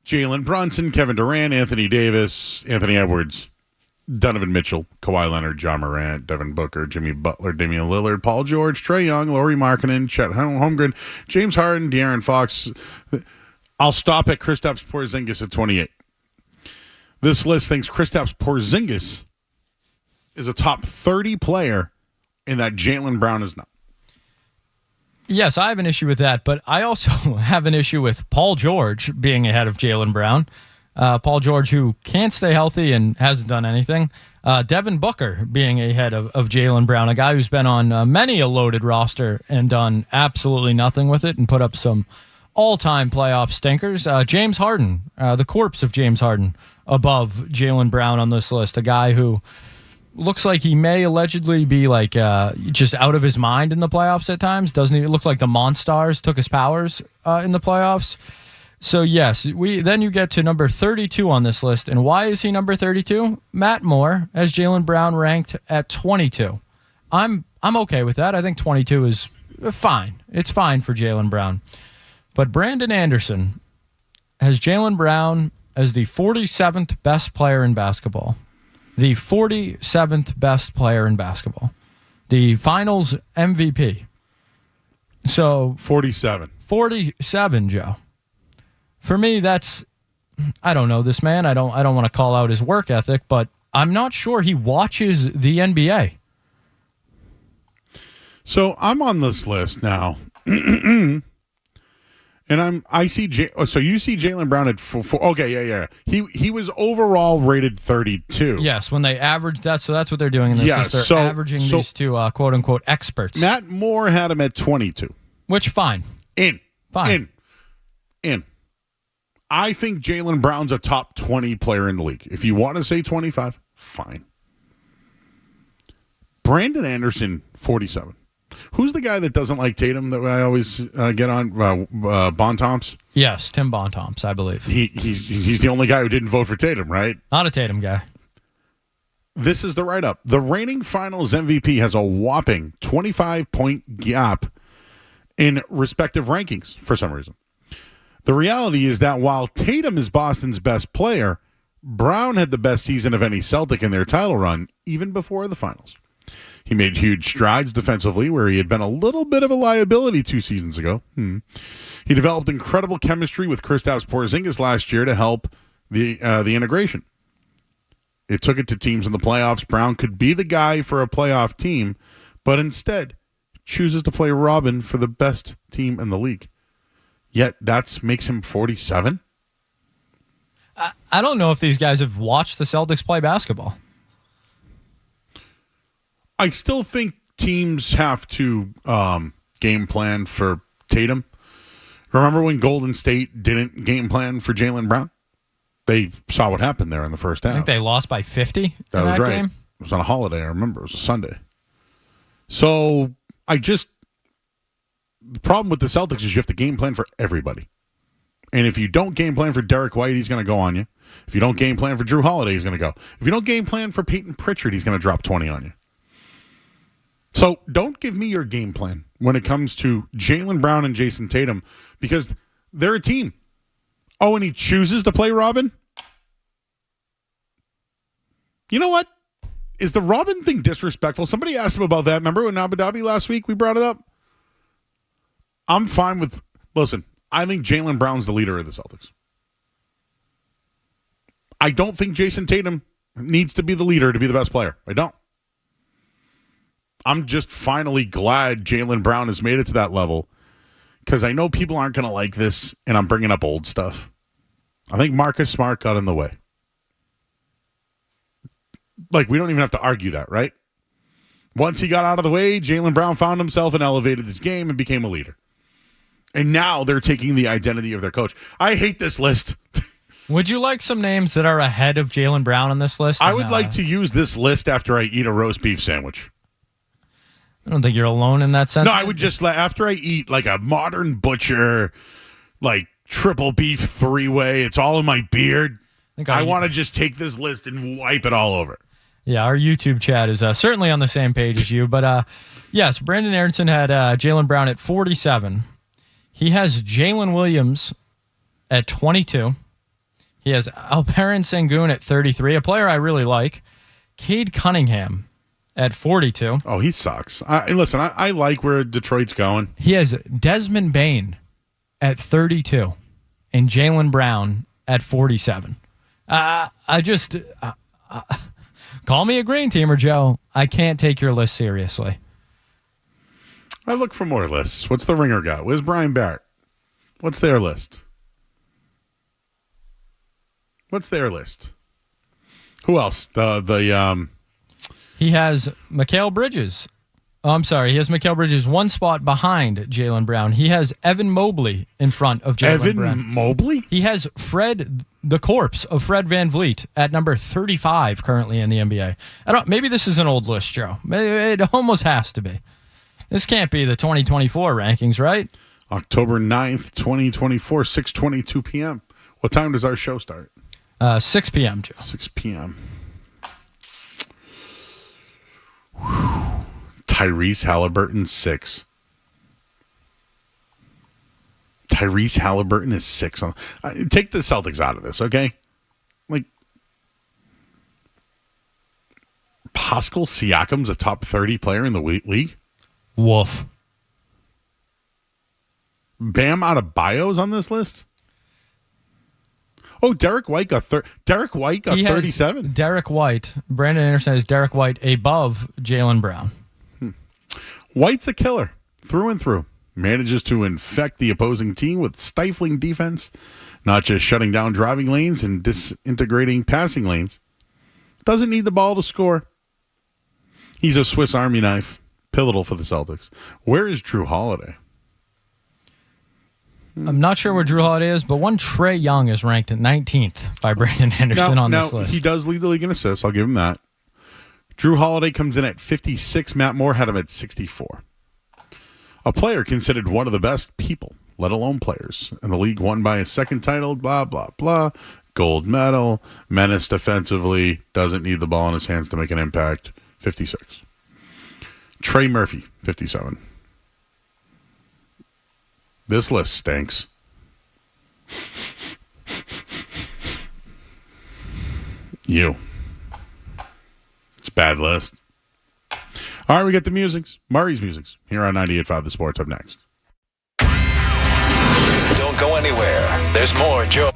Jalen Brunson, Kevin Durant, Anthony Davis, Anthony Edwards, Donovan Mitchell, Kawhi Leonard, John Morant, Devin Booker, Jimmy Butler, Damian Lillard, Paul George, Trae Young, Lauri Markkanen, Chet Holmgren, James Harden, De'Aaron Fox. I'll stop at Kristaps Porzingis at 28. This list thinks Kristaps Porzingis is a top 30 player and that Jaylen Brown is not. Yes, I have an issue with that, but I also have an issue with Paul George being ahead of Jaylen Brown. Paul George, who can't stay healthy and hasn't done anything. Devin Booker being ahead of Jaylen Brown, a guy who's been on many a loaded roster and done absolutely nothing with it and put up some all-time playoff stinkers. James Harden, the corpse of James Harden, above Jaylen Brown on this list, a guy who looks like he may allegedly be like just out of his mind in the playoffs at times. Doesn't he? It look like the Monstars took his powers in the playoffs. So yes, then you get to number 32 on this list. And why is he number 32? Matt Moore has Jaylen Brown ranked at 22. I'm okay with that. I think 22 is fine. It's fine for Jaylen Brown. But Brandon Anderson has Jaylen Brown as the 47th best player in basketball. The 47th best player in basketball. The finals MVP. So 47. 47, Joe. For me, that's, I don't know this man. I don't want to call out his work ethic, but I'm not sure he watches the NBA. So I'm on this list now. And I see so you see Jaylen Brown at 4. Okay, yeah. He was overall rated 32. Yes, when they average that, so that's what they're doing in this list. They're averaging these two quote unquote experts. Matt Moore had him at 22. Which fine. Fine. I think Jaylen Brown's a top 20 player in the league. If you want to say 25, fine. Brandon Anderson, 47. Who's the guy that doesn't like Tatum that I always get on? Bontemps? Yes, Tim Bontemps, I believe. He's the only guy who didn't vote for Tatum, right? Not a Tatum guy. This is the write-up. The reigning finals MVP has a whopping 25-point gap in respective rankings for some reason. The reality is that while Tatum is Boston's best player, Brown had the best season of any Celtic in their title run, even before the finals. He made huge strides defensively, where he had been a little bit of a liability 2 seasons ago. He developed incredible chemistry with Kristaps Porzingis last year to help the integration. It took it to teams in the playoffs. Brown could be the guy for a playoff team, but instead chooses to play Robin for the best team in the league. Yet that makes him 47? I don't know if these guys have watched the Celtics play basketball. I still think teams have to game plan for Tatum. Remember when Golden State didn't game plan for Jaylen Brown? They saw what happened there in the first half. I think they lost by 50 that in was that right. game. It was on a holiday, I remember. It was a Sunday. So the problem with the Celtics is you have to game plan for everybody. And if you don't game plan for Derek White, he's going to go on you. If you don't game plan for Drew Holiday, he's going to go. If you don't game plan for Peyton Pritchard, he's going to drop 20 on you. So don't give me your game plan when it comes to Jaylen Brown and Jason Tatum, because they're a team. Oh, and he chooses to play Robin? You know what? Is the Robin thing disrespectful? Somebody asked him about that. Remember in Abu Dhabi last week we brought it up? I'm fine with... Listen, I think Jaylen Brown's the leader of the Celtics. I don't think Jason Tatum needs to be the leader to be the best player. I don't. I'm just finally glad Jaylen Brown has made it to that level, because I know people aren't going to like this, and I'm bringing up old stuff. I think Marcus Smart got in the way. Like, we don't even have to argue that, right? Once he got out of the way, Jaylen Brown found himself and elevated his game and became a leader. And now they're taking the identity of their coach. I hate this list. Would you like some names that are ahead of Jaylen Brown on this list? I would like to use this list after I eat a roast beef sandwich. I don't think you're alone in that sense. No, I would just, after I eat like a modern butcher, like triple beef 3-way, it's all in my beard. I want to just take this list and wipe it all over. Yeah, our YouTube chat is certainly on the same page as you. But yes, Brandon Aronson had Jaylen Brown at 47. He has Jalen Williams at 22. He has Alperen Sengun at 33, a player I really like. Cade Cunningham at 42. Oh, he sucks. Listen, I like where Detroit's going. He has Desmond Bane at 32 and Jaylen Brown at 47. Call me a green teamer, Joe. I can't take your list seriously. I look for more lists. What's the Ringer got? Where's Brian Barrett? What's their list? What's their list? Who else? He has Mikal Bridges. Oh, I'm sorry. He has Mikal Bridges one spot behind Jaylen Brown. He has Evan Mobley in front of Jaylen Brown. Evan Mobley? He has the corpse of Fred VanVleet at number 35 currently in the NBA. Maybe this is an old list, Joe. It almost has to be. This can't be the 2024 rankings, right? October 9th, 2024, 6:22 p.m. What time does our show start? 6 p.m., Joe. 6 p.m. Tyrese Halliburton, 6. Tyrese Halliburton is 6. Take the Celtics out of this, okay? Like, Pascal Siakam's a top 30 player in the league? Woof. Bam Adebayo's on this list? Oh, Derek White got 37. Derek White. Brandon Anderson has Derek White above Jaylen Brown. White's a killer through and through. Manages to infect the opposing team with stifling defense, not just shutting down driving lanes and disintegrating passing lanes. Doesn't need the ball to score. He's a Swiss Army knife. Pivotal for the Celtics. Where is Drew Holiday? I'm not sure where Drew Holiday is, but one Trae Young is ranked at 19th by Brandon Henderson on this list. He does lead the league in assists. I'll give him that. Drew Holiday comes in at 56. Matt Moore had him at 64. A player considered one of the best people, let alone players. And the league won by a second title, blah, blah, blah. Gold medal, menace defensively, doesn't need the ball in his hands to make an impact, 56. Trey Murphy, 57. This list stinks. You. It's a bad list. All right, we get the musics. Murray's musics here on 98.5 The Sports up next. Don't go anywhere. There's more Joe.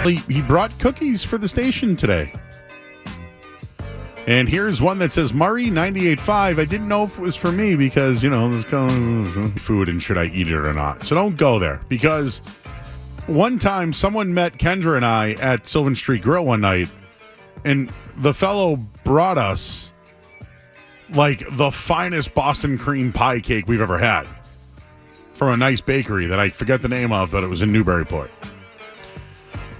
He brought cookies for the station today. And here's one that says, Murray, 98.5. I didn't know if it was for me because, there's food and should I eat it or not. So don't go there. Because one time someone met Kendra and I at Sylvan Street Grill one night, and the fellow brought us like the finest Boston cream pie cake we've ever had from a nice bakery that I forget the name of, but it was in Newburyport.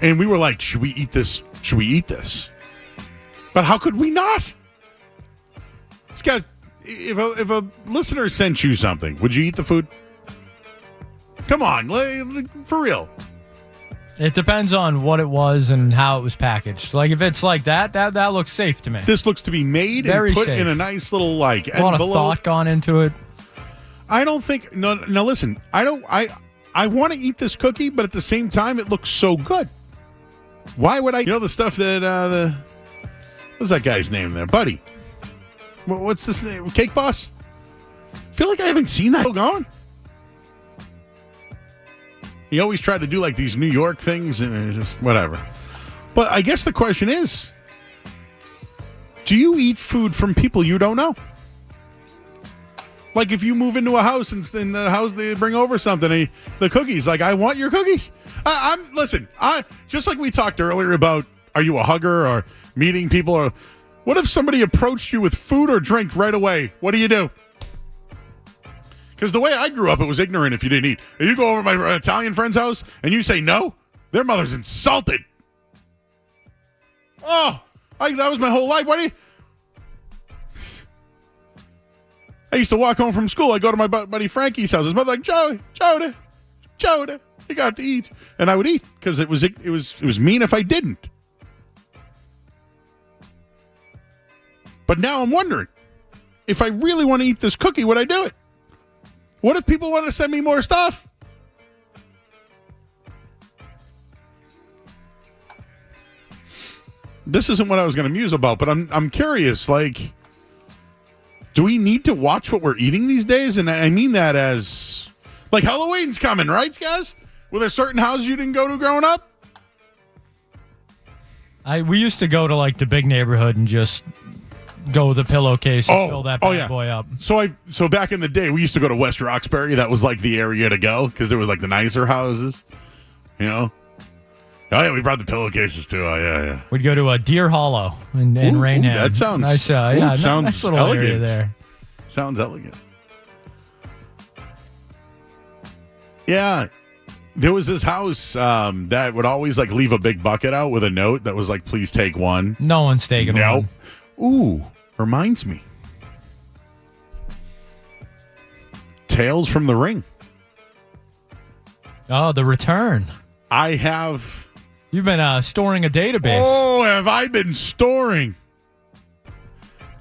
And we were like, should we eat this? Should we eat this? But how could we not? This guy, if a listener sent you something, would you eat the food? Come on, for real. It depends on what it was and how it was packaged. Like if it's like that looks safe to me. This looks to be made Very and put safe. in a nice little like a lot envelope. of thought gone into it. I don't think. No. Listen, I want to eat this cookie, but at the same time, it looks so good. Why would I? The stuff that what's that guy's name there, Buddy? What's this name? Cake Boss. I feel like I haven't seen that going. He always tried to do like these New York things and just whatever. But I guess the question is, do you eat food from people you don't know? Like if you move into a house and in the house they bring over something, the cookies, like I want your cookies. Listen, just like we talked earlier about, are you a hugger or meeting people? Or what if somebody approached you with food or drink right away? What do you do? Because the way I grew up, it was ignorant if you didn't eat. If you go over to my Italian friend's house and you say no, their mother's insulted. Oh, that was my whole life. Why do you... I used to walk home from school. I go to my buddy Frankie's house. His mother like, Jody, you got to eat. And I would eat because it was mean if I didn't. But now I'm wondering, if I really want to eat this cookie, would I do it? What if people want to send me more stuff? This isn't what I was going to muse about, but I'm curious, like, do we need to watch what we're eating these days? And I mean that as, like, Halloween's coming, right, guys? Were there certain houses you didn't go to growing up? We used to go to, like, the big neighborhood and just go with a pillowcase and fill that bad boy up. So back in the day, we used to go to West Roxbury. That was, like, the area to go because there was, like, the nicer houses, Oh, yeah, we brought the pillowcases, too. Oh, yeah. We'd go to a Deer Hollow in Rainham. That sounds nice. sounds nice little elegant. area there. Sounds elegant. Yeah. There was this house that would always, like, leave a big bucket out with a note that was like, please take one. No one's taking one. Ooh, reminds me. Tales from the Ring. Oh, The Return. I have... You've been storing a database. Oh, have I been storing?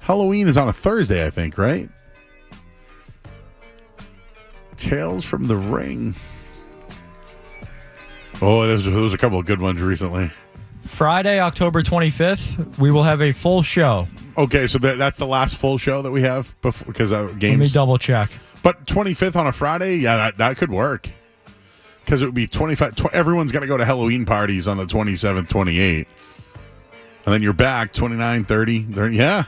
Halloween is on a Thursday, I think, right? Tales from the Ring. Oh, there was a couple of good ones recently. Friday, October 25th, we will have a full show. Okay, so that's the last full show that we have before, because games. Let me double check. But 25th on a Friday, yeah, that could work. Because it would be 25. Everyone's going to go to Halloween parties on the 27th, 28th. And then you're back 29, 30. Yeah.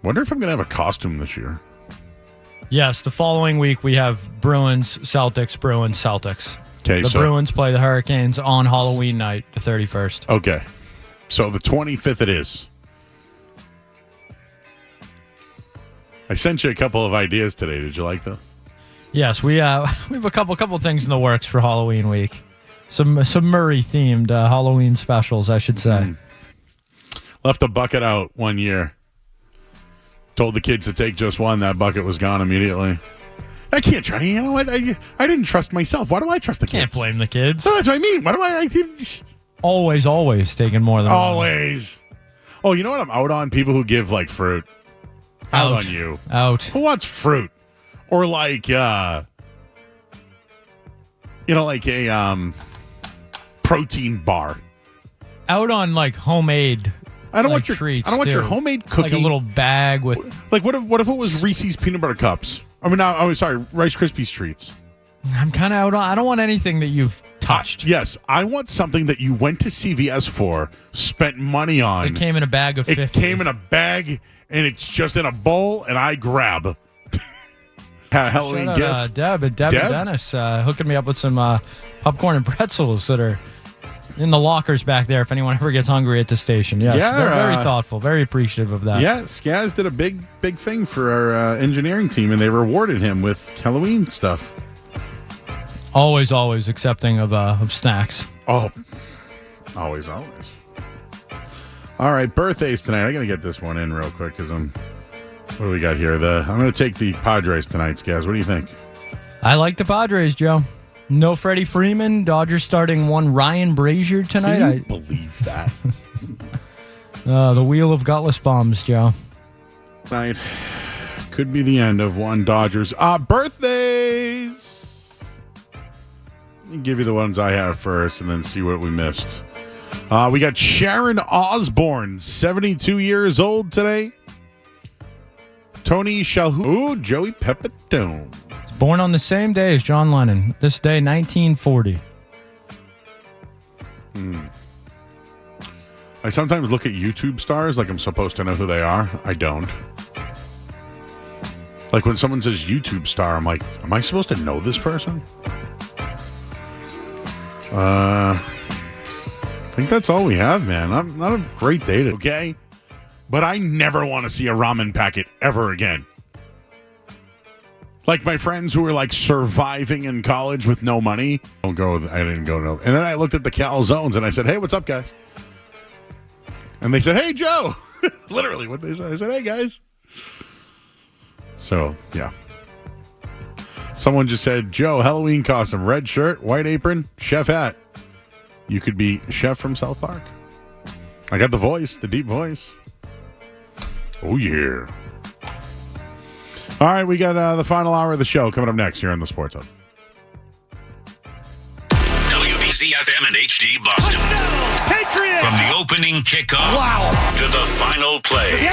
Wonder if I'm going to have a costume this year. Yes, the following week we have Bruins, Celtics. Okay, the Bruins play the Hurricanes on Halloween night, the 31st. Okay. So the 25th it is. I sent you a couple of ideas today. Did you like those? Yes, we have a couple things in the works for Halloween week. Some Murray themed Halloween specials, I should say. Left a bucket out one year. Told the kids to take just one. That bucket was gone immediately. I can't try. You know what? I didn't trust myself. Why do I trust the kids? Can't blame the kids. No, that's what I mean. Why do I always taking more than always? Oh, you know what I'm out on? People who give like fruit. Out on you. Out. Who wants fruit? Or like like a protein bar. Out on like homemade. I don't want treats. I don't want your homemade cookie. Like a little bag with. Like what if it was Reese's peanut butter cups? I mean, sorry, Rice Krispies treats. I'm kind of out on. I don't want anything that you've touched. Yes, I want something that you went to CVS for, spent money on. It came in a bag of 50. It came in a bag, and it's just in a bowl, and I grab. Halloween Shout out, gift. Deb and Dennis hooking me up with some popcorn and pretzels that are in the lockers back there if anyone ever gets hungry at the station. Yes, Yeah, very thoughtful, very appreciative of that. Yeah, Skaz did a big thing for our engineering team, and they rewarded him with Halloween stuff. Always accepting of snacks. Oh, always. All right, birthdays tonight. I got to get this one in real quick because what do we got here? I'm going to take the Padres tonight, Skaz. What do you think? I like the Padres, Joe. No Freddie Freeman. Dodgers starting one Ryan Brazier tonight. Can you believe that? The wheel of gutless bombs, Joe. Tonight could be the end of one Dodgers. Birthdays. Let me give you the ones I have first and then see what we missed. We got Sharon Osbourne, 72 years old today. Tony Shalhoub. Ooh, Joey Pepitone. Born on the same day as John Lennon. This day, 1940. I sometimes look at YouTube stars like I'm supposed to know who they are. I don't. Like when someone says YouTube star, I'm like, am I supposed to know this person? I think that's all we have, man. I'm not a great day, okay? But I never want to see a ramen packet ever again. Like my friends who were like surviving in college with no money. I didn't go no. And then I looked at the calzones and I said, hey, what's up, guys? And they said, hey, Joe. Literally what they said. I said, hey, guys. So, yeah. Someone just said, Joe, Halloween costume, red shirt, white apron, chef hat. You could be Chef from South Park. I got the voice, the deep voice. Oh, yeah. All right, we got the final hour of the show coming up next here on the Sports Hub. WBZ-FM and HD Boston. Patriots! From the opening kickoff to the final play.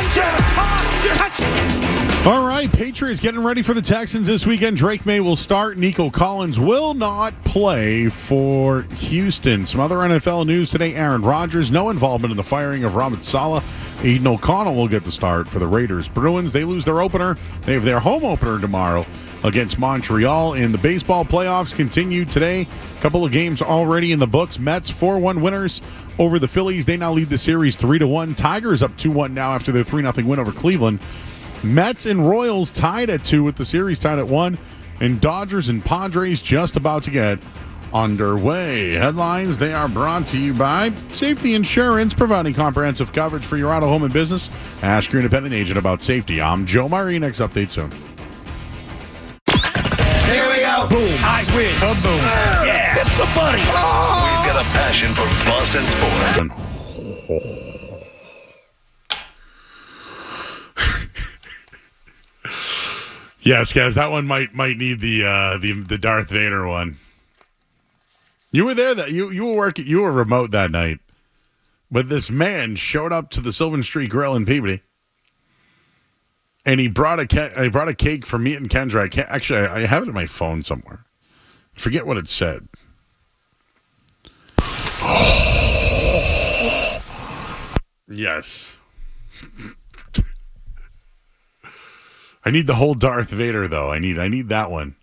All right, Patriots getting ready for the Texans this weekend. Drake Maye will start. Nico Collins will not play for Houston. Some other NFL news today. Aaron Rodgers, no involvement in the firing of Robert Saleh. Aiden O'Connell will get the start for the Raiders. Bruins, they lose their opener. They have their home opener tomorrow against Montreal. And the baseball playoffs continue today. A couple of games already in the books. Mets 4-1 winners over the Phillies. They now lead the series 3-1. Tigers up 2-1 now after their 3-0 win over Cleveland. Mets and Royals tied at 2 with the series tied at 1. And Dodgers and Padres just about to get underway. Headlines, they are brought to you by Safety Insurance, providing comprehensive coverage for your auto, home, and business. Ask your independent agent about safety. I'm Joe Murray. Next update soon. Here we go. Boom. I win. Kaboom. Yeah. It's so funny. We've got a passion for Boston sports. Yes, guys, that one might need the Darth Vader one. You were there you were remote that night, but this man showed up to the Sylvan Street Grill in Peabody, and he brought a cake for me and Kendra. I have it in my phone somewhere. I forget what it said. Yes. I need the whole Darth Vader, though. I need that one.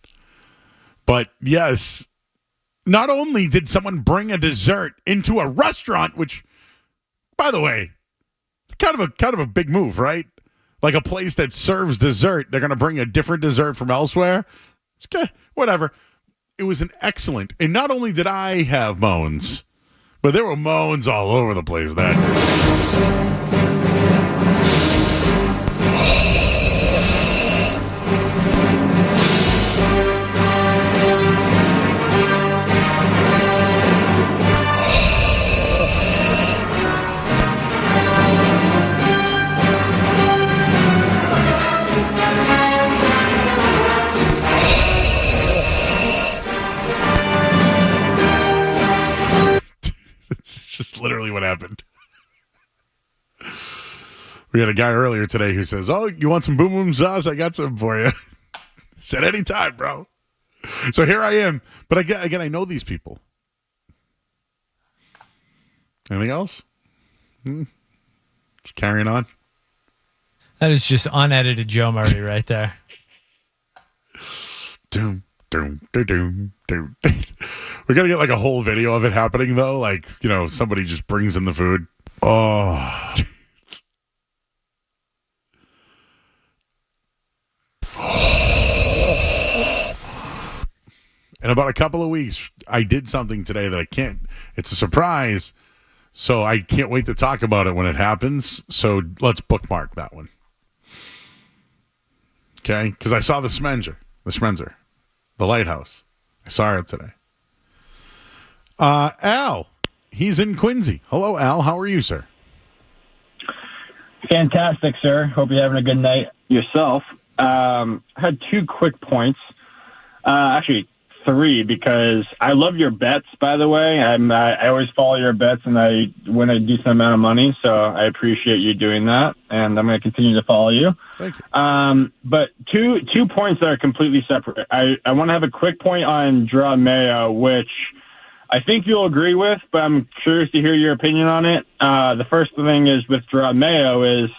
But yes, not only did someone bring a dessert into a restaurant, which, by the way, kind of a big move, right? Like a place that serves dessert, they're going to bring a different dessert from elsewhere. It's good, whatever. It was an excellent. And not only did I have moans, but there were moans all over the place that day. Just literally what happened. We had a guy earlier today who says, "Oh, you want some boom boom sauce? I got some for you." Said anytime, bro. So here I am. But again, I know these people. Anything else? Just carrying on. That is just unedited Joe Murray right there. Doom, doom, doom, doom, doom. We're going to get like a whole video of it happening, though. Like, somebody just brings in the food. Oh. In about a couple of weeks, I did something today that I can't. It's a surprise, so I can't wait to talk about it when it happens. So let's bookmark that one. Okay? Because I saw the Schmenzer, the lighthouse. I saw it today. Al, he's in Quincy. Hello, Al. How are you, sir? Fantastic, sir. Hope you're having a good night yourself. Had 2 quick points. Actually, 3, because I love your bets, by the way. I always follow your bets, and I win a decent amount of money, so I appreciate you doing that, and I'm going to continue to follow you. Thank you. But two points that are completely separate. I want to have a quick point on Maye, which I think you'll agree with, but I'm curious to hear your opinion on it. The first thing is with Maye is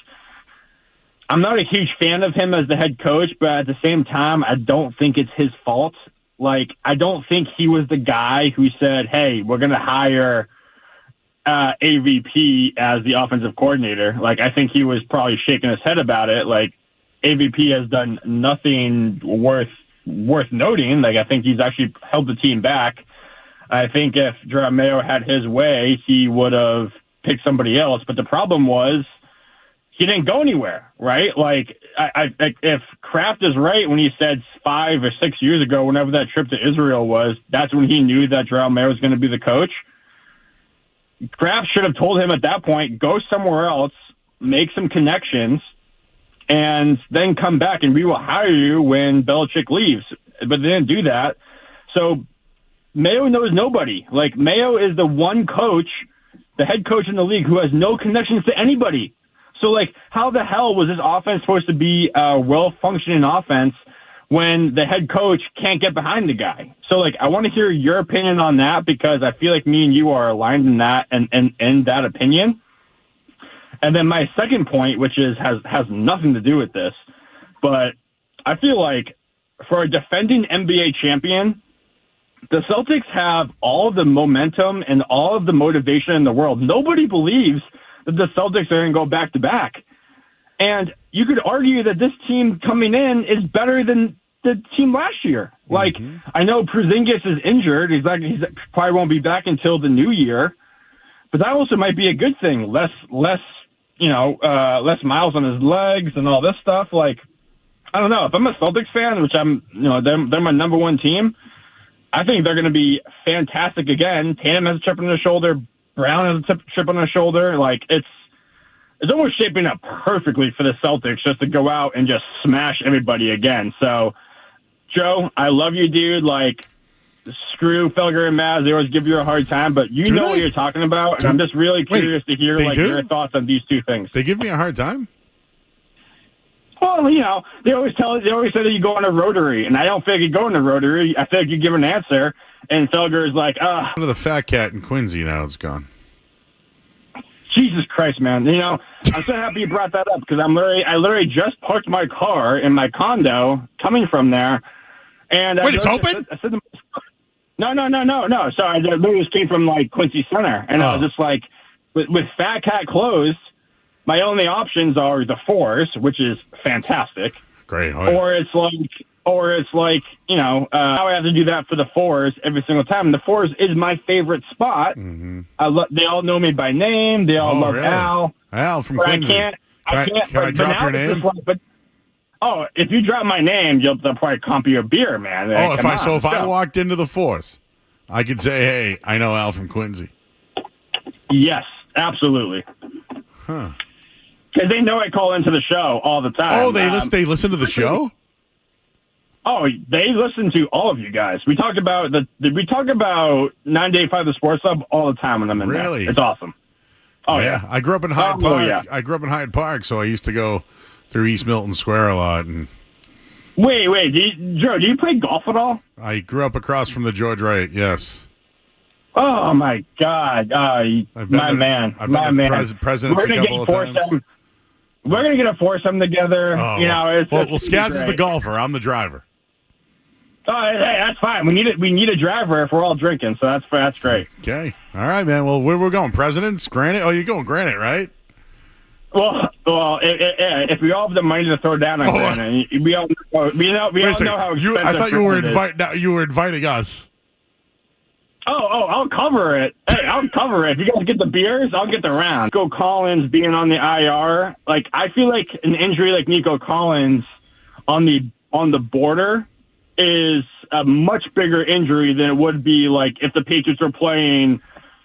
I'm not a huge fan of him as the head coach, but at the same time, I don't think it's his fault. Like, I don't think he was the guy who said, hey, we're going to hire AVP as the offensive coordinator. Like, I think he was probably shaking his head about it. Like, AVP has done nothing worth noting. Like, I think he's actually held the team back. I think if Maye had his way, he would have picked somebody else. But the problem was he didn't go anywhere, right? Like, if Kraft is right when he said 5 or 6 years ago, whenever that trip to Israel was, that's when he knew that Maye was going to be the coach. Kraft should have told him at that point, go somewhere else, make some connections, and then come back and we will hire you when Belichick leaves. But they didn't do that. So Mayo knows nobody. Like, Mayo is the one coach, the head coach in the league, who has no connections to anybody. So, like, how the hell was this offense supposed to be a well-functioning offense when the head coach can't get behind the guy? So, like, I want to hear your opinion on that, because I feel like me and you are aligned in that and in that opinion. And then my second point, which has nothing to do with this, but I feel like for a defending NBA champion, the Celtics have all of the momentum and all of the motivation in the world. Nobody believes that the Celtics are going to go back-to-back. And you could argue that this team coming in is better than the team last year. Like, I know Porzingis is injured. He probably won't be back until the new year. But that also might be a good thing. Less miles on his legs and all this stuff. Like, I don't know. If I'm a Celtics fan, which I'm, they're my number one team, I think they're going to be fantastic again. Tatum has a chip on their shoulder. Brown has a chip on their shoulder. Like, it's almost shaping up perfectly for the Celtics just to go out and just smash everybody again. So, Joe, I love you, dude. Like, screw Felger and Maz. They always give you a hard time, but you know what you're talking about. And I'm just really curious to hear your thoughts on these two things. They give me a hard time? Well, they always say that you go on a rotary, and I don't feel like you go on a rotary. I feel like you give an answer, and Felger is like, The fat cat in Quincy now is gone. Jesus Christ, man. I'm so happy you brought that up, because I literally just parked my car in my condo coming from there. And wait, it's open? I said, no. Sorry, I literally just came from, like, Quincy Center. And I was just like, with Fat Cat closed, my only options are the Fours, which is fantastic. Great. Or it's like, how I have to do that for the Fours every single time. And the Fours is my favorite spot. Mm-hmm. They all know me by name. They all love really? Al. Al from but Quincy. I can't. Can I drop your name? If you drop my name, they'll probably comp you a beer, man. If I walked into the Force, I could say, hey, I know Al from Quincy. Yes, absolutely. Huh. Because they know I call into the show all the time. Oh, they listen to the show? Oh, they listen to all of you guys. We talk about 9-to-5 the Sports Hub all the time when I'm in there. Really? It's awesome. Oh yeah. I grew up in Hyde Park. Yeah. I grew up in Hyde Park, so I used to go through East Milton Square a lot, and Wait, Joe, do you play golf at all? I grew up across from the George Wright, yes. Oh, my God. My man. Presidents a couple of times. We're going to get a foursome together. Oh, Skaz is the golfer. I'm the driver. Oh, hey, that's fine. We need a driver if we're all drinking, so that's great. Okay. All right, man. Well, where we're going? Presidents? Granite? Oh, you're going Granite, right? Well, if we all have the money to throw down on Granite, we all know how expensive I thought Granite is. you were inviting us. Oh, I'll cover it. Hey, I'll cover it. If you guys get the beers, I'll get the round. Nico Collins being on the IR, I feel like an injury like Nico Collins on the border is a much bigger injury than it would be like if the Patriots were playing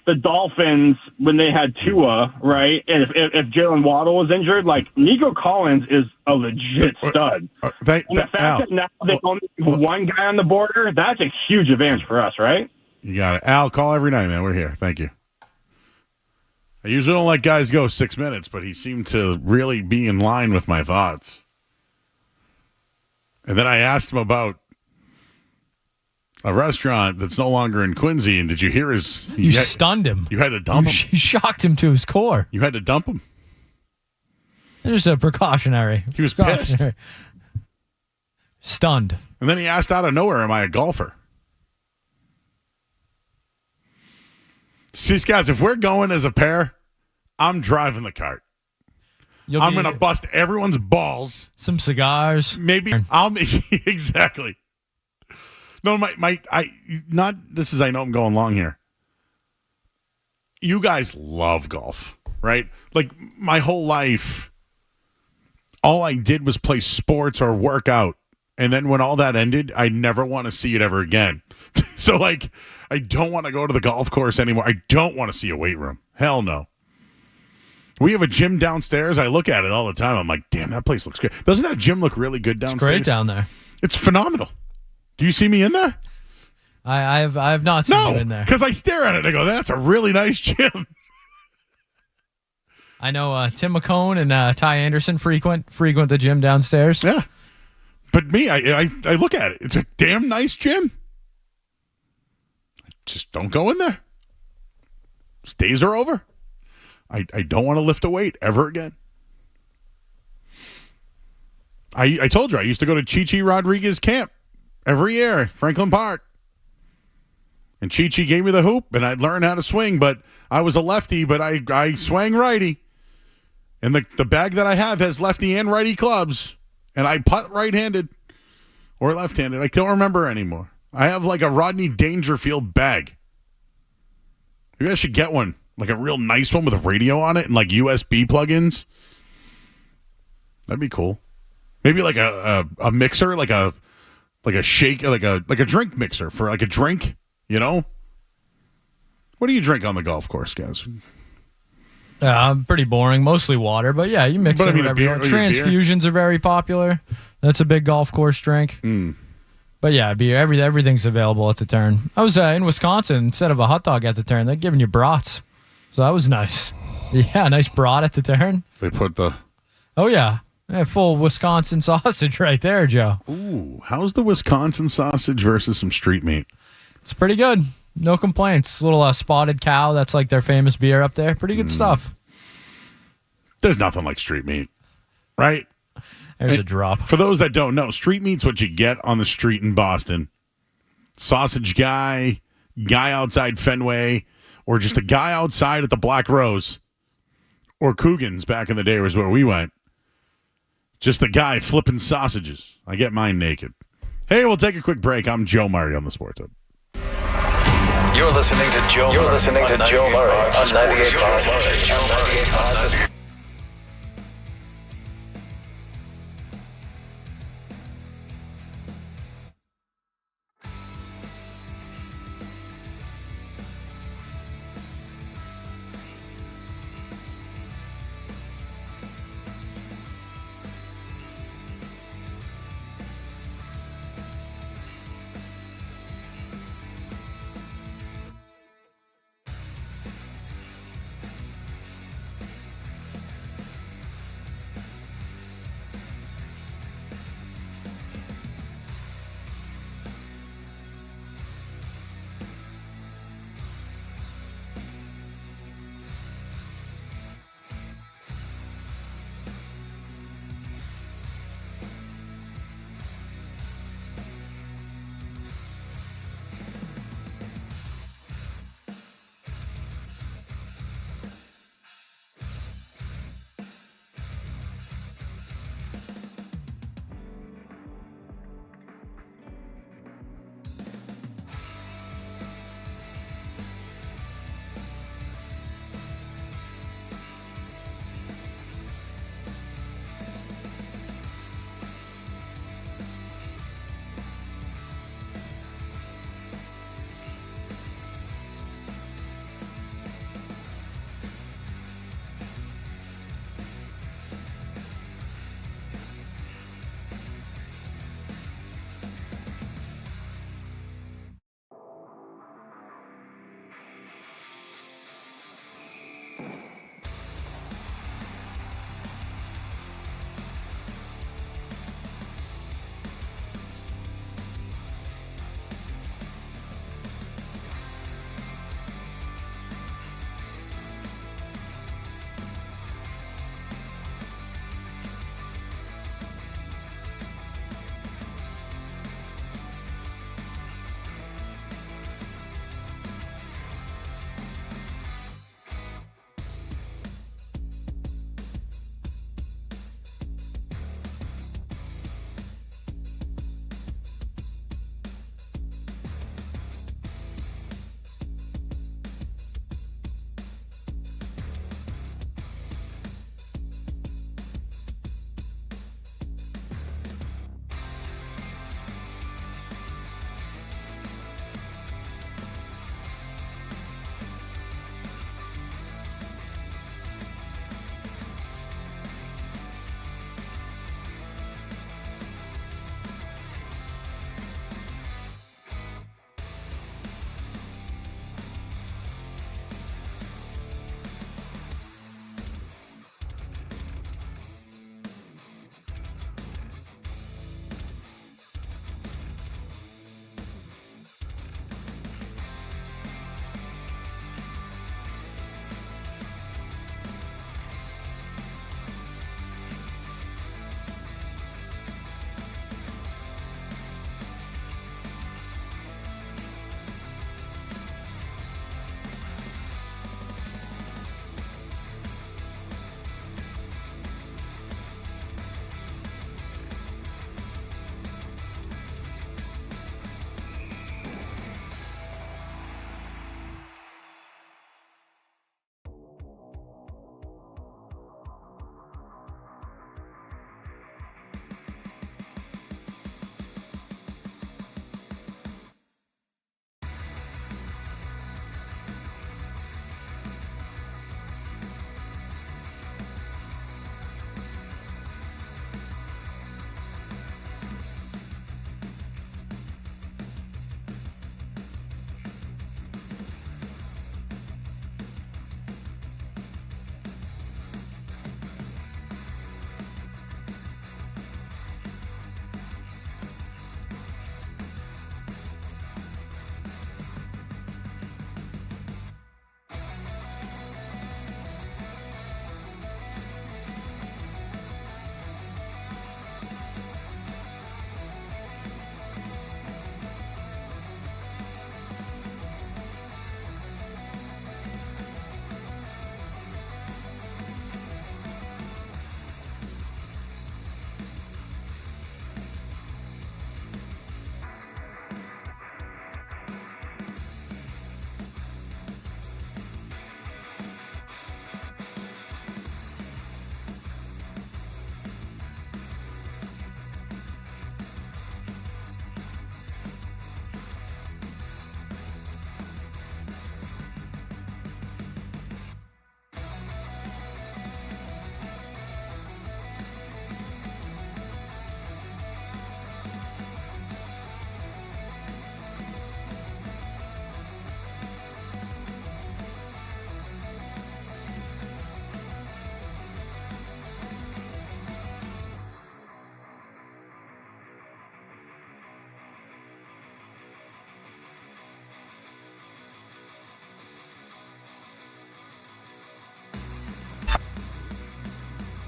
the Dolphins when they had Tua, right? And if Jalen Waddle was injured, Nico Collins is a legit stud. And the fact that now they only have one guy on the border, that's a huge advantage for us, right? You got it. Al, call every night, man. We're here. Thank you. I usually don't let guys go 6 minutes, but he seemed to really be in line with my thoughts. And then I asked him about a restaurant that's no longer in Quincy, and did you hear his... You stunned him. You had to dump him. You shocked him to his core. You had to dump him? Just a precautionary. He was pissed. Stunned. And then he asked out of nowhere, am I a golfer? See, guys, if we're going as a pair, I'm driving the cart. I'm going to bust everyone's balls. Some cigars. Maybe I'll make... Exactly. No, I know I'm going long here. You guys love golf, right? Like my whole life, all I did was play sports or work out. And then when all that ended, I never want to see it ever again. So I don't want to go to the golf course anymore. I don't want to see a weight room. Hell no. We have a gym downstairs. I look at it all the time. I'm like, damn, that place looks good. Doesn't that gym look really good downstairs? It's great down there. It's phenomenal. Do you see me in there? I have not seen you in there. Because I stare at it and I go, that's a really nice gym. I know Tim McCone and Ty Anderson frequent the gym downstairs. Yeah. But me, I look at it. It's a damn nice gym. Just don't go in there. These days are over. I don't want to lift a weight ever again. I told you, I used to go to Chi-Chi Rodriguez camp every year, Franklin Park. And Chi-Chi gave me the hoop, and I'd learn how to swing, but I was a lefty, but I swang righty. And the bag that I have has lefty and righty clubs, and I putt right-handed or left-handed. I don't remember anymore. I have like a Rodney Dangerfield bag. Maybe I should get one, like a real nice one with a radio on it and like USB plugins. That'd be cool. Maybe like a mixer, like a shake, like a drink mixer for like a drink, you know? What do you drink on the golf course, guys? Pretty boring, mostly water, but yeah, you mix it whatever you want. Transfusions are very popular. That's a big golf course drink. But yeah, beer. Everything's available at the turn. I was in Wisconsin. Instead of a hot dog at the turn, they're giving you brats. So that was nice. Yeah, nice brat at the turn. They put the... Oh, yeah. Full Wisconsin sausage right there, Joe. Ooh, how's the Wisconsin sausage versus some street meat? It's pretty good. No complaints. Little Spotted Cow. That's like their famous beer up there. Pretty good stuff. There's nothing like street meat, right? There's a drop. For those that don't know, street meat's what you get on the street in Boston. Sausage guy outside Fenway, or just a guy outside at the Black Rose, or Coogan's back in the day was where we went. Just a guy flipping sausages. I get mine naked. Hey, we'll take a quick break. I'm Joe Murray on the Sports Hub. You're listening to Joe Murray on 98.5.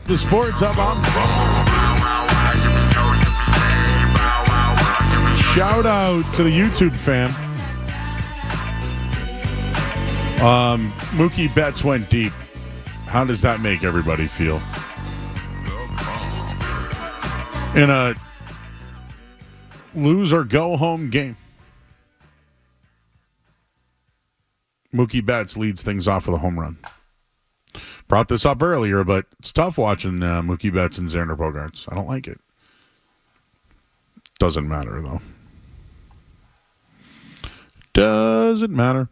The Sports Hub. Shout out to the YouTube fam. Mookie Betts went deep. How does that make everybody feel? In a lose or go home game, Mookie Betts leads things off with a home run. Brought this up earlier, but it's tough watching Mookie Betts and Xander Bogaerts. I don't like it. Doesn't matter, though. Doesn't matter.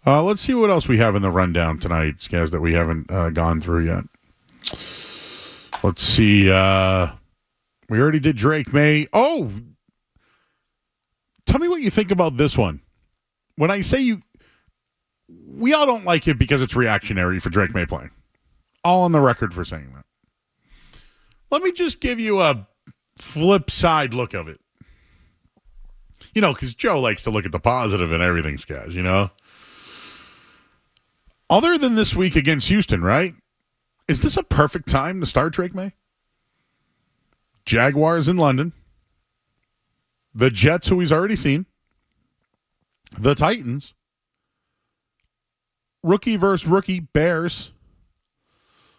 Let's see what else we have in the rundown tonight, Skaz, that we haven't gone through yet. Let's see. We already did Drake Maye. Oh! Tell me what you think about this one. When I say we all don't like it because it's reactionary for Drake Maye playing. All on the record for saying that. Let me just give you a flip side look of it. You know, because Joe likes to look at the positive and everything, Skaz, you know? Other than this week against Houston, right? Is this a perfect time to start Drake Maye? Jaguars in London. The Jets, who he's already seen. The Titans. Rookie versus rookie Bears.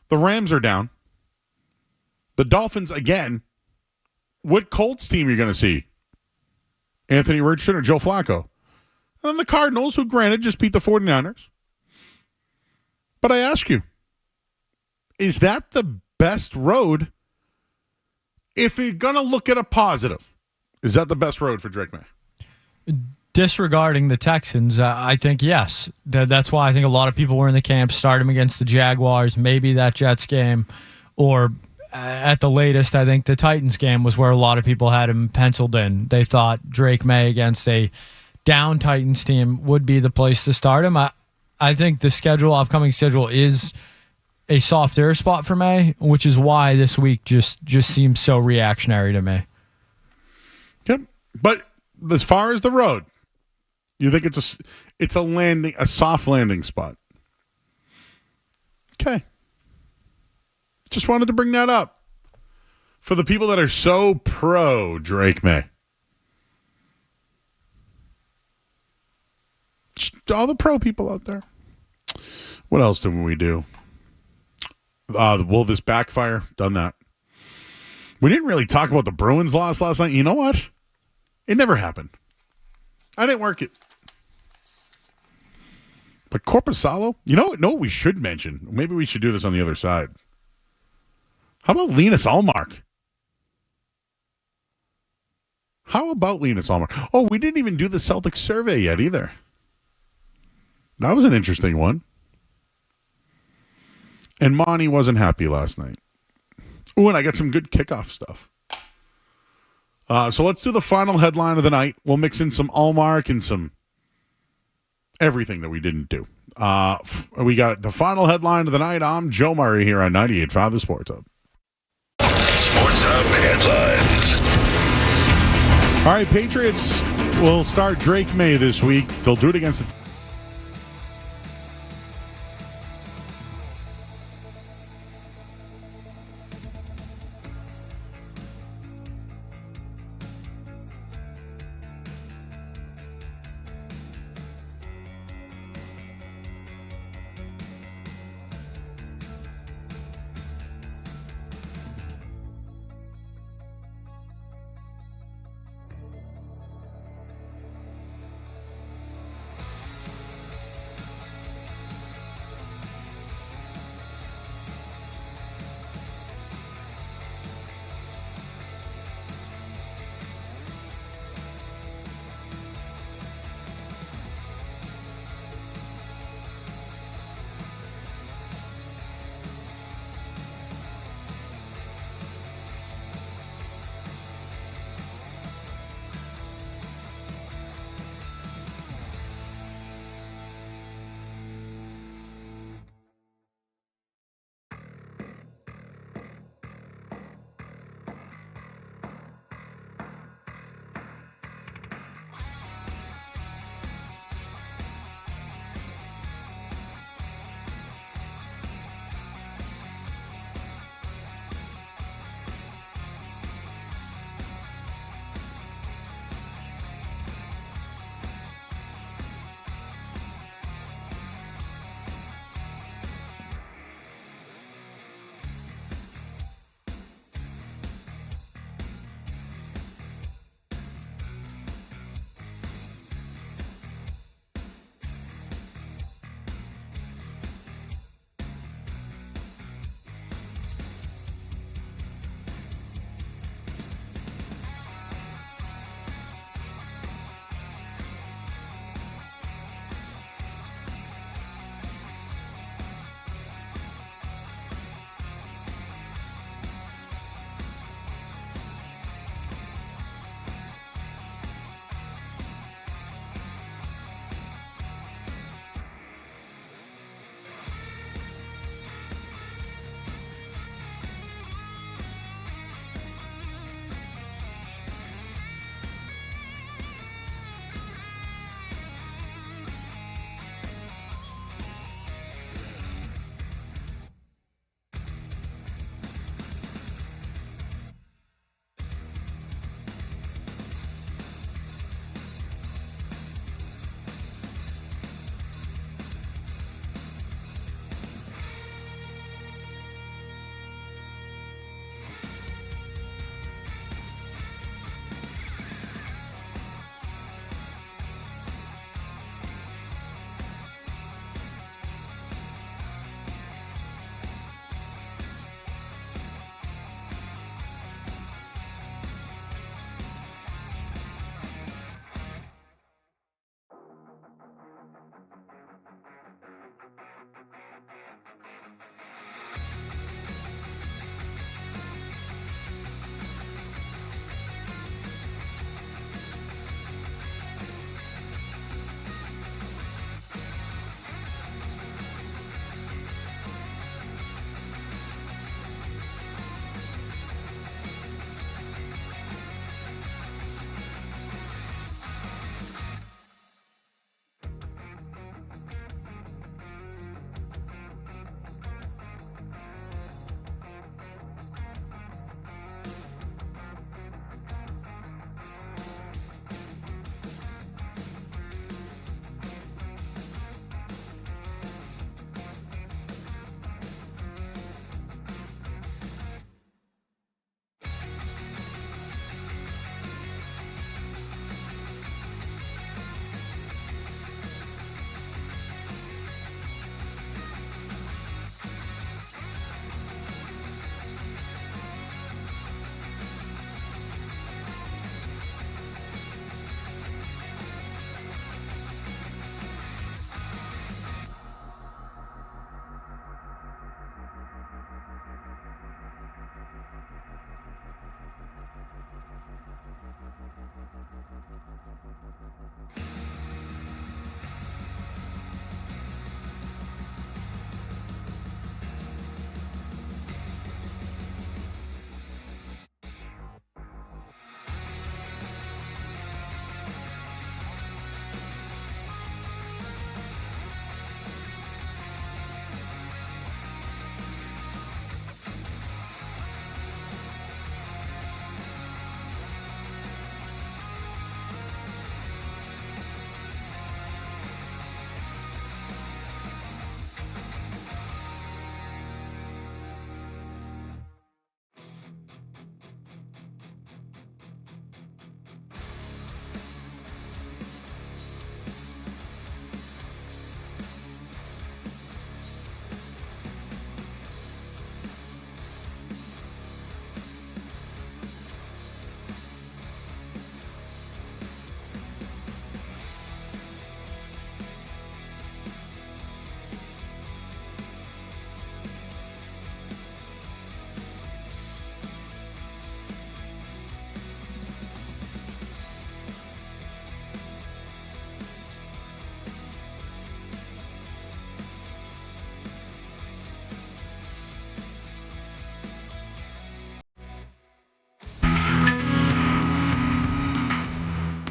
The Rams are down. The Dolphins again. What Colts team are you going to see? Anthony Richardson or Joe Flacco? And then the Cardinals, who granted just beat the 49ers. But I ask you, is that the best road? If you're going to look at a positive, is that the best road for Drake Maye? Disregarding the Texans, I think yes. That's why I think a lot of people were in the camp, start him against the Jaguars, maybe that Jets game, or at the latest, I think the Titans game was where a lot of people had him penciled in. They thought Drake Maye against a down Titans team would be the place to start him. I think the upcoming schedule is a soft air spot for Maye, which is why this week just seems so reactionary to me. Yep. But as far as the road, you think it's a soft landing spot. Okay. Just wanted to bring that up for the people that are so pro Drake Maye. Just all the pro people out there. What else did we do? Will this backfire? Done that. We didn't really talk about the Bruins loss last night. You know what? It never happened. I didn't work it. But Korpisalo, you know what we should mention? Maybe we should do this on the other side. How about Linus Ullmark? Oh, we didn't even do the Celtics survey yet either. That was an interesting one. And Monty wasn't happy last night. Ooh, and I got some good kickoff stuff. So let's do the final headline of the night. We'll mix in some Ullmark and some everything that we didn't do. We got the final headline of the night. I'm Joe Murray here on 98.5 The Sports Hub. Sports Hub headlines. All right, Patriots will start Drake Maye this week. They'll do it against the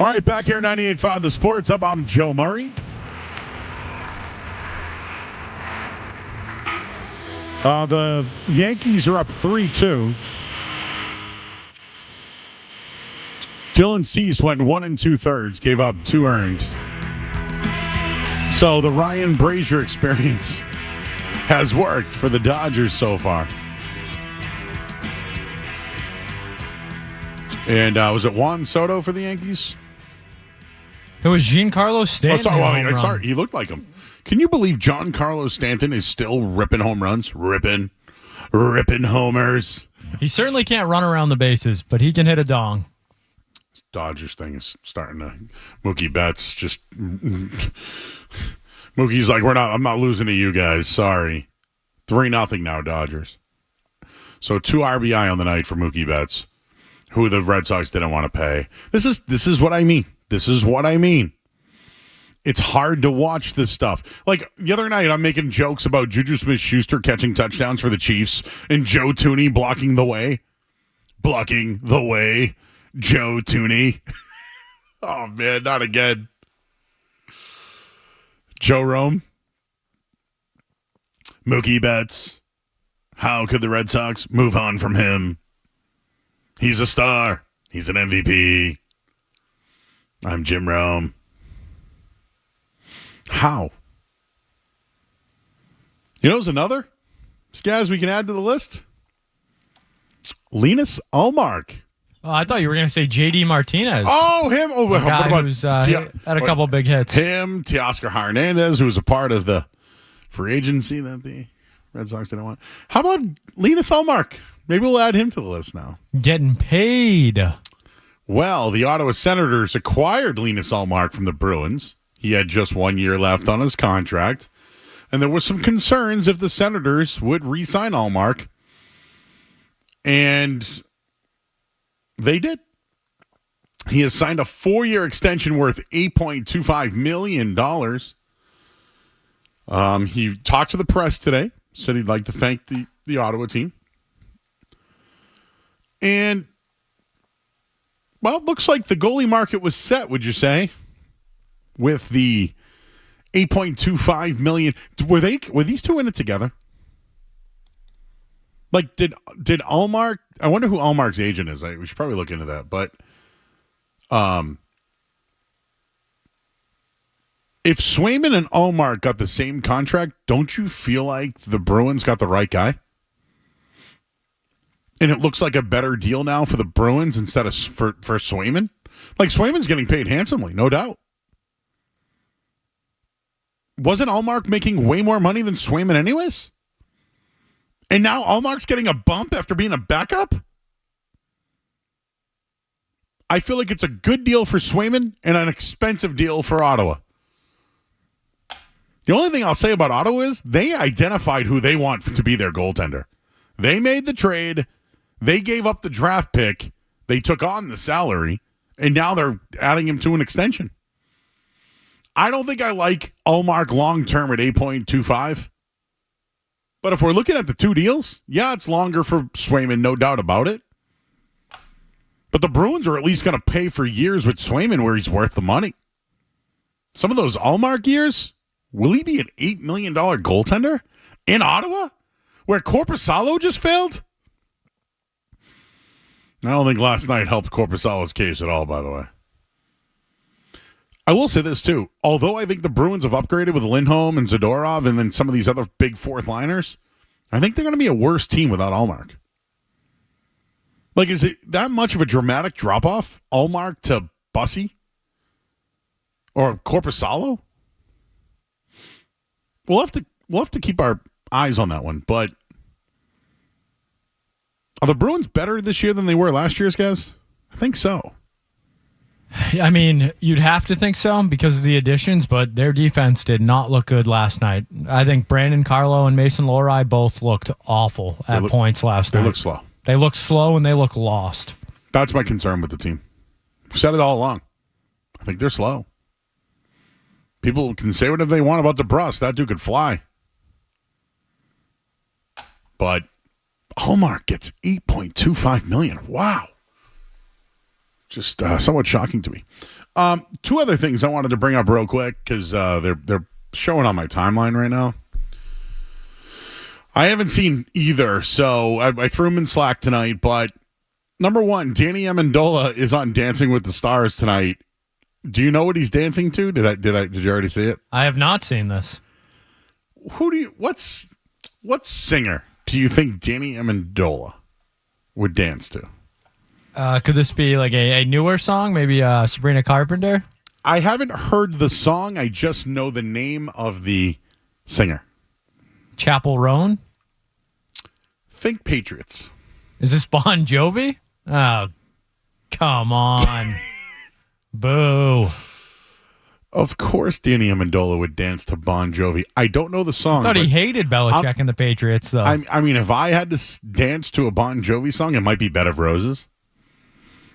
All right, back here, 98.5 The Sports Hub. I'm Joe Murray. The Yankees are up 3-2. Dylan Cease went 1 2/3, gave up 2 earned. So the Ryan Brazier experience has worked for the Dodgers so far. And was it Juan Soto for the Yankees? It was Giancarlo Stanton. Sorry, he looked like him. Can you believe Giancarlo Stanton is still ripping home runs? Ripping homers. He certainly can't run around the bases, but he can hit a dong. Dodgers thing is starting to. Mookie Betts just. Mookie's like, I'm not losing to you guys. Sorry. 3-0 now, Dodgers. So 2 RBI on the night for Mookie Betts, who the Red Sox didn't want to pay. This is what I mean. This is what I mean. It's hard to watch this stuff. Like the other night, I'm making jokes about Juju Smith-Schuster catching touchdowns for the Chiefs and Joe Tooney blocking the way. Joe Tooney. Oh, man, not again. Joe Rome. Mookie Betts. How could the Red Sox move on from him? He's a star. He's an MVP. I'm Jim Rome. How? You know, there's another guys we can add to the list. Linus Allmark. Oh, I thought you were going to say J.D. Martinez. Oh, him. Oh, a guy who's had a couple big hits. Him, Teoscar Hernandez, who was a part of the free agency that the Red Sox didn't want. How about Linus Allmark? Maybe we'll add him to the list now. Getting paid. Well, the Ottawa Senators acquired Linus Allmark from the Bruins. He had just 1 year left on his contract. And there were some concerns if the Senators would re-sign Allmark. And they did. He has signed a 4-year extension worth $8.25 million. He talked to the press today, said he'd like to thank the Ottawa team. And, well, it looks like the goalie market was set, would you say? With the $8.25 million. Were these two in it together? Like, did Allmark, I wonder who Allmark's agent is. We should probably look into that. But if Swayman and Allmark got the same contract, don't you feel like the Bruins got the right guy? And it looks like a better deal now for the Bruins instead of for Swayman? Like, Swayman's getting paid handsomely, no doubt. Wasn't Allmark making way more money than Swayman anyways? And now Allmark's getting a bump after being a backup? I feel like it's a good deal for Swayman and an expensive deal for Ottawa. The only thing I'll say about Ottawa is they identified who they want to be their goaltender. They made the trade. They gave up the draft pick. They took on the salary. And now they're adding him to an extension. I don't think I like Allmark long-term at 8.25. But if we're looking at the two deals, yeah, it's longer for Swayman, no doubt about it. But the Bruins are at least going to pay for years with Swayman where he's worth the money. Some of those Allmark years, will he be an $8 million goaltender in Ottawa where Korpisalo just failed? I don't think last night helped Korpisalo's case at all, by the way. I will say this, too. Although I think the Bruins have upgraded with Lindholm and Zadorov and then some of these other big fourth-liners, I think they're going to be a worse team without Allmark. Like, is it that much of a dramatic drop-off? Allmark to Bussy? Or Korpisalo? We'll have to keep our eyes on that one, but are the Bruins better this year than they were last year's, guys? I think so. I mean, you'd have to think so because of the additions, but their defense did not look good last night. I think Brandon Carlo and Mason Lohrei both looked awful at points last night. They look slow. They look slow and they look lost. That's my concern with the team. I've said it all along. I think they're slow. People can say whatever they want about DeBrus. That dude could fly. But Allmark gets $8.25 million. Wow. Just somewhat shocking to me. Two other things I wanted to bring up real quick because they're showing on my timeline right now. I haven't seen either, so I threw him in Slack tonight. But number one, Danny Amendola is on Dancing with the Stars tonight. Do you know what he's dancing to? Did you already see it? I have not seen this. What singer do you think Danny Amendola would dance to? Could this be like a newer song? Maybe Sabrina Carpenter? I haven't heard the song. I just know the name of the singer. Chapel Roan? Think Patriots. Is this Bon Jovi? Oh, come on. Boo. Of course Danny Amendola would dance to Bon Jovi. I don't know the song. I thought he hated Belichick and the Patriots, though. I mean, if I had to dance to a Bon Jovi song, it might be Bed of Roses.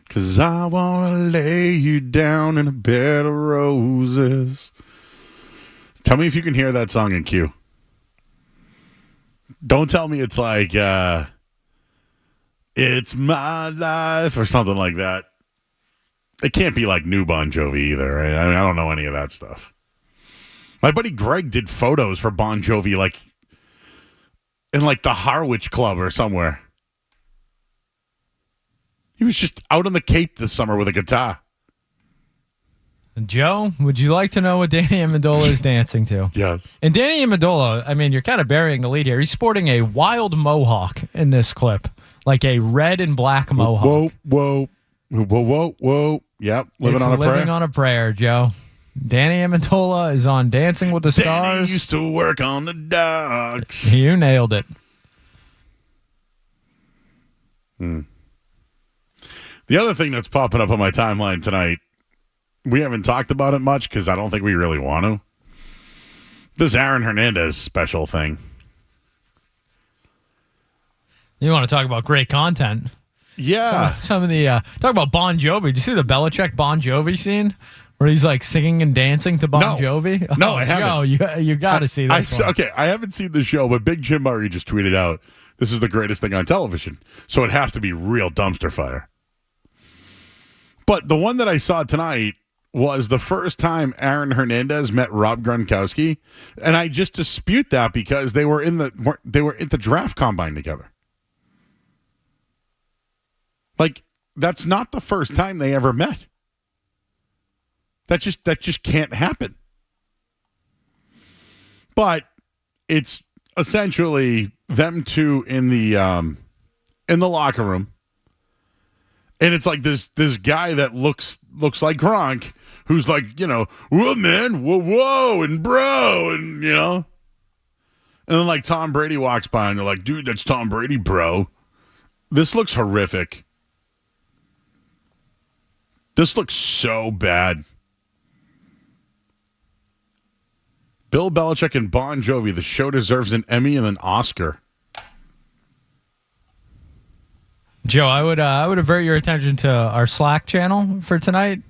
Because I want to lay you down in a bed of roses. Tell me if you can hear that song in Q. Don't tell me it's like, it's my life or something like that. It can't be like new Bon Jovi either, right? I mean, I don't know any of that stuff. My buddy Greg did photos for Bon Jovi, like, in like the Harwich Club or somewhere. He was just out on the Cape this summer with a guitar. Joe, would you like to know what Danny Amendola is dancing to? Yes. And Danny Amendola, I mean, you're kind of burying the lead here. He's sporting a wild mohawk in this clip, like a red and black mohawk. Whoa. Yep, living on a prayer, Joe. Danny Amendola is on Dancing with the Stars. Danny used to work on the docks. You nailed it. The other thing that's popping up on my timeline tonight, we haven't talked about it much because I don't think we really want to. This Aaron Hernandez special thing. You want to talk about great content? Yeah. Some of the talk about Bon Jovi. Did you see the Belichick Bon Jovi scene where he's like singing and dancing to Bon Jovi? No, I haven't. Joe, you got to see this one. Okay, I haven't seen the show, but Big Jim Murray just tweeted out, "This is the greatest thing on television." So it has to be real dumpster fire. But the one that I saw tonight was the first time Aaron Hernandez met Rob Gronkowski, and I just dispute that because they were at the draft combine together. Like, that's not the first time they ever met. That just can't happen. But it's essentially them two in the locker room. And it's like this guy that looks like Gronk, who's like, you know, whoa, man, whoa, and bro, and, you know. And then, like, Tom Brady walks by, and they're like, dude, that's Tom Brady, bro. This looks horrific. This looks so bad. Bill Belichick and Bon Jovi, the show deserves an Emmy and an Oscar. Joe, I would avert your attention to our Slack channel for tonight,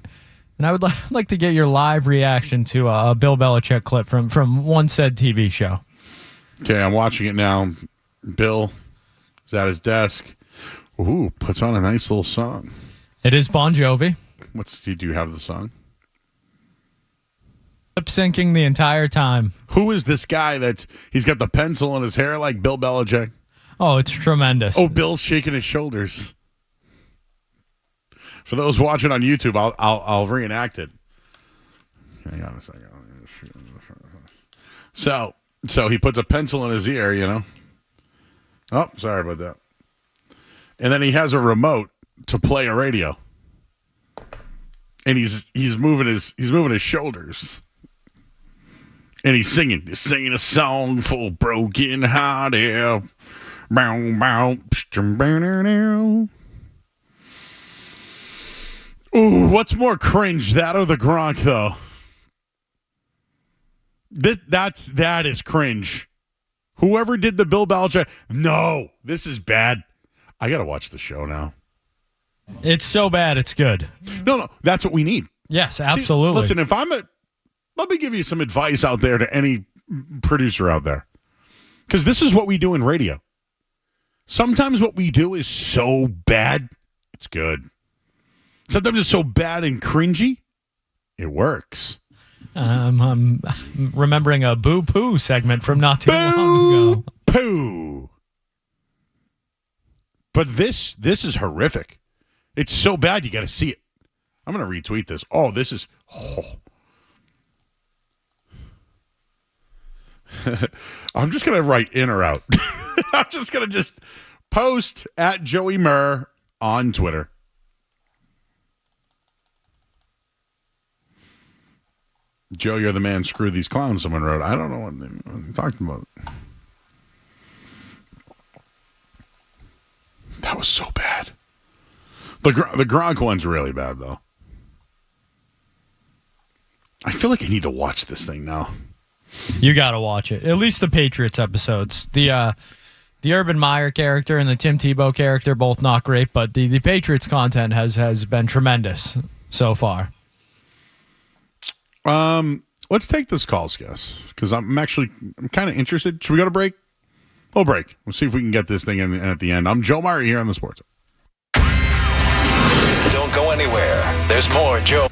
and I would like to get your live reaction to a Bill Belichick clip from one said TV show. Okay, I'm watching it now. Bill is at his desk. Ooh, puts on a nice little song. It is Bon Jovi. Do you have the song? Lip syncing the entire time. Who is this guy he's got the pencil in his hair like Bill Belichick? Oh, it's tremendous. Oh, Bill's shaking his shoulders. For those watching on YouTube, I'll reenact it. Hang on a second. So he puts a pencil in his ear, you know. Oh, sorry about that. And then he has a remote to play a radio. And he's moving his shoulders. And he's singing a song for broken hearted. Ooh, what's more cringe, that or the Gronk, though? That is cringe. Whoever did the Bill Belichick, no, this is bad. I got to watch the show now. It's so bad, it's good. No, that's what we need. Yes, absolutely. See, listen, let me give you some advice out there to any producer out there. Because this is what we do in radio. Sometimes what we do is so bad, it's good. Sometimes it's so bad and cringy, It works. I'm remembering a boo poo segment from not too long ago. Poo. But this is horrific. It's so bad you got to see it. I'm going to retweet this. Oh, this is. Oh. I'm just going to write in or out. I'm just going to post at Joey Murr on Twitter. Joe, you're the man. Screw these clowns. Someone wrote. I don't know what they're talking about. That was so bad. The Gronk one's really bad, though. I feel like I need to watch this thing now. You got to watch it. At least the Patriots episodes. The Urban Meyer character and the Tim Tebow character, both not great, but the Patriots content has been tremendous so far. Let's take this call, guys, because I'm kind of interested. Should we go to break? We'll break. We'll see if we can get this thing in at the end. I'm Joe Murray here on the Sports. Don't go anywhere. There's more Joe.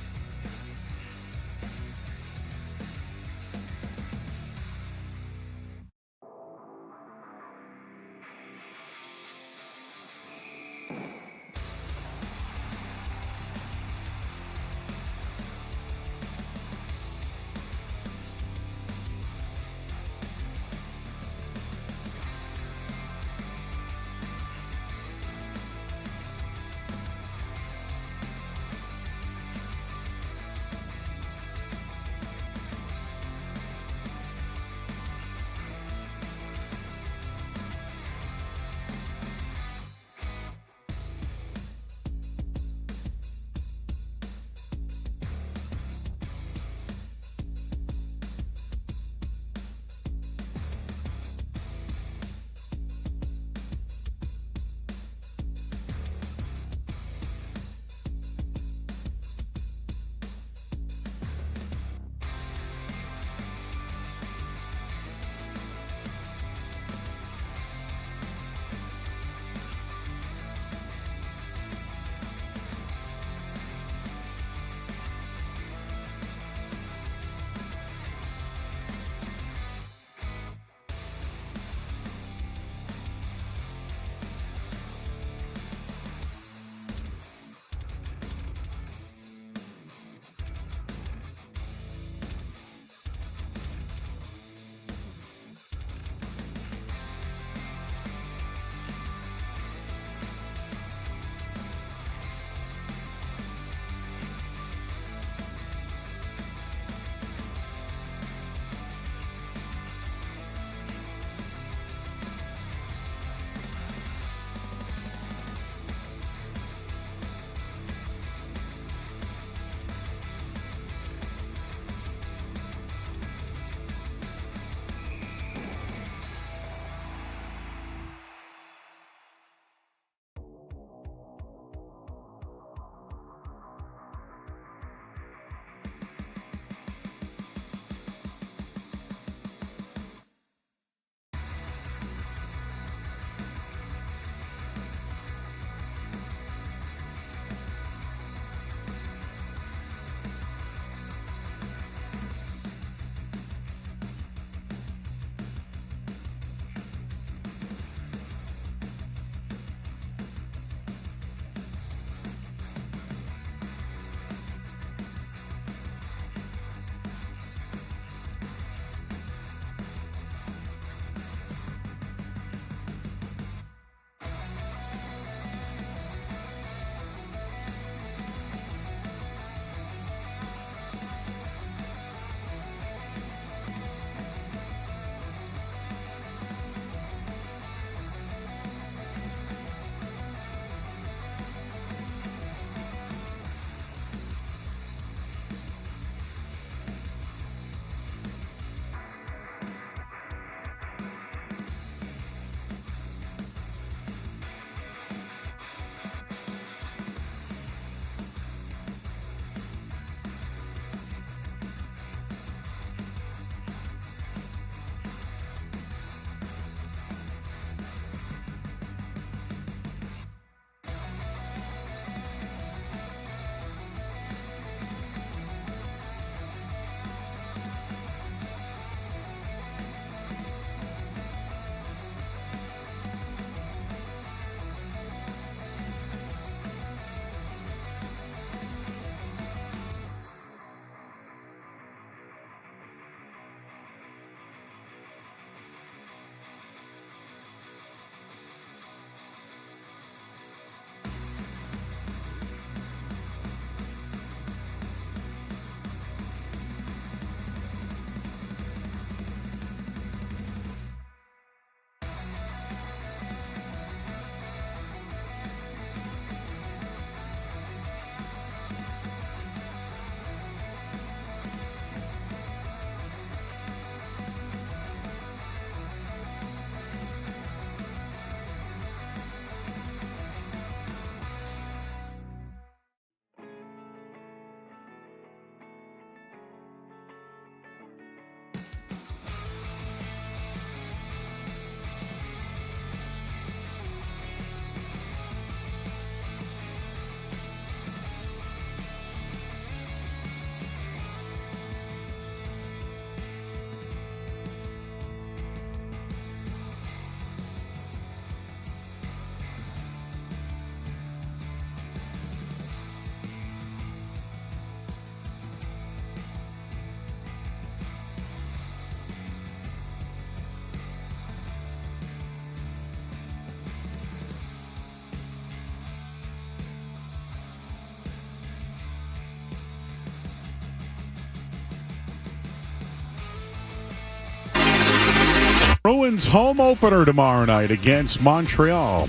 Bruins home opener tomorrow night against Montreal.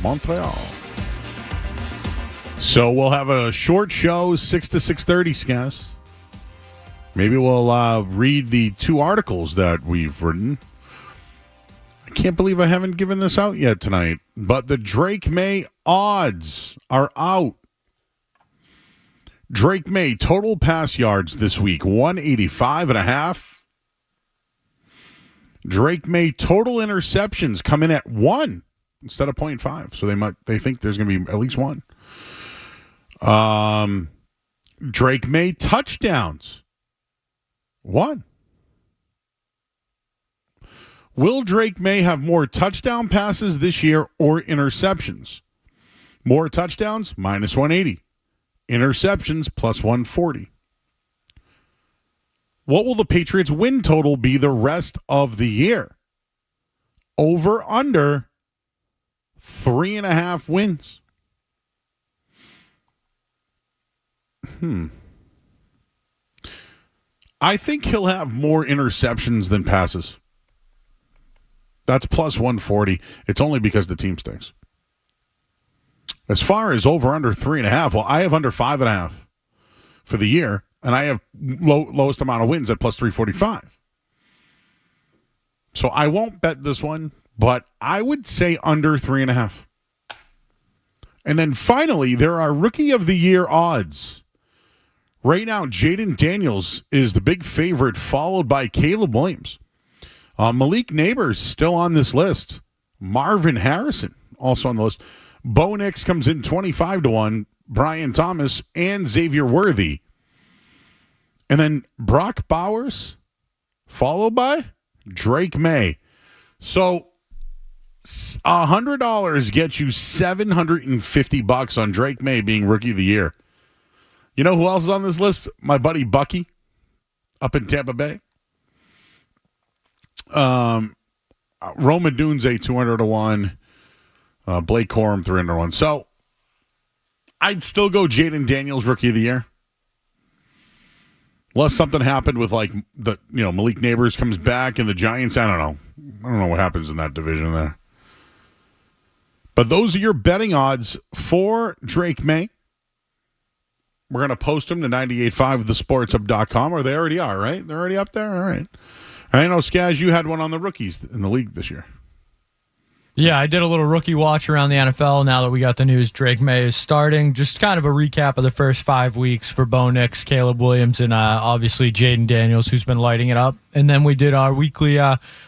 So we'll have a short show, 6 to 6:30, Skaz. Maybe we'll read the 2 articles that we've written. I can't believe I haven't given this out yet tonight. But the Drake Maye odds are out. Drake Maye total pass yards this week, 185.5. Drake Maye total interceptions come in at 1 instead of 0.5. So they think there's going to be at least 1. Drake Maye touchdowns, 1. Will Drake Maye have more touchdown passes this year or interceptions? More touchdowns, minus 180. Interceptions, plus 140. What will the Patriots win total be the rest of the year? Over, under 3.5 wins. I think he'll have more interceptions than passes. That's plus 140. It's only because the team stinks. As far as over under 3.5, well, I have under 5.5 for the year, and I have lowest amount of wins at plus 345. So I won't bet this one, but I would say under 3.5. And then finally, there are Rookie of the Year odds. Right now, Jaden Daniels is the big favorite, followed by Caleb Williams. Malik Neighbors still on this list. Marvin Harrison also on the list. Bo Nix comes in 25-1. Brian Thomas and Xavier Worthy. And then Brock Bowers, followed by Drake Maye. So $100 gets you $750 on Drake Maye being Rookie of the Year. You know who else is on this list? My buddy Bucky up in Tampa Bay. Roma Dunze 200-1. Blake Corum 300-1. So I'd still go Jaden Daniels Rookie of the Year. Unless something happened with Malik Neighbors comes back and the Giants. I don't know what happens in that division there. But those are your betting odds for Drake Maye. We're going to post them to 985thesportshub.com, or they already are, right? They're already up there? All right. I know, Skaz, you had one on the rookies in the league this year. Yeah, I did a little rookie watch around the NFL now that we got the news Drake Maye is starting. Just kind of a recap of the first 5 weeks for Bo Nix, Caleb Williams, and obviously Jaden Daniels, who's been lighting it up. And then we did our weekly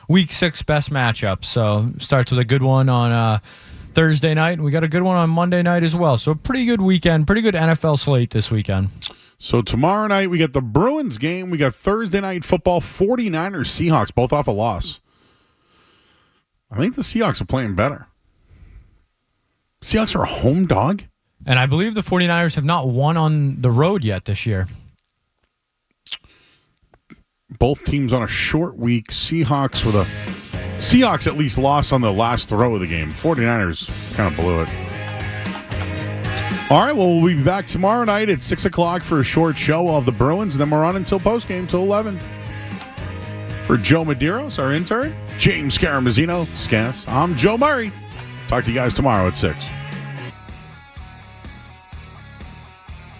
Week 6 best matchups. So starts with a good one on Thursday night, and we got a good one on Monday night as well. So a pretty good weekend, pretty good NFL slate this weekend. So tomorrow night, we got the Bruins game. We got Thursday night football, 49ers, Seahawks, both off a loss. I think the Seahawks are playing better. Seahawks are a home dog. And I believe the 49ers have not won on the road yet this year. Both teams on a short week. Seahawks at least lost on the last throw of the game. 49ers kind of blew it. All right, well, we'll be back tomorrow night at 6 o'clock for a short show of the Bruins, and then we're on until postgame, till 11. For Joe Medeiros, our intern, James Scaramazino, Skaz, I'm Joe Murray. Talk to you guys tomorrow at 6.